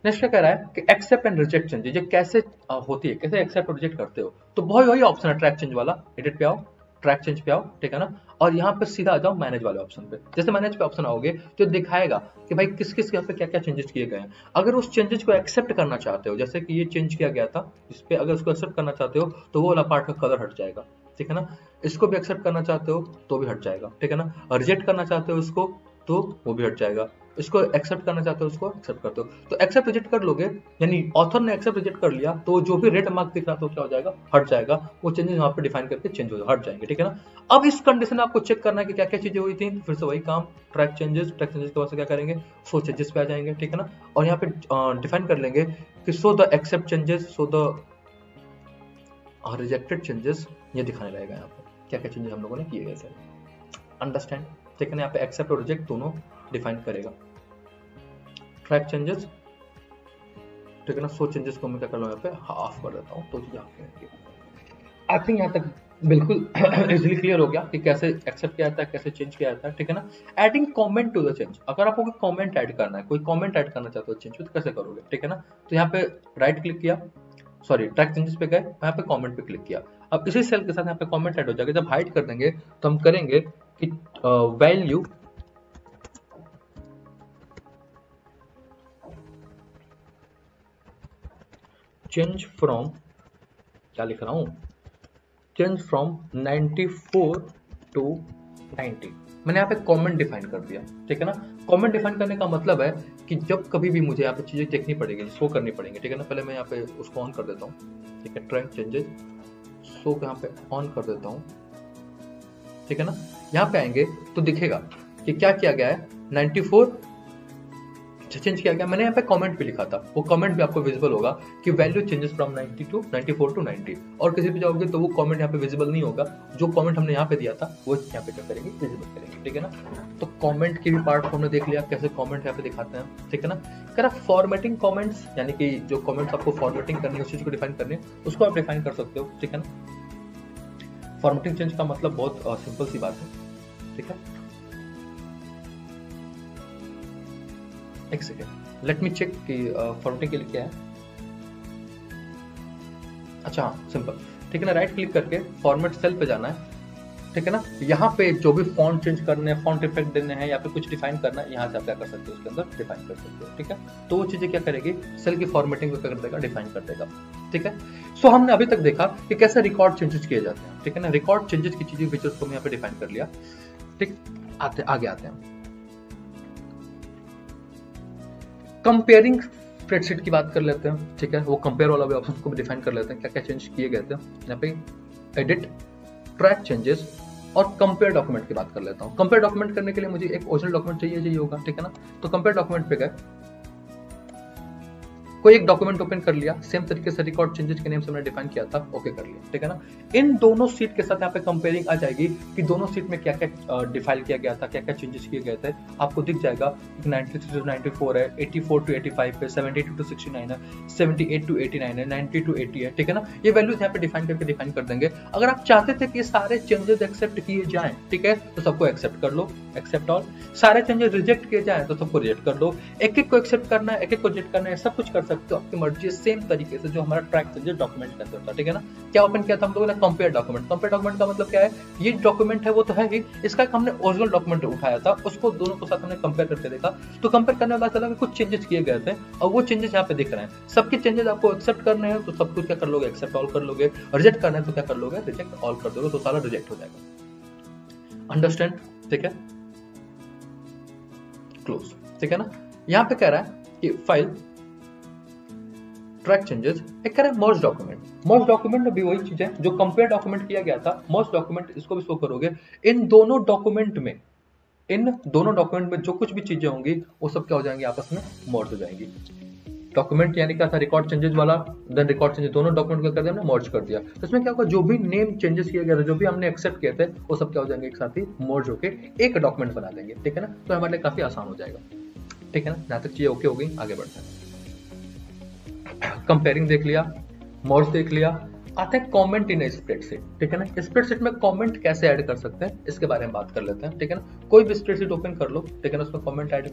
नेक्स्ट क्या कह रहा है कि एक्सेप्ट एंड रिजेक्ट चेंजेस, ये कैसे होती है, कैसे एक्सेप्ट और रिजेक्ट करते हो। तो वही ऑप्शन है, ट्रैक चेंज वाला, एडिट पे आओ, ट्रैक चेंज पे आओ, ठीक है ना। और यहाँ पे सीधा आ जाओ मैनेज वाले ऑप्शन पे। जैसे मैनेज पे ऑप्शन आओगे तो दिखाएगा कि भाई किस किस यहाँ पे क्या क्या चेंजेस किए गए हैं। अगर उस चेंजेस को एक्सेप्ट करना चाहते हो, जैसे कि ये चेंज किया गया था इस पे, अगर उसको एक्सेप्ट करना चाहते हो तो वो वाला पार्ट का कलर हट जाएगा, ठीक है ना। इसको भी एक्सेप्ट करना चाहते हो तो भी हट जाएगा, ठीक है ना। रिजेक्ट करना चाहते हो इसको तो वो भी हट जाएगा, इसको एक्सेप्ट करना चाहते हो उसको एक्सेप्ट करते हो। तो एक्सेप्ट रिजेक्ट कर लोगे, यानी ऑथर ने एक्सेप्ट रिजेक्ट कर लिया तो जो भी रेड मार्क दिख रहा था क्या हो जाएगा, हट जाएगा। वो चेंजेस वहां पे डिफाइन करके चेंज हो हट जाएंगे, ठीक है ना। अब इस कंडीशन में आपको चेक करना है कि क्या क्या चीजें हुई थी, फिर से वही काम, ट्रैक चेंजेस के बाद से क्या करेंगे, शो चेंजेस पे आ जाएंगे, ठीक है ना। और यहाँ पे डिफाइन कर लेंगे कि show the accept changes, show the rejected changes, ये दिखाने लगेगा यहाँ पे क्या क्या चेंजेस हम लोगों ने किए गए थे। अंडरस्टैंड, ठीक है ना। यहाँ पे एक्सेप्ट और रिजेक्ट दोनों डिफाइन करेगा। ट्रैक चेंजेस, ठीक है ना। शो चेंजेस को मैं क्या कर लूँ, यहाँ पे हाफ कर देता हूँ तो आई थिंक यहाँ तक बिल्कुल इजीली क्लियर हो गया कि कैसे एक्सेप्ट किया जाता है, कैसे चेंज किया जाता है, ठीक है ना। Adding comment to the change, अगर आपको कोई कमेंट ऐड करना है, कोई कमेंट ऐड करना चाहते हो चेंज तो कैसे करोगे, ठीक है ना। तो यहाँ पे राइट क्लिक किया, सॉरी ट्रैक चेंजेस पे गए, यहाँ पे कमेंट पे क्लिक किया। अब इसी सेल के साथ यहाँ पे कमेंट ऐड हो जाएगा। जब हाइड कर देंगे तो हम करेंगे कि वैल्यू चेंज फ्रॉम, क्या लिख रहा हूं, चेंज फ्रॉम 94 to 90। मैंने यहाँ पे कमेंट डिफाइन कर दिया, ठीक है ना। कमेंट डिफाइन करने का मतलब है कि जब कभी भी मुझे यहाँ पे चीजें देखनी पड़ेगी, शो करनी पड़ेंगी, ठीक है ना। पहले मैं यहाँ पे उसको ऑन कर देता हूँ, ठीक है, ट्रैक चेंजेस शो को यहाँ पे ऑन कर देता हूँ, ठीक है ना। यहाँ पे आएंगे तो दिखेगा कि क्या किया गया है, 94 चेंज किया गया। मैंने यहाँ पे कमेंट भी लिखा था, वो कमेंट भी आपको विजिबल होगा कि वैल्यू चेंजेस फ्रॉम 94 टू 90। और किसी पे जाओगे तो वो कमेंट यहाँ पे विजिबल नहीं होगा, जो कमेंट हमने यहाँ पे दिया था वो यहाँ पे क्या करेंगे, विजिबल करेंगे, ठीक है ना। तो कमेंट के भी पार्ट हमने देख लिया, कैसे कमेंट यहाँ पे दिखाते हैं, ठीक है ना। कह रहा फॉर्मेटिंग कमेंट्स, यानी कि जो कमेंट्स आपको फॉर्मेटिंग करनी है, उस चीज को डिफाइन करनी है, उसको आप डिफाइन कर सकते हो, ठीक है ना। फॉर्मेटिंग चेंज का मतलब बहुत सिंपल सी बात है, ठीक है। एक सेकेंड, लेट मी चेक कि फॉर्मेटिंग के लिए क्या है। अच्छा हाँ, सिंपल, ठीक है ना। राइट क्लिक करके फॉर्मेट सेल पे जाना है, ठीक है ना। यहाँ पे जो भी फॉन्ट चेंज करने हैं, फॉन्ट इफेक्ट देने हैं, या फिर कुछ डिफाइन करना है, यहाँ से आप क्या कर सकते हो, उसके अंदर डिफाइन कर सकते हो, ठीक है। तो वो चीजें क्या करेगी, सेल की फॉर्मेटिंग को क्या कर देगा, डिफाइन कर देगा, ठीक है। सो हमने अभी तक देखा कि कैसे रिकॉर्ड चेंजेस किए जाते हैं, ठीक है ना। रिकॉर्ड चेंजेस की चीजें, फीचर्स को हम यहाँ पे डिफाइन कर लिया, ठीक। आगे आते हैं, कंपेयरिंग स्प्रेडशीट की बात कर लेते हैं, ठीक है। वो कंपेयर वाला भी ऑप्शन को भी डिफाइन कर लेते हैं, क्या क्या चेंज किए गए थे यहाँ पे। एडिट, ट्रैक चेंजेस और कंपेयर डॉक्यूमेंट की बात कर लेता हूँ। कंपेयर डॉक्यूमेंट करने के लिए मुझे एक ओरिजिनल डॉक्यूमेंट चाहिए होगा, ठीक है ना। तो कंपेयर डॉक्यूमेंट पे गए, कोई एक डॉक्यूमेंट ओपन कर लिया, सेम तरीके से रिकॉर्ड चेंजेस के नेम से मैंने डिफाइन किया था, ओके कर लिया, ठीक है ना। इन दोनों सीट के साथ यहाँ पे कंपेयरिंग आ जाएगी कि दोनों सीट में क्या क्या डिफाइन किया गया था, क्या क्या चेंजेस किए गए थे। आपको दिख जाएगा 93 टू 94 है, 84 टू 85 है, 72 टू 69 है, 78 टू 89 है, 90 टू 80 है, ठीक है ना। ये वैल्यूज यहाँ पे डिफाइन करके डिफाइन कर देंगे। अगर आप चाहते थे कि सारे चेंजेस एक्सेप्ट किए जाएं, ठीक है, तो सबको एक्सेप्ट कर लो, एक्सेप्ट ऑल। सारे चेंजेस रिजेक्ट किए जाएं तो सबको रिजेक्ट कर दो। एक एक को एक्सेप्ट करना है, एक एक को रिजेक्ट करना है, सब कुछ कर सकते हो, आपकी मर्जी। सेम तरीके से जो हमारा ट्रैक चेंजेस डॉक्यूमेंट के अंदर था, ठीक है ना। क्या ओपन किया था हम लोगों ने, कंपेयर डॉक्यूमेंट। कंपेयर डॉक्यूमेंट का मतलब क्या है, ये डॉक्यूमेंट है वो तो है ही, इसका हमने ओरिजिनल डॉक्यूमेंट उठाया था, उसको दोनों के साथ हमने कंपेयर करके देखा। तो कंपेयर करने के बाद चला कि कुछ चेंजेस किए गए थे, और वो चेंजेस यहाँ पे दिख रहे हैं। सबके चेंजेस आपको एक्सेप्ट करने हैं तो सब कुछ क्या कर लोगे, एक्सेप्ट ऑल कर लोगे। रिजेक्ट करना है तो क्या कर लोगे, रिजेक्ट ऑल कर दोगे, तो सारा रिजेक्ट हो जाएगा। अंडरस्टैंड, ठीक है, क्लोज, ठीक है ना। यहाँ पे कह रहा है कि फाइल ट्रैक चेंजेस, एक कह रहा है मर्ज डॉक्यूमेंट। मर्ज डॉक्यूमेंट में भी वही चीज है जो कंपेयर डॉक्यूमेंट किया गया था, मर्ज डॉक्यूमेंट इसको भी शो करोगे। इन दोनों डॉक्यूमेंट में जो कुछ भी चीजें होंगी वो सब क्या हो जाएंगी, आपस में मर्ज हो जाएंगी। डॉक्यूमेंट यानी क्या था, रिकॉर्ड चेंजेस वाला, देन रिकॉर्ड चेंजेस, दोनों डॉक्यूमेंट क्या कर दिया, हमने मर्ज कर दिया। तो इसमें क्या होगा, जो भी नेम चेंजेस किए गए थे, जो भी हमने एक्सेप्ट किए थे, वो सब क्या हो जाएंगे, एक साथ ही मर्ज होके एक डॉक्यूमेंट बना देंगे, ठीक है ना। तो हमारे लिए काफी आसान हो जाएगा, ठीक है ना। जहां तक चीजें ओके हो गई, आगे बढ़ते हैं। कंपेयरिंग देख लिया, मर्ज देख लिया, आता है कमेंट इन स्प्रेडशीट, ठीक है ना। स्प्रेडशीट में कमेंट कैसे ऐड कर सकते हैं, इसके बारे में बात कर लेते हैं, ठीक है ना। कोई भी स्प्रेडशीट ओपन कर लो, ठीक है ना, उसमें कमेंट ऐड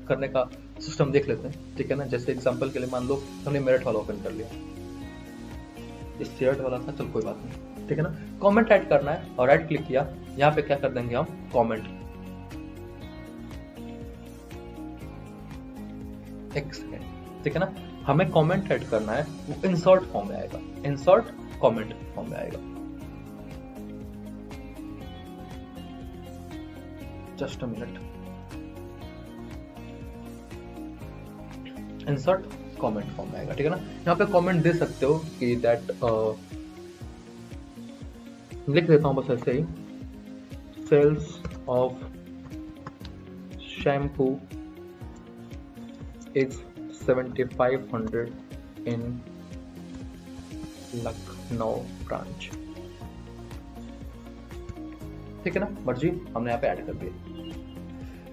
करने का सिस्टम देख लेते हैं, ठीक है ना। जैसे एग्जांपल के लिए मान लो हमने मेरिट वाला ओपन कर लिया, ये शेयर्ड वाला था, चल कोई बात नहीं, ठीक है ना। कमेंट ऐड करना है और राइट क्लिक किया, यहाँ पे क्या कर देंगे हम, कमेंट। एक सेकेंड, ठीक है ना। हमें कमेंट ऐड करना है, वो इंसर्ट फॉर्म में आएगा, इंसर्ट कमेंट फॉर्म में आएगा। Just a minute, insert comment form में आएगा, ठीक है ना। यहाँ पे कमेंट दे सकते हो कि दैट लिख देता हूं बस ऐसे ही, sales of shampoo is 7500 in Lucknow branch, ठीक है ना। मर्जी हमने यहाँ पे ऐड कर दिया,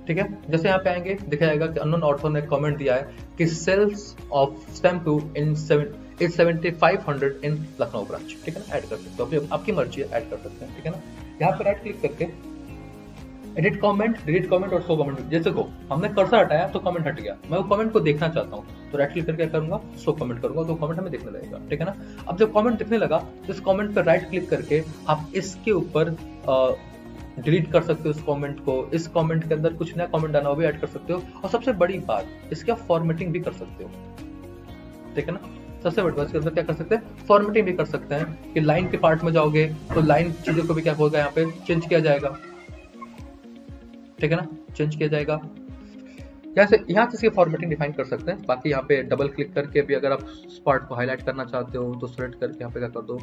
ठीक है। जैसे यहाँ पे आएंगे दिखा जाएगा कि अननोन ऑथर ने कमेंट दिया है कि sales of shampoo in 7500 in Lucknow branch, ठीक है ना। ऐड कर सकते हो, आपकी मर्जी है, ऐड कर सकते हैं, ठीक है ना। यहाँ पे राइट क्लिक करके एडिट कमेंट, डिलीट कमेंट और शो कमेंट, जैसे को हमने कर्सर हटाया तो कमेंट हट गया, मैं वो कमेंट को देखना चाहता हूँ तो राइट क्लिक करके करूंगा, शो कमेंट करूंगा, तो कमेंट हमें दिखने लगेगा, ठीक है ना। अब जब कमेंट दिखने लगा तो इस कमेंट पर राइट क्लिक करके आप इसके ऊपर डिलीट कर सकते हो इस कमेंट को। इस कमेंट के अंदर कुछ नया कमेंट आना वो भी ऐड कर सकते हो, और सबसे बड़ी बात, इसके आप फॉर्मेटिंग भी कर सकते हो, ठीक है ना। सबसे बड़ी बात, इसके अंदर क्या कर सकते हैं, फॉर्मेटिंग भी कर सकते हैं कि लाइन के पार्ट में जाओगे तो लाइन चीजों को भी क्या होगा, यहाँ पे चेंज किया जाएगा, ठीक है ना, चेंज किया जाएगा। यहाँ से इसकी फॉर्मेटिंग डिफाइन कर सकते हैं। बाकी यहाँ पे डबल क्लिक करके भी अगर आप इस पार्ट को हाईलाइट करना चाहते हो तो सेलेक्ट करके यहाँ पे क्या कर दो,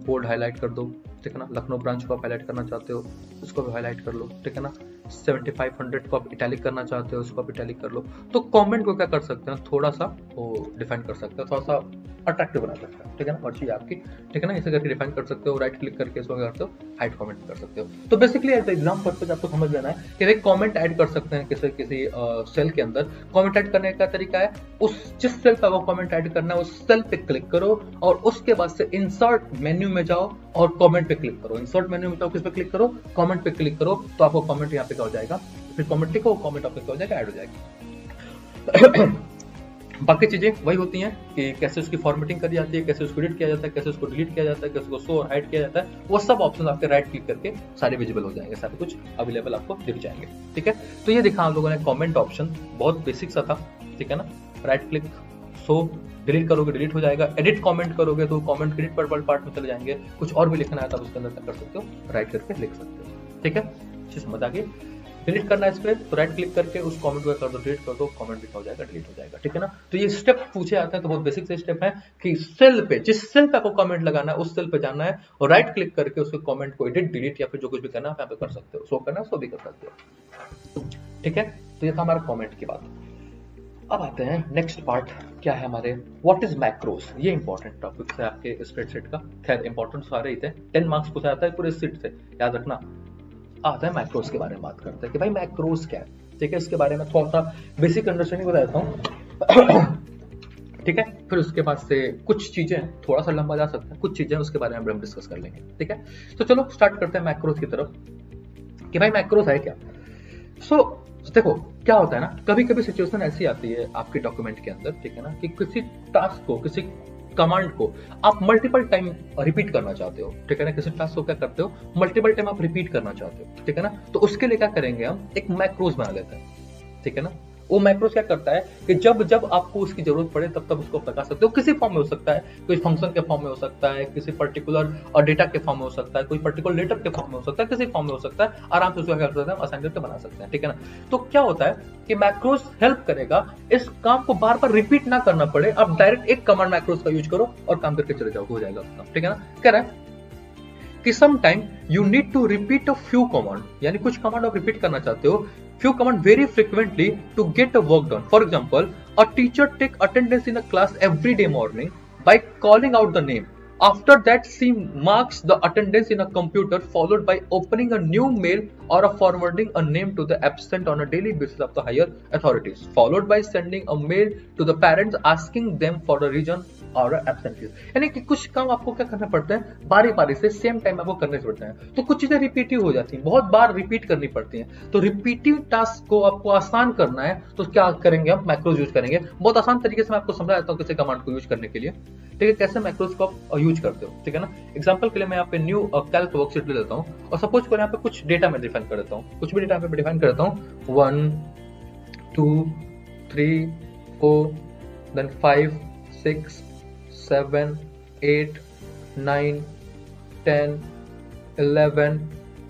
बोर्ड हाईलाइट कर दो, ठीक है ना। लखनऊ ब्रांच को आप हाईलाइट करना चाहते हो, उसको भी हाईलाइट कर लो, ठीक है ना। 7500 को आप इटैलिक करना चाहते हो, उसको आप इटैलिक कर लो। तो कमेंट को क्या कर सकते हैं, थोड़ा सा वो डिफाइन कर सकते हैं, थोड़ा सा अट्रैक्टिव बना सकते हैं, ठीक है ना। और चीज आपकी, ठीक है ना, इसे करके डिफाइन कर सकते हो, राइट क्लिक करके इसको करते हो हाइड कमेंट कर सकते हो। तो बेसिकली एज एग्जाम पर्पज आपको समझ लेना है कि एक कमेंट ऐड कर सकते हैं किसी सेल के अंदर। कमेंट ऐड करने का तरीका है, उस जिस सेल पर वो कमेंट ऐड करना है उस सेल पे क्लिक करो और उसके बाद से इंसर्ट मेन्यू में जाओ और कमेंट पे क्लिक करो। इंसर्ट मेन्यू में जाओ, किस पे क्लिक करो, कमेंट पे क्लिक करो, तो आपको कमेंट यहाँ पे क्या हो जाएगा, फिर कमेंट टिको, कमेंट आपका क्या हो जाएगा, ऐड हो जाएगी। बाकी चीजें वही होती हैं कि कैसे उसकी फॉर्मेटिंग करी जाती है, कैसे उसको एडिट किया जाता है, कैसे उसको डिलीट किया जाता है, कैसे उसको शो और हाइड किया जाता है, वो सब ऑप्शन आपके राइट क्लिक करके सारे विजिबल हो जाएंगे, सारे कुछ अवेलेबल आपको दिख जाएंगे, ठीक है। तो ये दिखा हम लोगों ने कमेंट ऑप्शन, बहुत बेसिक सा था, ठीक है ना। राइट क्लिक, शो, डिलीट करोगे डिलीट हो जाएगा, एडिट कमेंट करोगे तो कमेंट एडिट पर पार्ट में चले जाएंगे, कुछ और भी लिखना है तो उसके अंदर क्या कर सकते हो, राइट करके लिख सकते हो, ठीक है। अच्छी समझ आ गई। डिलीट करना है इस पे तो राइट क्लिक करके उस कमेंट को कर दो, डिलीट कर दो, कमेंट भी हो जाएगा, डिलीट हो जाएगा, ठीक है ना। तो ये स्टेप पूछे आते हैं तो बहुत बेसिक से स्टेप है कि सेल पे, जिस सेल पे आपको कमेंट लगाना है उस सेल पे जाना है और राइट क्लिक करके उसके कमेंट को एडिट, डिलीट या फिर जो कुछ भी करना है आप यहाँ पे कर सकते हो, शो करना है सो भी कर सकते हो, ठीक है। तो ये था हमारा कमेंट की बात। अब आते हैं नेक्स्ट पार्ट, क्या है हमारे व्हाट इज मैक्रोस। ये इंपॉर्टेंट टॉपिक है आपके स्प्रेडशीट का, खैर इंपॉर्टेंट सारे ही थे, 10 मार्क्स पूछा जाता है पूरे सीट से, याद रखना। आता है मैक्रोस के बारे में बात करते हैं कि भाई मैक्रोस क्या है, ठीक है। इसके बारे में थोड़ा सा बेसिक अंडरस्टैंडिंग बता देता हूँ, ठीक है। फिर उसके बाद से कुछ चीजें थोड़ा सा लंबा जा सकता है, कुछ चीजें उसके बारे में हम डिस्कस कर लेंगे, ठीक है। तो चलो स्टार्ट करते हैं मैक्रोस की तरफ कि भाई मैक्रोस है क्या। सो देखो क्या होता है ना, कभी कभी सिचुएशन ऐसी आती है आपके डॉक्यूमेंट के अंदर, ठीक है ना, कि किसी टास्क को, किसी कमांड को आप मल्टीपल टाइम रिपीट करना चाहते हो, ठीक है ना। किसी टास्क को क्या करते हो, मल्टीपल टाइम आप रिपीट करना चाहते हो, ठीक है ना। तो उसके लिए क्या करेंगे, हम एक मैक्रोस बना लेते हैं, ठीक है ना। वो मैक्रोस क्या करता है कि जब जब आपको उसकी जरूरत पड़े तब तब उसको लगा सकते हो, किसी फॉर्म में हो सकता है, कोई फंक्शन के फॉर्म में हो सकता है, किसी पर्टिकुलर डेटा के फॉर्म में हो सकता है, कोई पर्टिकुलर लेटर के फॉर्म में हो सकता है, किसी फॉर्म में हो सकता है, आराम से उसको क्या कर सकते हैं, असाइन करके बना सकते हैं, ठीक है ना। तो क्या होता है कि मैक्रोस हेल्प करेगा इस काम को बार बार रिपीट ना करना पड़े, आप डायरेक्ट एक कमांड मैक्रोस का यूज करो और काम करके चले जाओ, हो जाएगा अपना, ठीक है ना। कह रहा है कि some time you need to repeat a few command, यानी कुछ कमांड आप रिपीट करना चाहते हो, few command very frequently to get a work done. For example, a teacher take attendance in a class every day morning by calling out the name. After that, she marks the attendance in a computer, followed by opening a new mail or forwarding a name to the absent on a daily basis of the higher authorities, followed by sending a mail to the parents asking them for the reason और absentees. यानी कि कुछ काम आपको क्या करना पड़ता है, बारी बारी से सेम टाइम आपको करने पड़ते हैं, तो कुछ चीजें रिपीटिव हो जाती हैं, बहुत बार रिपीट करनी पड़ती हैं। तो रिपीटिव टास्क को आपको आसान करना है तो क्या करेंगे, हम मैक्रोस यूज करेंगे। बहुत आसान तरीके से मैं आपको समझा देता हूँ किसी कमांड को यूज करने के लिए, ठीक है, कैसे मैक्रोस को आप यूज करते हो, ठीक है ना। एग्जाम्पल के लिए मैं यहाँ पे न्यू कैल्क वर्कशीट ले लेता हूँ और सपोज करें यहाँ पे कुछ डेटा मैं डिफाइन कर देता हूँ, कुछ भी डेटा यहाँ पे डिफाइन कर देता हूँ, 1 2 3 4 देन 5 6 7 8 9 10 11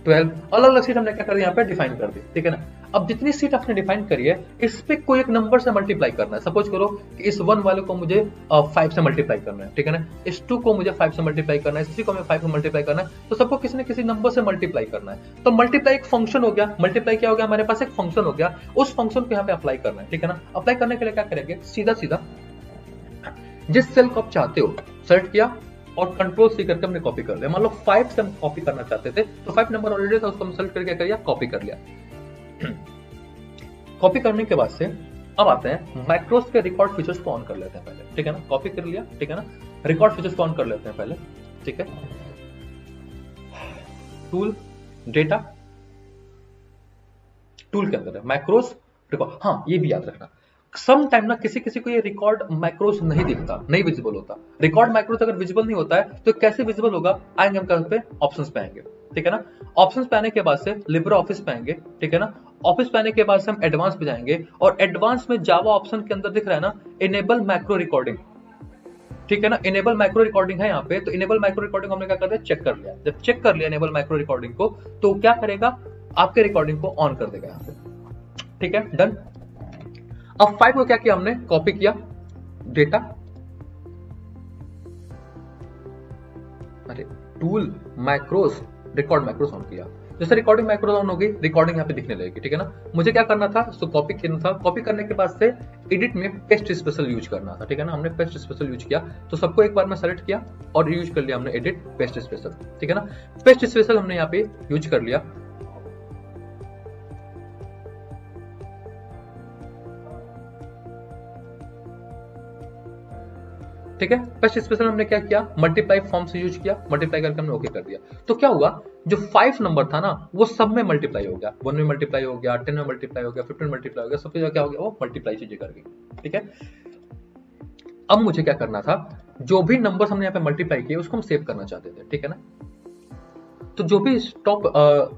12 अलग अलग सीट हमने क्या कर दी, यहाँ पे डिफाइन कर दी, ठीक है ना। अब जितनी सीट आपने डिफाइन करी है इस पे कोई एक नंबर से मल्टीप्लाई करना है। सपोज करो कि इस 1 वाले को मुझे 5 से मल्टीप्लाई करना है, ठीक है ना। इस 2 को मुझे 5 से मल्टीप्लाई करना है, इस 3 को मुझे 5 से मल्टीप्लाई करना है, तो सबको किसी न किसी नंबर से मल्टीप्लाई करना है। तो मल्टीप्लाई एक फंक्शन हो गया, मल्टीप्लाई क्या हो गया, हमारे पास एक फंक्शन हो गया, उस फंक्शन को यहाँ पे अप्लाई करना है, ठीक है ना। अप्लाई करने के लिए क्या करेंगे, सीधा सीधा जिस सेल को आप चाहते हो सेलेक्ट किया और कंट्रोल सी करके हमने कॉपी कर लिया। मान लो 5 से हम कॉपी करना चाहते थे तो 5 नंबर ऑलरेडी था, उसको हम सेलेक्ट करके क्या किया, कॉपी कर लिया। कॉपी करने के बाद से अब आते हैं मैक्रोस के रिकॉर्ड फीचर्स को ऑन कर लेते हैं पहले, ठीक है ना। कॉपी कर लिया, ठीक है ना, रिकॉर्ड फीचर्स को ऑन कर लेते हैं पहले, ठीक है। टूल डेटा, टूल के अंदर है मैक्रोस रिकॉर्ड। हाँ ये भी याद रखना, सम टाइम ना किसी किसी को ये रिकॉर्ड मैक्रोस नहीं दिखता, नहीं विजिबल होता। रिकॉर्ड मैक्रोस अगर विजिबल नहीं होता है तो कैसे विजिबल होगा, आएंगे हम कहां पे, ऑप्शंस पे आएंगे, ठीक है ना। ऑप्शंस पे आने के बाद से लिब्रे ऑफिस पे आएंगे, ठीक है ना। ऑफिस पे आने के बाद से हम एडवांस पे जाएंगे और एडवांस में जावा ऑप्शन के अंदर दिख रहा है ना इनेबल मैक्रो रिकॉर्डिंग, ठीक है ना। इनेबल माइक्रो रिकॉर्डिंग है यहाँ पे, तो इनेबल माइक्रो रिकॉर्डिंग हमने क्या कर दिया, चेक कर लिया। जब चेक कर लिया इनेबल माइक्रो रिकॉर्डिंग को तो क्या करेगा, आपके रिकॉर्डिंग को ऑन कर देगा यहाँ पे, ठीक है, डन। अब 5 को क्या किया हमने, कॉपी किया डेटा, अरे tool macros, record macros on किया। जैसे रिकॉर्डिंग मैक्रोस ऑन हो गई, रिकॉर्डिंग यहाँ पे दिखने लगेगी, ठीक है ना। मुझे क्या करना था, इसको कॉपी करना था। कॉपी करने के बाद से एडिट में पेस्ट स्पेशल यूज करना था, ठीक है ना। हमने पेस्ट स्पेशल यूज किया, तो सबको एक बार में सेलेक्ट किया और यूज कर लिया हमने एडिट पेस्ट स्पेशल, ठीक है ना। पेस्ट स्पेशल हमने यहाँ पे यूज कर लिया। ठीक है, पेस्ट स्पेशल हमने क्या किया, मल्टीप्लाई फॉर्म से यूज किया, मल्टीप्लाई करके हमने ओके कर दिया। तो क्या हुआ, जो 5 नंबर था ना वो सब में मल्टीप्लाई हो गया, 1 में मल्टीप्लाई हो गया, 10 में मल्टीप्लाई हो गया, 15 में मल्टीप्लाई हो गया, सब क्या हो गया, वो मल्टीप्लाई चीजें कर गई, ठीक है। अब मुझे क्या करना था, जो भी नंबर्स हमने यहाँ पे मल्टीप्लाई किए उसको हम सेव करना चाहते थे, ठीक है ना। तो जो भी स्टॉप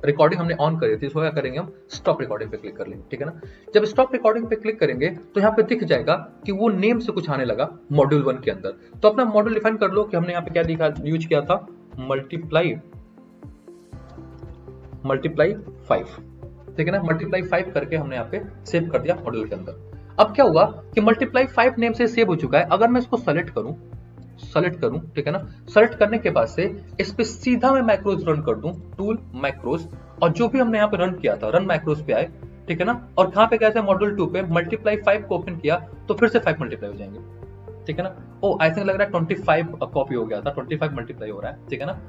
रिकॉर्डिंग हमने ऑन करी थी इसको क्या करेंगे, हम स्टॉप रिकॉर्डिंग पे क्लिक कर लेंगे, ठीक है ना। जब स्टॉप रिकॉर्डिंग पे क्लिक करेंगे तो यहाँ पे दिख जाएगा कि वो नेम से कुछ आने लगा मॉड्यूल 1 के अंदर। तो अपना मॉड्यूल डिफाइन कर लो कि हमने यहाँ पे क्या लिखा, यूज किया था, मल्टीप्लाई 5, ठीक है ना। मल्टीप्लाई 5 करके हमने यहाँ पे सेव कर दिया मॉड्यूल के अंदर। अब क्या हुआ कि मल्टीप्लाई 5 नेम से सेव हो चुका है। अगर मैं इसको सेलेक्ट करूं, ठीक है ना। सेलेक्ट करने के बाद से इस पे सीधा मैं मैक्रोस रन कर दूं, टूल मैक्रोस, और जो भी हमने यहाँ पे रन किया था रन मैक्रोस पे आए, ठीक है ना। और कहां पे गए थे, मॉड्यूल 2 पे, मल्टीप्लाई 5 को ओपन किया तो फिर से 5 मल्टीप्लाई हो जाएंगे, ठीक है ना। ओ आई थिंक लग रहा है 25 कॉपी हो गया था, 25 मल्टीप्लाई हो रहा है, ठीक है ना,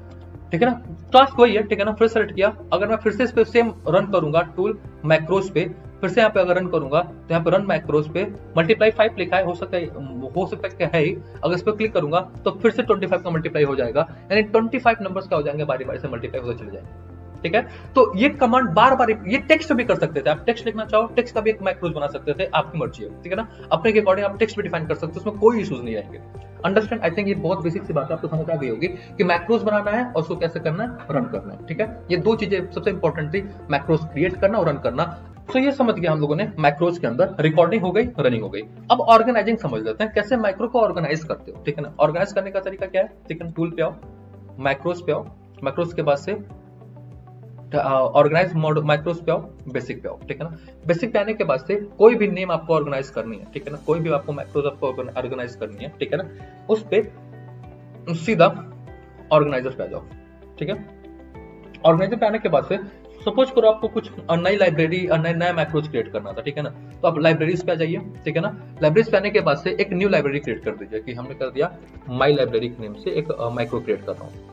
ठीक है ना। टास्क वही है, ठीक है ना। फिर सेलेक्ट किया, अगर मैं फिर से इस पे सेम रन करूंगा टूल मैक्रोस पे, फिर से यहाँ पे अगर रन करूंगा तो यहाँ पे रन मैक्रोस पे मल्टीप्लाई 5 लिखा है, हो सकता है ही। अगर इस पे क्लिक करूंगा तो फिर से 25 का मल्टीप्लाई हो जाएगा, यानी 25 नंबर्स क्या हो जाएंगे, बारी बारी से मल्टीप्लाई होते चले जाएंगे, ठीक है। तो ये कमांड बार बार, ये टेक्स्ट भी कर सकते थे, आप टेक्स्ट लिखना चाहो टेक्स्ट का भी एक मैक्रोस बना सकते थे, आपकी मर्जी है, ठीक है ना। अपने के अकॉर्डिंग आप टेक्स्ट भी डिफाइन कर सकते हो, उसमें कोई इश्यूज नहीं आएंगे। अंडरस्टैंड, आई थिंक ये बहुत बेसिक सी बात है, आपको समझ आ गई होगी कि मैक्रोस बनाना है और उसको कैसे करना है, रन करना है, ठीक है। ये दो चीजें सबसे इंपॉर्टेंट थी, मैक्रोस क्रिएट करना और रन करना। तो ये समझ गया हम लोगों ने, मैक्रोस के अंदर रिकॉर्डिंग हो गई, रनिंग हो गई। अब ऑर्गेनाइजिंग समझ लेते हैं, कैसे मैक्रो को ऑर्गेनाइज करते हो, ठीक है ना। ऑर्गेनाइज करने का तरीका क्या है, ठीक है, टूल पे आओ, मैक्रोस पे आओ, मैक्रोस के बाद से ऑर्गेनाइज मैक्रोस पे आओ, बेसिक पे आओ, ठीक है ना। बेसिक पे आने के बाद से कोई भी नेम आपको ऑर्गेनाइज करनी है, ठीक है ना, कोई भी आपको मैक्रोस आपको ऑर्गेनाइज करनी है, ठीक है ना, उस पे सीधा ऑर्गेनाइजर पे आ जाओ, ठीक है। ऑर्गेनाइजर पे आने के बाद से सपोज करो आपको कुछ नई लाइब्रेरी, नया मैक्रोस क्रिएट करना था, ठीक है ना। तो आप लाइब्रेरीज पे आ जाइए, ठीक है ना। लाइब्रेरीज पे आने के बाद से एक न्यू लाइब्रेरी क्रिएट कर दीजिए, कि हमने कर दिया माई लाइब्रेरी के नेम से एक मैक्रो क्रिएट कर रहा हूँ,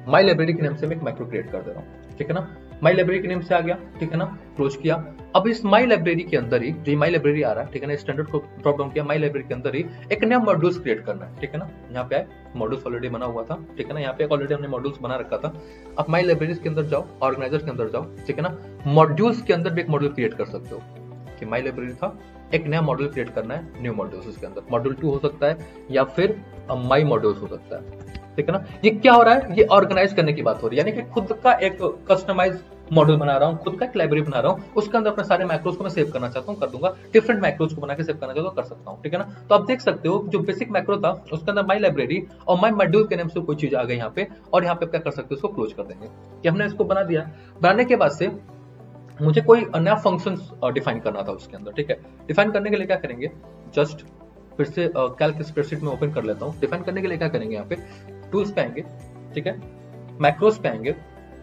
माई लाइब्रेरी के नेम से मैं एक मैक्रो क्रिएट कर दे रहा हूँ, ठीक है ना। माई लाइब्रेरी के नेम से आ गया, ठीक है ना, क्लोज किया। अब इस माई लाइब्रेरी के अंदर ही, जो माई लाइब्रेरी आ रहा है, ठीक है ना, स्टैंडर्ड को ड्रॉप डाउन किया, माई लाइब्रेरी के अंदर ही एक नया मॉड्यूल्स क्रिएट करना है, ठीक है ना। यहाँ पे आए, मॉड्यूल्स ऑलरेडी बना हुआ था, ठीक है ना, यहाँ पे ऑलरेडी हमने मॉड्यूल्स बना रखा था। अब माई लाइब्रेरीज के अंदर जाओ, ऑर्गेनाइजर के अंदर जाओ, ठीक है ना। मॉड्यूल्स के अंदर भी एक मॉड्यूल क्रिएट कर सकते हो, कि माई लाइब्रेरी था, एक नया मॉड्यूल क्रिएट करना है, न्यू मॉड्यूल्स उसके अंदर, मॉड्यूल 2 हो सकता है या फिर माई मॉड्यूल्स हो सकता है, ठीक है ना। ये क्या हो रहा है, ये ऑर्गेनाइज करने की बात हो रही है, यानी कि खुद का एक कस्टमाइज मॉड्यूल बना रहा हूँ, खुद का एक लाइब्रेरी बना रहा हूँ, उसके अंदर अपने सारे मैक्रोस को मैं सेव करना चाहता हूँ, कर दूंगा। डिफरेंट मैक्रोस को बना के सेव करना चाहता हूँ, कर सकता हूँ, ठीक है ना। तो आप देख सकते हो जो बेसिक मैक्रो था उसके अंदर माई लाइब्रेरी और माई मॉड्यूल के नाम से कोई चीज आ गई यहाँ पे, और यहाँ पे क्या कर सकते हो, उसको क्लोज कर देंगे। कि हमने इसको बना दिया, बनाने के बाद से मुझे कोई नया फंक्शन डिफाइन करना था उसके अंदर, ठीक है। डिफाइन करने के लिए क्या करेंगे, जस्ट फिर से कैल्क स्प्रेडशीट में ओपन कर लेता हूँ। डिफाइन करने के लिए क्या करेंगे, यहाँ पे टूल्स पे आएंगे, ठीक है, मैक्रोस पे आएंगे,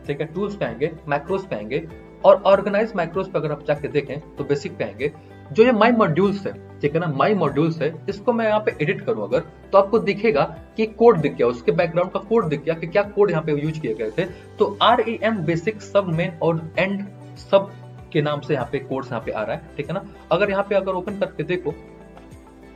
ठीक है, टूल्स पे आएंगे, मैक्रोस पे आएंगे, और ऑर्गेनाइज मैक्रोस पे अगर आप जाके देखें तो बेसिक पे आएंगे। जो ये माई मॉड्यूल्स है, ठीक है ना, माई मॉड्यूल्स है, इसको मैं यहाँ पे एडिट करूं अगर, तो आपको दिखेगा कि कोड दिख गया, उसके बैकग्राउंड का कोड दिख गया कि क्या कोड यहाँ पे यूज किए गए थे। तो REM बेसिक सब मेन और एंड सब के नाम से यहाँ पे कोड्स यहाँ पे आ रहा है, ठीक है ना। अगर यहाँ पे अगर ओपन करके देखो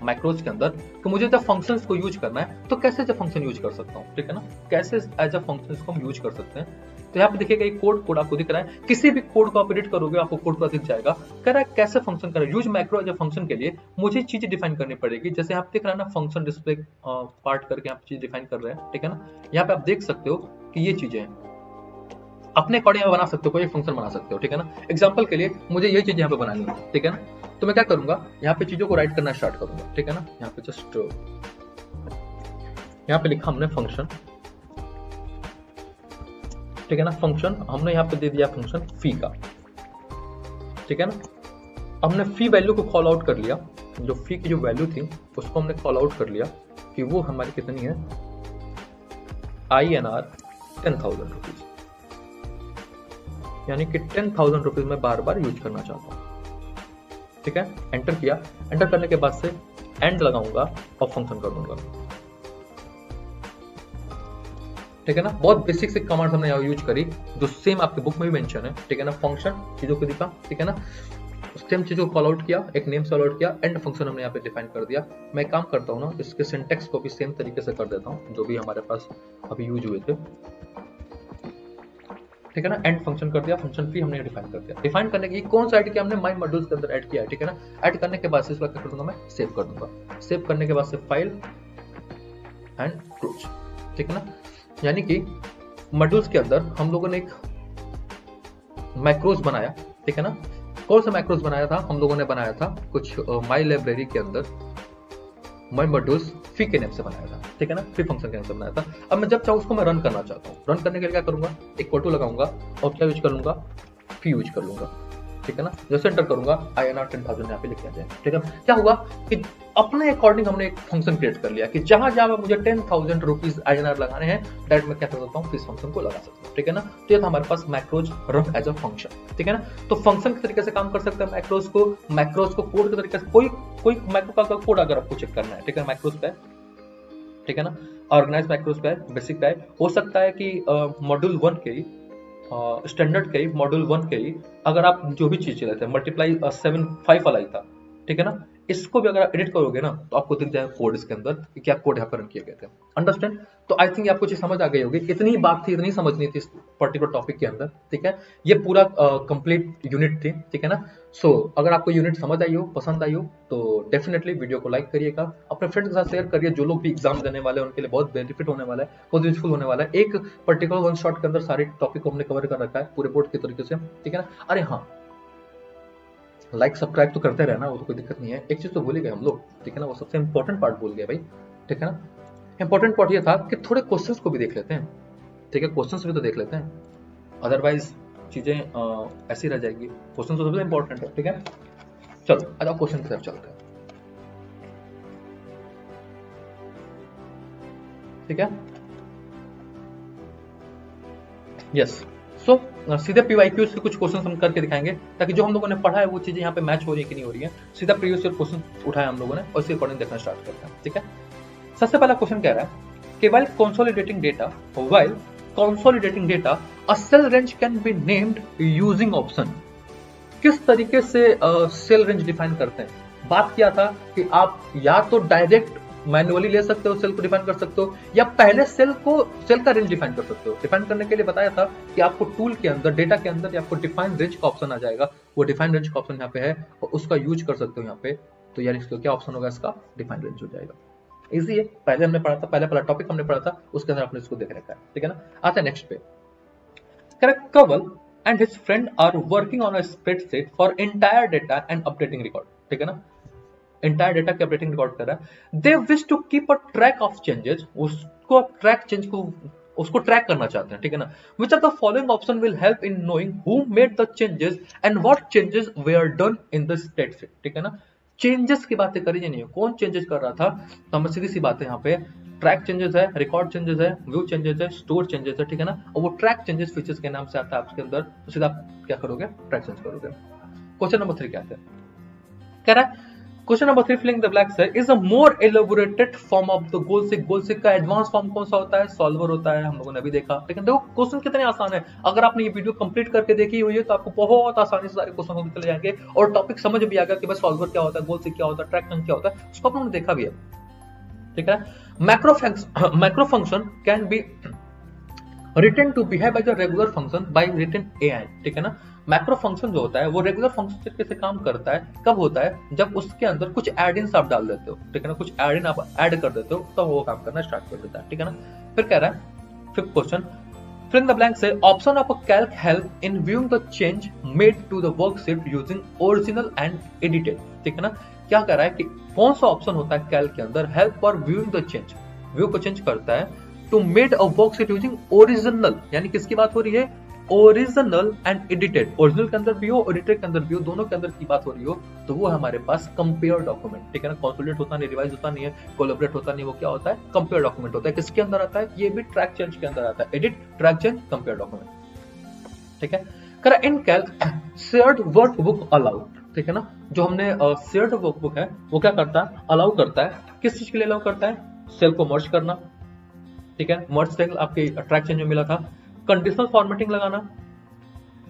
मैक्रोस के अंदर, तो मुझे जब फंक्शंस को यूज करना है तो कैसे जब फंक्शन यूज कर सकता हूँ, ठीक है ना, कैसे एज अ फंक्शंस को हम यूज कर सकते हैं। तो यहाँ पे देखिएगा एक कोड आपको दिख रहा है, किसी भी कोड को आप एडिट करोगे आपको कोड पूरा दिख जाएगा। कह रहा है कैसे फंक्शन करें, use macro as a function के लिए मुझे चीजें डिफाइन करनी पड़ेगी। जैसे यहाँ पे दिख रहा है ना, फंक्शन डिस्प्ले पार्ट करके आप चीज डिफाइन कर रहे हैं, ठीक है ना। यहाँ पे आप देख सकते हो कि ये चीजें हैं, अपने अकॉर्डिंग बना सकते हो, कोई फंक्शन बना सकते हो, ठीक है ना। एग्जांपल के लिए मुझे ये चीज यहाँ पे बनानी है, ठीक है ना। तो मैं क्या करूंगा, यहाँ पे चीजों को राइट करना स्टार्ट करूंगा, ठीक है ना। यहाँ पे जस्ट यहाँ पे लिखा हमने फंक्शन, ठीक है ना, फंक्शन हमने यहाँ पे दे दिया फंक्शन फी का, ठीक है ना। हमने फी वैल्यू को कॉल आउट कर लिया, जो फी की जो वैल्यू थी उसको हमने कॉल आउट कर लिया कि वो हमारी कितनी है, INR 10,000 रुपीज, यानी कि 10,000 रुपीज मैं बार बार यूज करना चाहता हूं। ठीक है, एंटर किया। एंटर करने के बाद से एंड लगाऊंगा और फंक्शन कर दूंगा। ठीक है ना, बहुत बेसिक से कमांड हमने यहाँ यूज करी जो सेम आपके बुक में भी मेंशन है। ठीक है ना, फंक्शन चीजों को दिखा, ठीक है ना, सेम चीजों को कॉल आउट किया, एक नेम से कॉल आउट किया, एंड फंक्शन हमने यहाँ पे डिफाइन कर दिया। मैं काम करता हूँ ना, इसके सिंटेक्स को भी सेम तरीके से कर देता हूँ जो भी हमारे पास अभी यूज हुए थे। ठीक है ना, एंड फंक्शन कर दिया, फंक्शन फी हमने डिफाइन कर दिया। डिफाइन करने की कौन सा ऐड किया हमने, माई मॉड्यूल्स के अंदर ऐड किया है। ठीक है ना, ऐड करने के बाद से इसका क्या कर दूंगा, मैं सेव कर दूंगा। सेव करने के बाद से फाइल एंड क्लोज। ठीक है ना, यानी कि मॉड्यूल्स के अंदर हम लोगों ने एक मैक्रोस बनाया। ठीक है ना, कौन सा मैक्रोस बनाया था, हम लोगों ने बनाया था कुछ माई लाइब्रेरी के अंदर माई मॉड्यूल्स फी के नेम से बनाया था। ठीक है ना, फी फंक्शन के नेम से बनाया था। अब मैं जब चाहूँ उसको मैं रन करना चाहता हूँ, रन करने के लिए क्या करूंगा, इक्वल टू लगाऊंगा और क्या यूज कर लूंगा, फी यूज कर लूंगा। ठीक है ना, जैसे एंटर करूंगा INR 10,000 यहाँ पे लिख दिया। ठीक है, क्या हुआ कि अपने अकॉर्डिंग हमने एक फंक्शन क्रिएट कर लिया कि जहां जहां मुझे 10,000 रुपीज INR लगाने हैं डायरेक्ट मैं क्या कर सकता हूँ, इस फंक्शन को लगा सकता हूँ। ठीक है ना, तो ये था हमारे पास macros run as a function. ठीक है ना, तो फंक्शन के तरीके से काम कर सकते हैं मैक्रोज को कोड के तरीके से। कोई मैक्रो का कोड अगर आपको चेक करना है, ठीक है, मैक्रोज पे, ठीक है ना, ऑर्गेनाइज मैक्रोज पे, बेसिक पे हो सकता है कि मॉड्यूल 1 के ही स्टैंडर्ड के ही मॉड्यूल 1 के ही अगर आप जो भी चीज चलाते हैं मल्टीप्लाई 7 5 वाला ही था। ठीक है ना, इसको भी अगर आप एडिट करोगे ना तो आपको दिख जाएगा कोड इसके अंदर कि क्या कोड यहाँ पर रन किए गए थे। अंडरस्टैंड, तो आई थिंक आपको चीज समझ आ गई होगी। इतनी ही बात थी, इतनी समझनी थी इस पर्टिकुलर टॉपिक के अंदर। ठीक है, ये पूरा कंप्लीट यूनिट थी। ठीक है ना, सो अगर आपको यूनिट समझ आई हो, पसंद आई हो तो डेफिनेटली वीडियो को लाइक करिएगा, अपने फ्रेंड्स के साथ शेयर करिए। जो लोग भी एग्जाम देने वाले हैं उनके लिए बहुत बेनिफिट होने वाला है, बहुत यूजफुल होने वाला है। एक पर्टिकुलर वन शॉट के अंदर सारे टॉपिक को हमने कवर कर रखा है पूरे बोर्ड के तरीके से। ठीक है ना, अरे हाँ, लाइक सब्सक्राइब तो करते रहना, वो तो कोई दिक्कत नहीं है। एक चीज तो भूल ही गए हम लोग, ठीक है ना, वो सबसे इंपॉर्टेंट पार्ट भूल गए भाई। ठीक है ना, इंपॉर्टेंट पार्ट ये था कि थोड़े क्वेश्चंस को भी देख लेते हैं। ठीक है, क्वेश्चंस भी तो देख लेते हैं, अदरवाइज चीजें ऐसी रह जाएगी। क्वेश्चन तो सबसे इंपॉर्टेंट है। ठीक है, चलो आज क्वेश्चन की तरफ चलते हैं। ठीक है, यस, सो सीधे पीवाईक्यूज के कुछ क्वेश्चन हम करके दिखाएंगे ताकि जो हम लोगों ने पढ़ा है वो चीजें यहाँ पे मैच हो रही है कि नहीं हो रही है। सीधा प्रीवियस ईयर क्वेश्चन उठाया हम लोगों ने और इसके अकॉर्डिंग देखना स्टार्ट करते हैं। ठीक है, सबसे पहला क्वेश्चन कह रहा है कि while consolidating data a cell range can be named using option। किस तरीके से सेल रेंज डिफाइन करते हैं। बात किया था कि आप या तो डायरेक्ट मैन्युअली ले सकते हो, सेल को डिफाइन कर सकते हो, या पहले सेल का रेंज डिफाइन कर सकते हो। डिफाइन करने के लिए बताया था कि आपको टूल के अंदर, डेटा के अंदर आपको डिफाइन रेंज का ऑप्शन आ जाएगा। वो डिफाइन रेंज का ऑप्शन यहाँ पे है और उसका यूज कर सकते हो यहाँ पे। तो यार इसका क्या ऑप्शन होगा, इसका डिफाइन रेंज हो जाएगा। इजी है, पहले हमने पढ़ा था, पहला टॉपिक हमने पढ़ा था, उसके अंदर आपने इसको देख रखा है। ठीक है ना, आता है नेक्स्ट पे। करेक्ट, कवल and his friend are working on a spreadsheet for entire data and updating record। ठीक है ना, entire data के updating record कर रहा है। They wish to keep a track of changes, उसको ट्रैक करना चाहते हैं। ठीक है ना, which of the following option will help in knowing who made the changes and what changes were done in the spreadsheet। ठीक है ना, चेंजेस की बातें करी नहीं है, कौन चेंजेस कर रहा था, तो हम सीधी सी बात है यहाँ पे ट्रैक चेंजेस है, रिकॉर्ड चेंजेस है, व्यू चेंजेस है, स्टोर चेंजेस है। ठीक है ना, और वो ट्रैक चेंजेस फीचर्स के नाम से आता है आपके अंदर, तो सीधा आप क्या करोगे, ट्रैक चेंज करोगे। क्वेश्चन नंबर 3 क्या है, कह रहा है question number 3 filling the blanks है is a more elaborated form of the goal seek. Goal seek का एडवांस फॉर्म कौन सा होता है, सॉल्वर होता है, हम लोगों ने अभी देखा। लेकिन देखो क्वेश्चन कितने आसान है, अगर आपने ये वीडियो कंप्लीट करके देखी हुई है तो आपको बहुत आसानी से सारे क्वेश्चन होते चले जाएंगे और टॉपिक समझ भी आ गया कि भाई सॉल्वर क्या होता है, गोल सीक क्या होता है, ट्रैक चेंज क्या होता है, उसको आपने देखा भी है। ठीक है, macro function can be written to behave as a regular function by written AI. ठीक है ना, मैक्रो फंक्शन जो होता है वो रेगुलर फंक्शन तरीके से काम करता है। कब होता है, जब उसके अंदर कुछ एड-इन्स आप डाल देते हो। ठीक है ना, कुछ एड-इन आप ऐड कर देते हो तो वो काम करना स्टार्ट कर देता है। ठीक है ना, फिर कह रहा है fifth question fill in the blank से option of a Calc help in viewing the change made to the worksheet using original and edited. ठीक है ना, क्या कह रहा है कि कौन सा ऑप्शन होता है कैल्क के अंदर, help for viewing the change, view को चेंज करता है, to made a worksheet using original, यानी किसकी बात हो रही है, ओरिजिनल एंड एडिटेड, ओरिजिनल के अंदर भी हो, एडिटेड के अंदर भी हो, दोनों के अंदर की बात हो रही हो, तो वो है हमारे पास कंपेयर डॉक्यूमेंट, ठीक है ना। कंसोलिडेट होता नहीं, रिवाइज होता नहीं है, कोलैबोरेट होता नहीं, वो क्या होता है, कंपेयर डॉक्यूमेंट होता है। किसके अंदर आता है, ये भी ट्रैक चेंज के अंदर आता है, edit, track change, compare document, ठीक है। करा इन कैल्क शेयर्ड वर्कबुक अलाउड, ठीक है ना। जो हमने शेयर्ड वर्कबुक है वो क्या करता है, अलाउ करता है, किस चीज के लिए अलाउ करता है, सेल को मर्ज करना, ठीक है, मर्ज सेल आपके ट्रैक चेंज में मिला था, कंडीशनल फॉर्मेटिंग लगाना,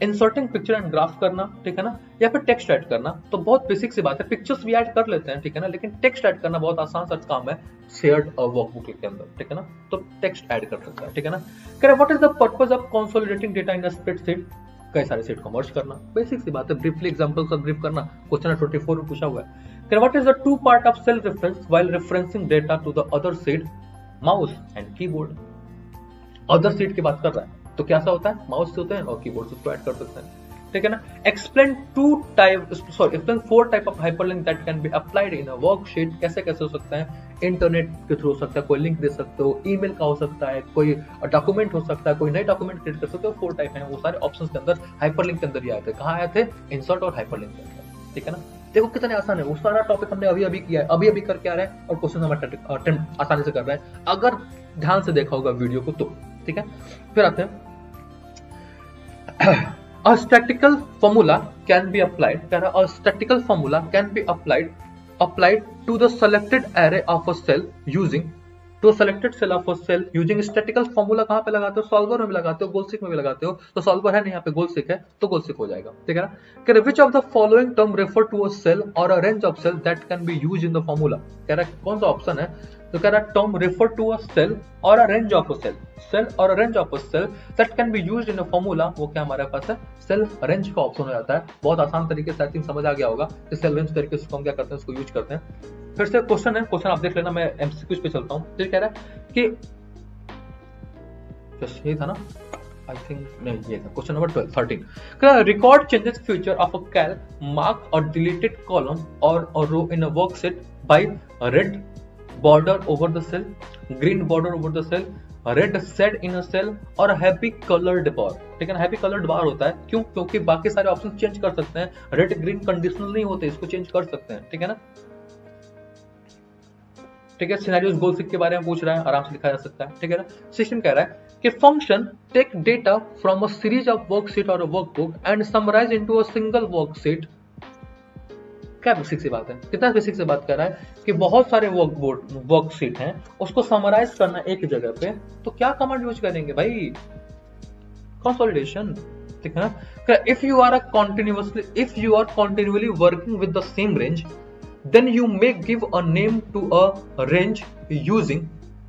इंसर्टिंग पिक्चर एंड ग्राफ करना, ठीक है ना, या फिर टेक्स्ट ऐड करना। तो बहुत बेसिक सी बात है, पिक्चर्स भी ऐड कर लेते हैं, ठीक है ना, लेकिन टेक्स्ट ऐड करना बहुत आसान सा काम है शेयर्ड वर्कबुक के अंदर, ठीक है ना। तो टेक्स्ट ऐड कर सकता है, ठीक है ना। कह रहे what is the purpose of consolidating data in a spreadsheet, कई सारे सेट को मर्ज करना, बेसिक सी बात है, ब्रीफली एग्जांपल से ब्रीफ करना। क्वेश्चन 24 में पूछा हुआ है, कह रहे what is the two part of cell reference while referencing data to the other set, mouse and keyboard. Other sheet की बात कर रहा है तो कैसा होता है, माउस से होते हैं और कीबोर्ड से उसको ऐड कर सकते हैं, ठीक है ना। Explain explain 4 type of hyperlink that can be applied in a worksheet, कैसे कैसे हो सकता है, इंटरनेट के थ्रू हो सकता है, कोई लिंक दे सकते हो, ईमेल का हो सकता है, कोई डॉक्यूमेंट हो सकता है, कोई नई डॉक्यूमेंट क्रिएट कर सकते हो। 4 टाइप है, वो सारे ऑप्शंस के अंदर हाइपरलिंक के अंदर ही आए थे। कहाँ आए थे, इंसर्ट और हाइपरलिंक के अंदर, ठीक है ना। देखो कितने आसान है, वो सारा टॉपिक हमने अभी किया है, अभी करके आ रहे हैं और क्वेश्चन हमारे अटेम्प्ट आसानी से कर रहे हैं अगर ध्यान से देखा होगा वीडियो को तो, ठीक है। फिर आते हैं a statistical formula can be applied, a statistical formula can be applied to the selected array of a cell using to a selected cell of a cell using statistical formula। कहाँ पे लगाते हो, सॉल्वर में भी लगाते हो, गोलसिक में भी लगाते हो। तो सॉल्वर है नहीं यहाँ पे, गोलसिक है तो गोलसिक हो जाएगा, ठीक है ना। which of the following term refer to a cell or a range of cell that can be used in the formula, कह रहा कौन सा ऑप्शन है, तो कह रहा term refer to a cell or a range of a cell or a range of a cell that can be used in a formula। वो क्या हमारे पास है, सेल रेंज का ऑप्शन हो जाता है। बहुत आसान तरीके से आई थिंक समझ आ गया होगा कि सेल रेंज तरीके से हम क्या करते हैं, उसको यूज करते हैं। फिर से क्वेश्चन है, क्वेश्चन आप देख लेना, मैं एमसीक्यूज पे चलता हूँ। तो कह रहा है कि जस्ट ये था ना, आई थिंक नहीं ये था question number 13। Record changes feature of a Calc mark और डिलीटेड कॉलम और row in a worksheet by red border over the cell, green border over the cell, red shade in a cell और happy coloured बार, ठीक है ना। Happy coloured बार होता है क्यों, क्योंकि बाकी सारे ऑप्शन चेंज कर सकते हैं, रेड ग्रीन कंडीशनल नहीं होते, इसको चेंज कर सकते हैं, ठीक है ना। ठीक है, सिनेरियोस गोलसिक के बारे में पूछ रहा है, आराम से लिखा जा सकता है, ठीक है ना। सिस्टम कह रहा है कि function take data from a series of worksheet और a workbook and summarise into a single worksheet. क्या बेसिक सी बात है, कितना बेसिक से बात कर रहा है कि बहुत सारे वर्कशीट हैं, उसको समराइज करना एक जगह पे, तो क्या कमांड यूज करेंगे भाई, कंसोलिडेशन, ठीक है ना। If you are continually working with the same range then you may give a name to a range using,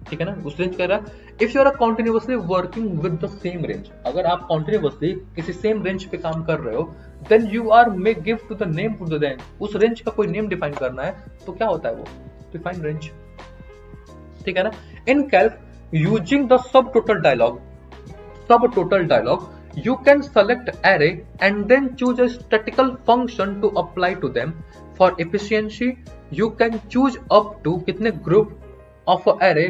ठीक है ना। उस रेंज कह रहा है if you are continuously working with the same range, अगर आप कंटिन्यूअसली किसी सेम रेंज पे काम कर रहे हो, then you are may give to the name to the range, उस रेंज का कोई नेम डिफाइन करना है, तो क्या होता है वो, डिफाइन रेंज, ठीक है ना। In Calc using the subtotal dialog you can select array and then choose a statistical function to apply to them. For efficiency you can choose up to कितने group of array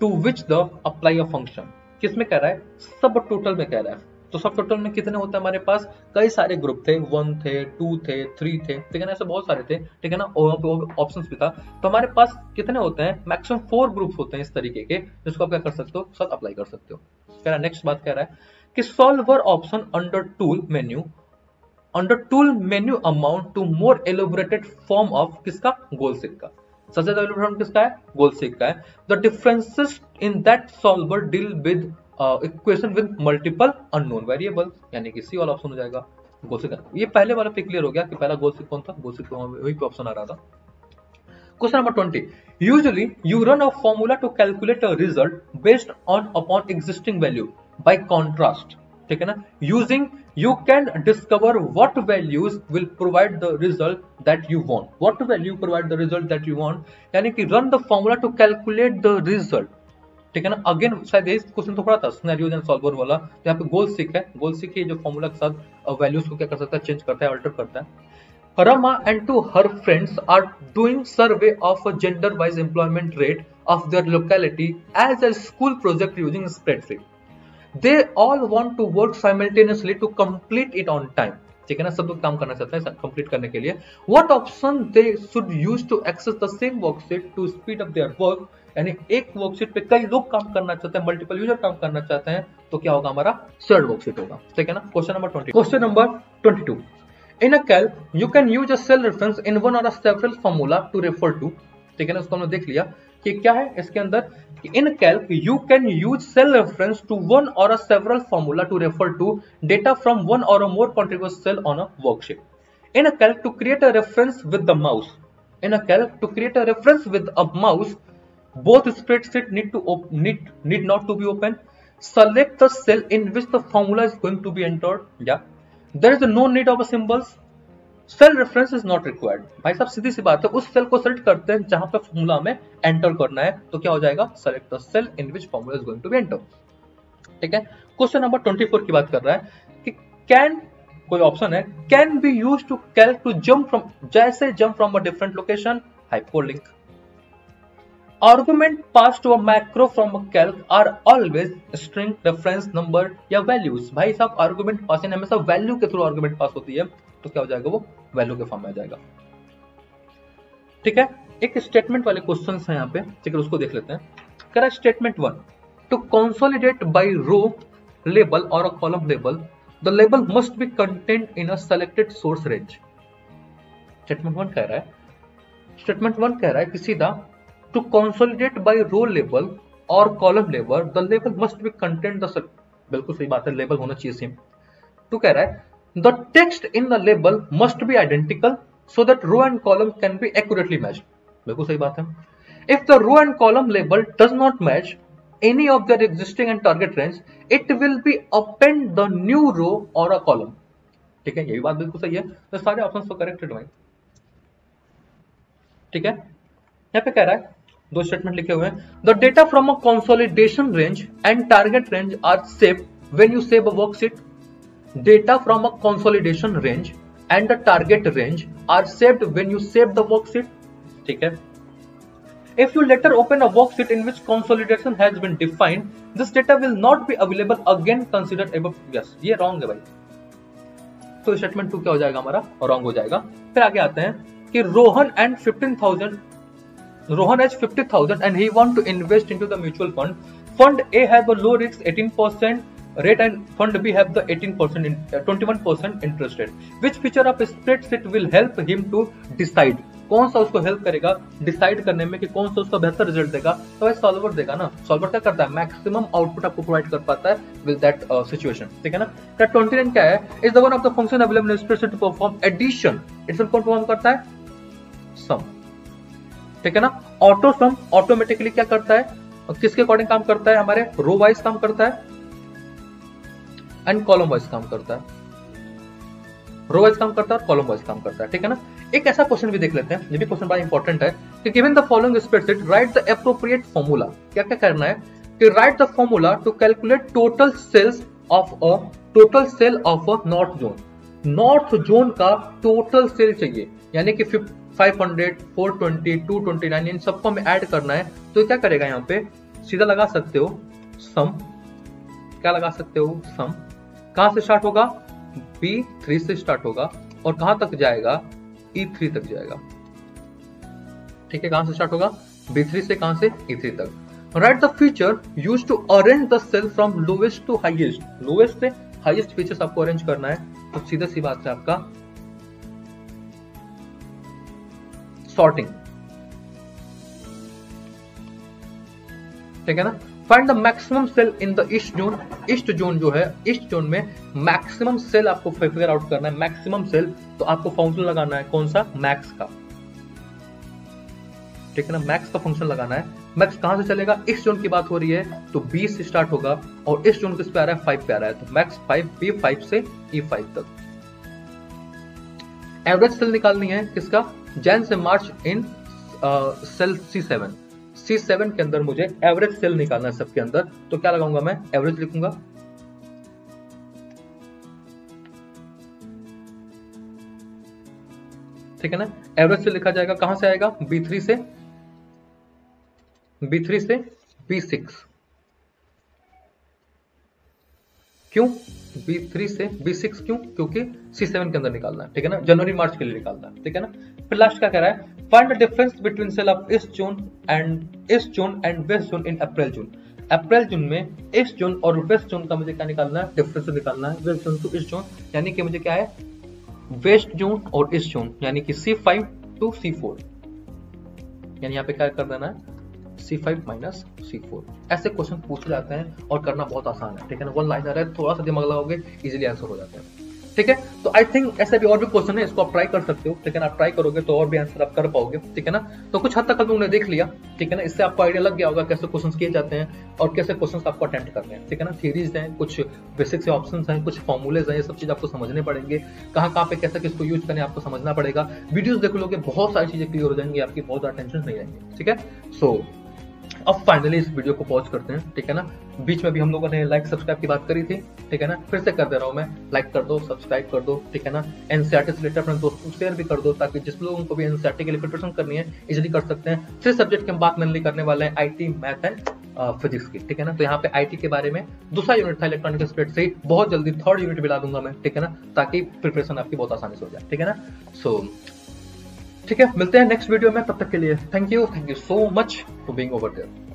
to which the apply a function। किसमें कह रहा है, सब total में कह रहा है। तो सब टोटल में कितने होते हैं हमारे पास, कई सारे ग्रुप थे, 1 थे, 2 थे, 3 थे, ठीक है ना, ऐसे बहुत सारे थे, ठीक है ना। ऑप्शंस भी था, तो हमारे पास कितने होते हैं, मैक्सिमम 4 ग्रुप्स होते हैं इस तरीके के, जिसको आप क्या कर सकते हो, सब अप्लाई कर सकते हो। कह रहा है नेक्स्ट बात कह रहा है कि solver option under tool menu amount to more elaborated form of किसका, गोलसिक का। सबसे ज्यादा एलोबरेटेड किसका है, गोलसिक का है। The differences in that solver deal with equation with multiple unknown variable, यानी कि सी वाला ऑप्शन हो जाएगा गोलसिक का। ये पहले वाला पे क्लियर हो गया कि पहला गोलसिक कौन था, गोलसिक वही पे ऑप्शन आ रहा था। Question number 20. Usually, you run a formula to calculate a result based upon existing value. By contrast, ठीक है ना, using you can discover what values will provide the result that you want. What value provide the result that you want? यानी कि run the formula to calculate the result. ठीक है ना। Again शायद यही क्वेश्चन तो पड़ा था सिनेरियोज एंड सॉल्वर वाला, तो यहाँ पे गोलसिक है, गोलसिक ही जो फॉर्मूला के साथ वैल्यूज को क्या कर सकता है, चेंज करता है, अल्टर करता है। Rama and 2 her friends are doing survey of a gender-wise employment rate of their locality as a school project using spreadsheet. They all want to work simultaneously to complete it on time, ठीक है ना, सब लोग काम करना चाहते हैं complete करने के लिए। What option they should use to access the same worksheet to speed up their work, यानी एक वर्कशीट पे कई लोग काम करना चाहते हैं, मल्टीपल यूजर काम करना चाहते हैं, तो क्या होगा हमारा शेयर्ड वर्कशीट होगा, ठीक है ना। Question number 20, question number 22, in a Calc you can use a cell reference in one और several formula to refer to, ठीक है ना, उसको हमने देख लिया कि क्या है इसके अंदर, in Calc you can use cell reference to one और several formula to refer to data from one और more contiguous cell on a worksheet. In a Calc to create a reference with the mouse, in a Calc to create a reference with a mouse both spreadsheet need not to be open, select the cell in which the formula is going to be entered, yeah, there is no need of a symbols, cell reference is not required. भाई साहब सीधी सी बात है, उस cell को select करते हैं जहां पे फॉर्मूला में एंटर करना है, तो क्या हो जाएगा, select the cell in which formula is going to be enter, ठीक है। क्वेश्चन नंबर 24 की बात कर रहा है कि कैन, कोई ऑप्शन है, can be use to calc to jump from, जैसे jump from a different location, hyperlink. Argument pass to a macro from a calc are always string, reference number या वैल्यूज। भाई साहब आर्गुमेंट पासिंग हमेशा value के through argument pass होती है, तो क्या हो जाएगा, वो वैल्यू के फॉर्म में आ जाएगा, ठीक है। एक स्टेटमेंट वाले क्वेश्चंस हैं यहाँ पे, ठीक है, उसको देख लेते हैं। कह रहा है statement 1, to consolidate by row label और a column label, the label must be content in a selected source range. Statement 1 कह रहा है, स्टेटमेंट 1 कह रहा है कि सीधा to consolidate by row label और column label, the label must be content the, बिल्कुल सही बात है, लेबल होना चाहिए सेम। टू कह रहा है the text in the label must be identical so that row and column can be accurately matched, बिल्कुल सही बात है। if the row and column label does not match any of their existing and target range, it will be append the new row or a column, ठीक है, यही बात बिल्कुल सही है, तो सारे ऑप्शंस तो करेक्टेड भाई, ठीक है। यहाँ पे कह रहा है, दो स्टेटमेंट लिखे हुए हैं, the data from a consolidation range and target range are saved when you save a worksheet, data from a consolidation range and the target range are saved when you save the worksheet, ठीक है। if you later open a worksheet in which consolidation has been defined, this data will not be available again considered above, yes, ये wrong है भाई, तो statement 2 क्या हो जाएगा हमारा, रॉन्ग हो जाएगा। फिर आगे आते हैं कि Rohan and 15,000, Rohan has 50,000 and he want to invest into the mutual fund. Fund A have a low risk 18% rate and Fund B have the 21% interest rate. Which feature of spreadsheet will help him to decide? कौन सा उसको help करेगा decide करने में कि कौन सा उसका बेहतर रिजल्ट देगा, तो भाई सॉल्वर देगा ना। सॉल्वर क्या करता है, मैक्सिमम आउटपुट आपको प्रोवाइड कर पाता है विद दैट सिचुएशन, ठीक है ना। 29 क्या है, is the one of the function available in spreadsheet to perform addition, it's कौन परफॉर्म करता है, सम, ठीक है ना। ऑटो सम ऑटोमेटिकली क्या करता है, किसके अकॉर्डिंग काम करता है, हमारे रो वाइज काम करता है एंड कॉलम वाइज काम करता है, रो वाइज काम करता है और कॉलम वाइज काम करता है, ठीक है ना। एक ऐसा क्वेश्चन भी देख लेते हैं, ये भी क्वेश्चन बड़ा इंपॉर्टेंट है कि given the following spreadsheet write the appropriate formula, क्या क्या करना है कि write the formula to calculate total sales of a north zone, north zone का टोटल सेल चाहिए, यानी कि 500, 420, 229 इन सबको हमें ऐड करना है, तो क्या करेगा यहाँ पे, सीधा लगा सकते हो सम, क्या लगा सकते हो सम, कहां से स्टार्ट होगा, B3 से स्टार्ट होगा और कहां तक जाएगा, E3 तक जाएगा, ठीक है, कहां से स्टार्ट होगा, B3 से, कहां से, E3 तक। Write the feature use to arrange the cell from lowest to highest, lowest से हाईएस्ट फीचर्स आपको अरेंज करना है, तो सीधा सी बात है आपका सॉर्टिंग, ठीक है ना। Find the maximum sale in the east zone, east zone जो है, ईस्ट जोन में मैक्सिमम सेल आपको फिगर आउट करना है, मैक्सिमम सेल, तो आपको फंक्शन लगाना है कौन सा, मैक्स का, ठीक है ना, मैक्स का फंक्शन लगाना है। मैक्स कहां से चलेगा, ईस्ट जोन की बात हो रही है तो B से स्टार्ट होगा और ईस्ट जोन किस पे आ रहा है, 5 पे आ रहा है, तो मैक्स 5, B5 से E5 तक। एवरेज सेल निकालनी है किसका, जैन से मार्च इन सेल C7, C7 के अंदर मुझे एवरेज सेल निकालना है सबके अंदर, तो क्या लगाऊंगा मैं, एवरेज लिखूंगा, ठीक है ना। एवरेज सेल लिखा जाएगा, कहां से आएगा, B3 से B6, क्यों B3 से B6 क्यों, क्योंकि C7 के अंदर निकालना है, ठीक है ना, जनवरी मार्च के लिए निकालना है, ठीक है ना। फिर लास्ट क्या कह रहा है, find the difference between sale of east zone and west zone in April June. April June में ईस्ट जून और वेस्ट जून का मुझे क्या निकालना है, डिफरेंस निकालना है, वेस्ट जून टू ईस्ट जून, यानी कि मुझे क्या है, वेस्ट जून और ईस्ट जून, यानी कि C5 टू C4, यानी यहाँ पे क्या कर देना है, C5 माइनस C4। ऐसे क्वेश्चन पूछे जाते हैं और करना बहुत आसान है, ठीक है ना, वन लाइनर है, थोड़ा सा दिमाग लगाओगे इजीली आंसर हो जाते हैं, ठीक है। तो आई थिंक ऐसे भी और भी क्वेश्चन है, इसको आप ट्राई कर सकते हो, ठीक है ना, आप ट्राई करोगे तो और भी आंसर आप कर पाओगे, ठीक है ना। तो कुछ हद तक हम लोगों ने देख लिया, ठीक है ना, इससे आपको आइडिया लग गया होगा कैसे क्वेश्चन किए जाते हैं और कैसे क्वेश्चन आपको अटेम्प्ट करने हैं, ठीक है ना। थ्योरीज हैं, कुछ बेसिक से ऑप्शन हैं, कुछ फॉर्मूलेज हैं, ये सब चीज आपको समझने पड़ेंगे, कहाँ पे कैसे किसको यूज करने आपको समझना पड़ेगा। वीडियोज देख लोगे बहुत सारी चीजें क्लियर हो जाएंगी आपकी, बहुत ज्यादा टेंशन नहीं रहेंगे, ठीक है। सो अब फाइनली इस वीडियो को पॉज करते हैं, ठीक है ना। बीच में भी हम लोगों ने लाइक सब्सक्राइब की बात करी थी, ठीक है ना, फिर से कर दे रहा हूं मैं, लाइक कर दो, सब्सक्राइब कर दो, ठीक है ना। एनसीईआरटी से रिलेटेड अपने दोस्तों को शेयर भी कर दो, ताकि जिस लोगों को भी एनसीईआरटी के लिए प्रिपरेशन करनी है इजीली कर सकते हैं। 3 सब्जेक्ट की हम बात मेनली करने वाले हैं, IT, मैथ एंड फिजिक्स की, ठीक है ना। तो यहाँ पे IT के बारे में दूसरा यूनिट था इलेक्ट्रॉनिक स्प्रेड से, बहुत जल्दी 3rd यूनिट भी ला दूंगा मैं, ठीक है ना, ताकि प्रिपरेशन आपकी बहुत आसानी से हो जाए, ठीक है ना। सो ठीक है, मिलते हैं नेक्स्ट वीडियो में, तब तक के लिए thank you so much for being over there.